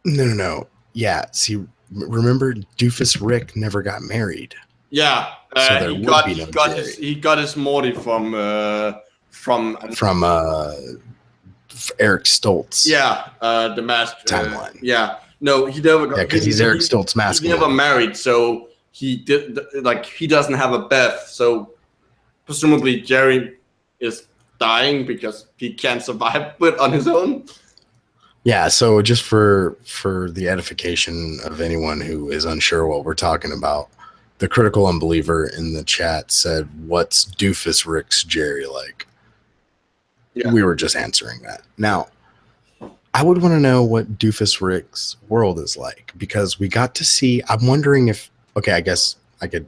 No. Yeah, see, remember Doofus Rick never got married. Yeah, so he got his Morty from Eric Stoltz. Yeah, the master timeline. Yeah, no, he never got. Yeah, because he's Eric Stoltz mask. He never married, so he doesn't have a Beth. So presumably Jerry is dying because he can't survive it on his own. Yeah, so just for the edification of anyone who is unsure what we're talking about, the critical unbeliever in the chat said, "What's Doofus Rick's Jerry like?" Yeah. We were just answering that. Now, I would want to know what Doofus Rick's world is like because we got to see. I'm wondering if. Okay, I guess I could.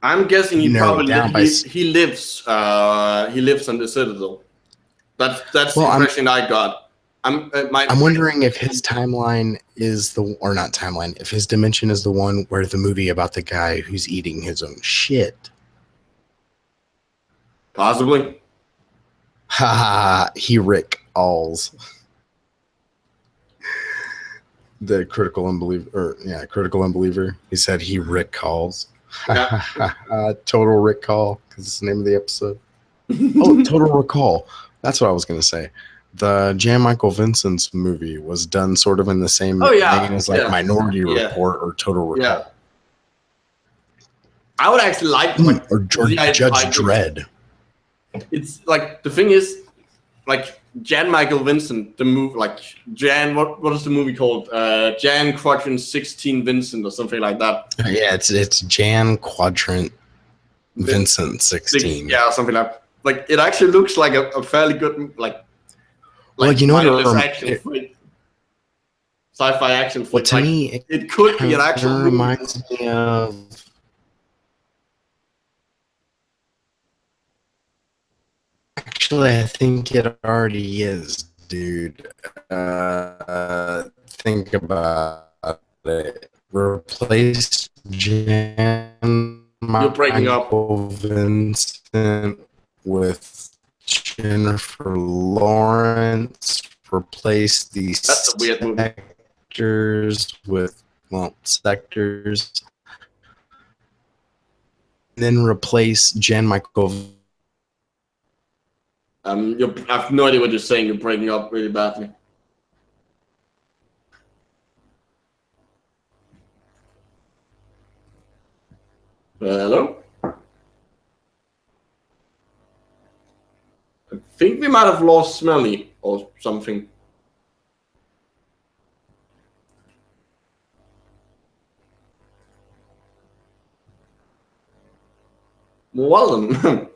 I'm guessing he probably he lives on the Citadel. That's the impression I got. I'm wondering if his timeline is if his dimension is the one where the movie about the guy who's eating his own shit. Possibly. Ha! He Rick alls. The critical unbeliever. He said he Rick calls. Yeah. Total Rick call because it's the name of the episode. Oh, Total Recall. That's what I was gonna say. The Jan Michael Vincent's movie was done sort of in the same vein as like Minority Report or Total Recall. Yeah. I would actually like or Judge Dredd. It's like the thing is, like Jan Michael Vincent, the movie, like Jan. What is the movie called? Jan Quadrant 16 Vincent or something like that. Yeah, it's Jan Quadrant Vincent 16. Yeah, something like that. Like it actually looks like a fairly good like. Well, you know what? sci-fi action flick. Well, to me, it could be an actual movie. Reminds me of. Actually, I think it already is, dude. Think about it. Replace Jan You're breaking up. Michael Vincent with Jennifer Lawrence. Replace these That's a weird movie. sectors with sectors. Then replace Jan Michael. I have no idea what you're saying. You're breaking up really badly. Hello? I think we might have lost Smelly or something. Well then.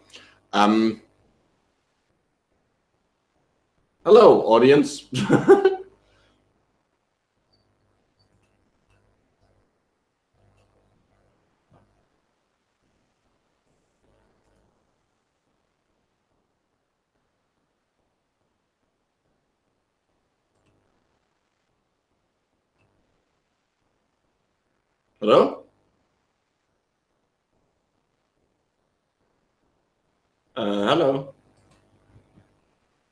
Hello, audience. Hello? Hello.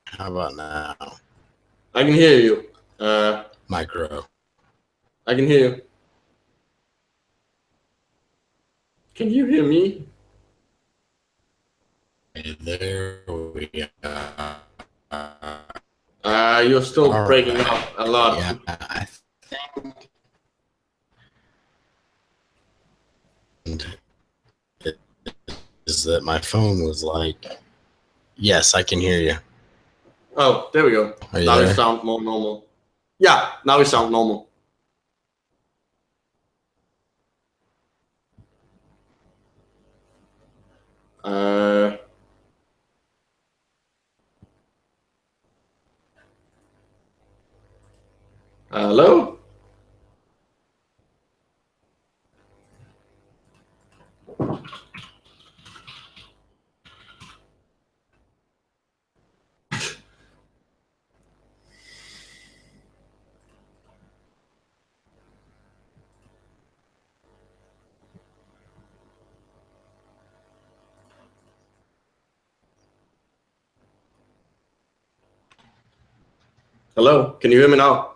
How about now? I can hear you. Micro. I can hear you. Can you hear me? There we are. You're still breaking up a lot. Yeah, I think it is that my phone was like, yes, I can hear you. Oh, there we go. Now you sound more normal. Yeah, now we sound normal. Hello? Hello? Can you hear me now?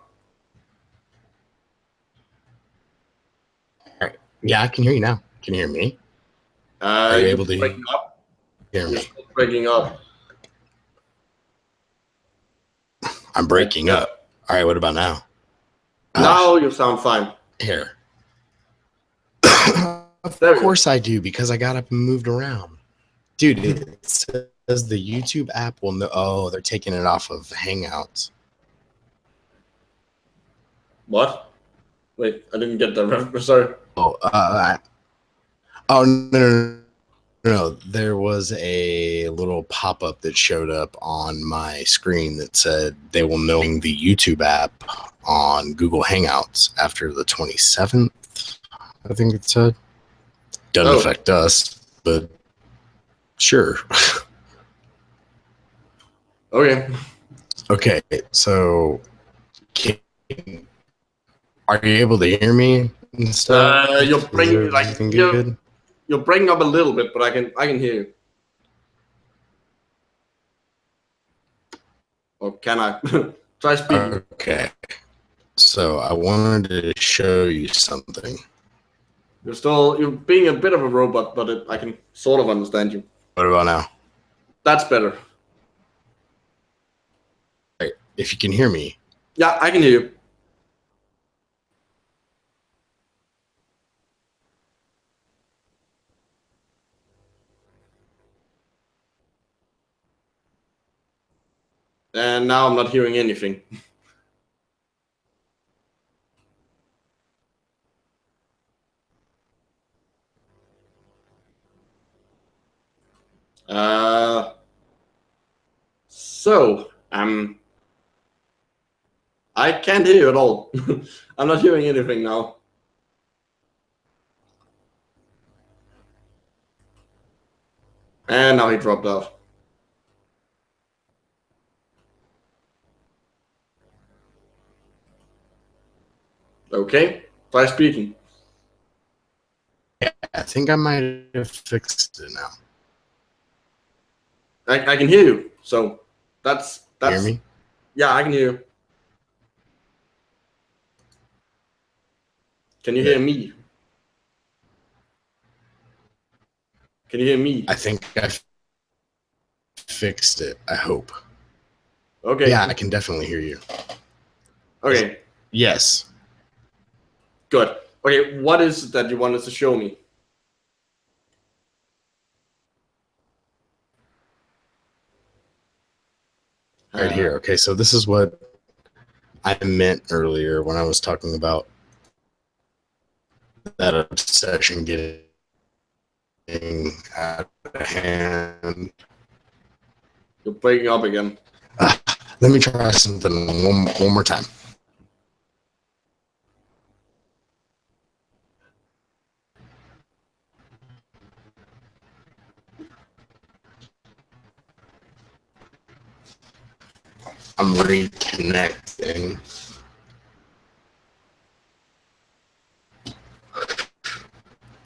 Yeah, I can hear you now. Can you hear me? Are you able to hear me? Hear me? You're still breaking up. I'm breaking up. All right, what about now? Now you sound fine. Here. Of course I do, because I got up and moved around. Dude, it says the YouTube app will know. Oh, they're taking it off of Hangouts. What? Wait, I didn't get that reference. Sorry. Oh, no. There was a little pop-up that showed up on my screen that said they will know the YouTube app on Google Hangouts after the 27th. I think it said. Doesn't affect us, but sure. Okay, so are you able to hear me and stuff? You're breaking up a little bit, but I can hear you. Or can I? Try speaking. Okay. So I wanted to show you something. You're being a bit of a robot, but I can sort of understand you. What about now? That's better. Right. If you can hear me. Yeah, I can hear you. And now I'm not hearing anything. So, I can't hear you at all. I'm not hearing anything now. And now he dropped out. Okay, try speaking. Yeah, I think I might have fixed it now. I can hear you, so that's Hear me? Yeah, I can hear you. Can you hear me? Can you hear me? I think I fixed it. I hope. Okay. Yeah, I can definitely hear you. Okay. Yes. Good. Okay, what is it that you wanted to show me? Right here. Okay, so this is what I meant earlier when I was talking about that obsession getting out of hand. You're breaking up again. Let me try something one more time. I'm reconnecting.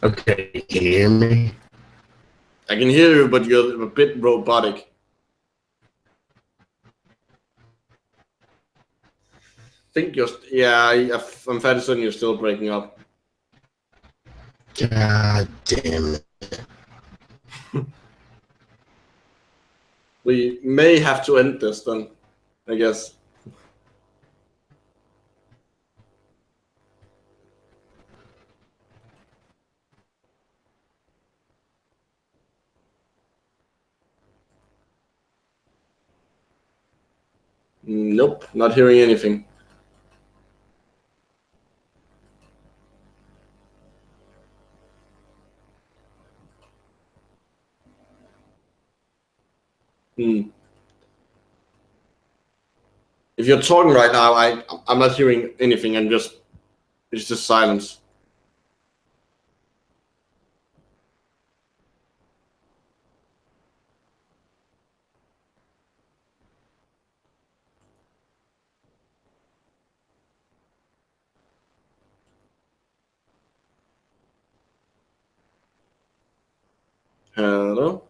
Okay, can you hear me? I can hear you, but you're a bit robotic. I think you're, I'm fairly certain you're still breaking up. God damn it. We may have to end this then, I guess. Nope, not hearing anything. If you're talking right now, I'm not hearing anything. It's just silence. Hello?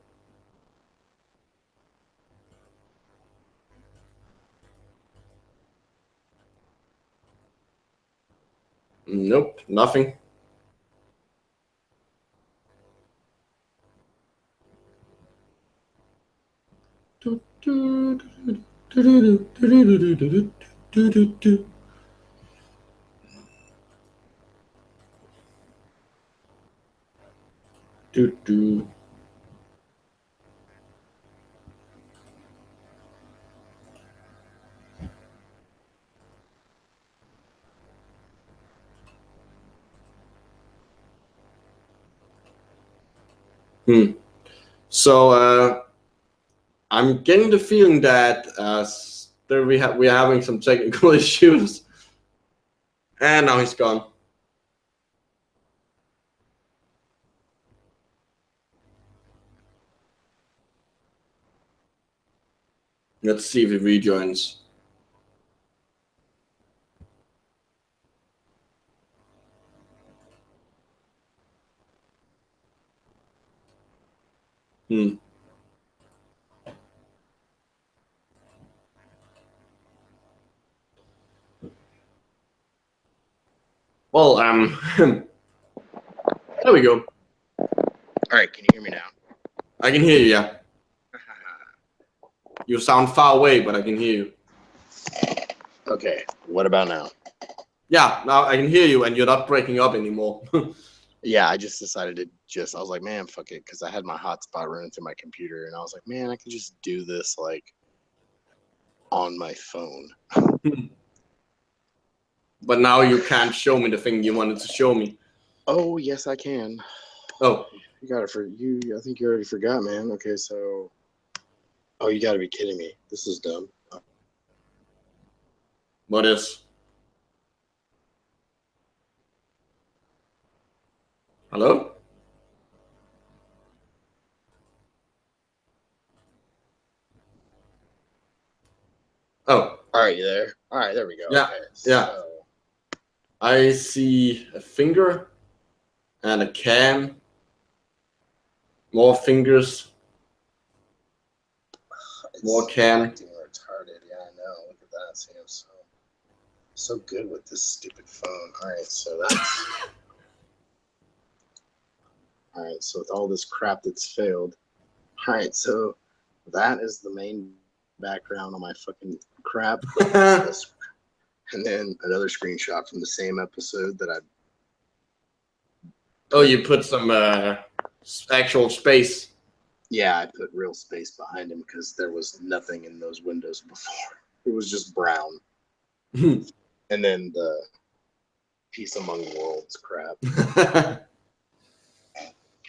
Nope, nothing. So I'm getting the feeling that we're having some technical issues, and now he's gone. Let's see if he rejoins. Well, there we go. All right, can you hear me now? I can hear you, yeah. You sound far away, but I can hear you. Okay, what about now? Yeah, now I can hear you, and you're not breaking up anymore. Yeah, I just decided to I was like, man, fuck it, because I had my hotspot running through my computer, and I was like, man, I can just do this, like, on my phone. But now you can't show me the thing you wanted to show me. Oh, yes, I can. Oh. You got it for you. I think you already forgot, man. Okay, so. Oh, you got to be kidding me. This is dumb. What is? Hello? Oh. All right, you there? All right, there we go. Yeah, okay, yeah. So. I see a finger and a can. More fingers. More can. Acting retarded. Yeah, I know. Look at that. See, I'm so good with this stupid phone. All right, so that's. All right, so with all this crap that's failed. All right, so that is the main background on my fucking crap. And then another screenshot from the same episode that I. Oh, you put some actual space. Yeah, I put real space behind him because there was nothing in those windows before. It was just brown. And then the Peace Among Worlds crap.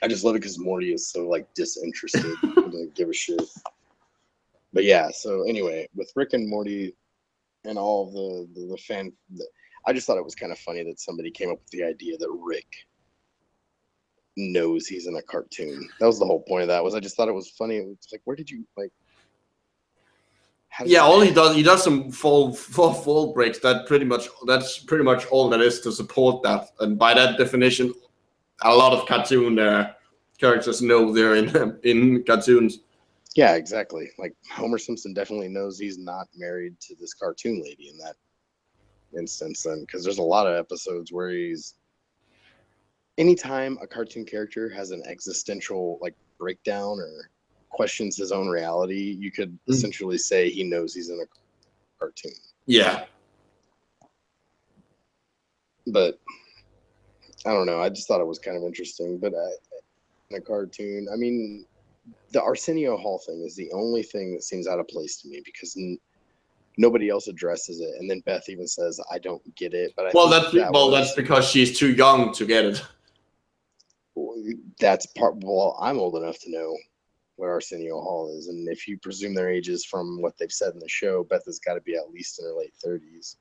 I just love it because Morty is so like disinterested. Doesn't give a shit. But yeah, so anyway, with Rick and Morty and all the fan, I just thought it was kind of funny that somebody came up with the idea that Rick knows he's in a cartoon. That was the whole point of that. I just thought it was funny. It was like, where did you like? Yeah, all he does some fold breaks. That's pretty much all that is to support that. And by that definition, a lot of cartoon characters know they're in cartoons. Yeah, exactly. Like Homer Simpson definitely knows he's not married to this cartoon lady in that instance, then, because there's a lot of episodes where he's. Anytime a cartoon character has an existential like breakdown or questions his own reality, you could essentially say he knows he's in a cartoon. Yeah. But I don't know. I just thought it was kind of interesting. But in a cartoon, I mean, the Arsenio Hall thing is the only thing that seems out of place to me because nobody else addresses it. And then Beth even says, "I don't get it." But that's because she's too young to get it. That's part. Well, I'm old enough to know what Arsenio Hall is, and if you presume their ages from what they've said in the show, Beth has got to be at least in her late 30s.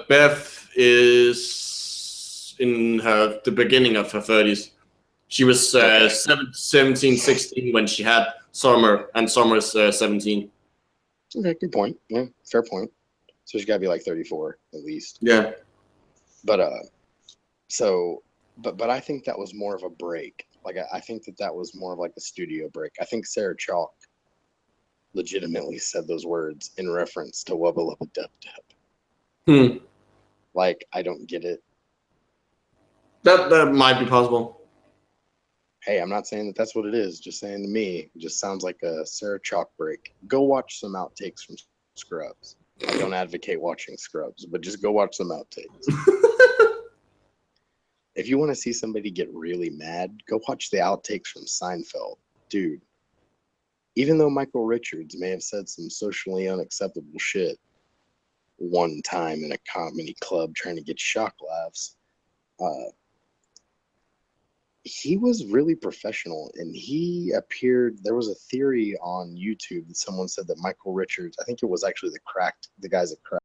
Beth is in the beginning of her 30s. She was 17, 16 when she had Summer, and Summer's 17. Okay, good point. Yeah, fair point. So she's got to be like 34 at least. Yeah. But But I think that was more of a break. Like I think that was more of like a studio break. I think Sarah Chalk legitimately said those words in reference to Wubba Lubba Dub Dub. Like I don't get it. That might be possible. Hey, I'm not saying that that's what it is. Just saying to me, it just sounds like a Sarah Chalk break. Go watch some outtakes from Scrubs. I don't advocate watching Scrubs, but just go watch some outtakes. If you want to see somebody get really mad, go watch the outtakes from Seinfeld. Dude, even though Michael Richards may have said some socially unacceptable shit one time in a comedy club trying to get shock laughs, he was really professional, and he appeared. There was a theory on YouTube that someone said that Michael Richards, I think it was actually the guys at Cracked,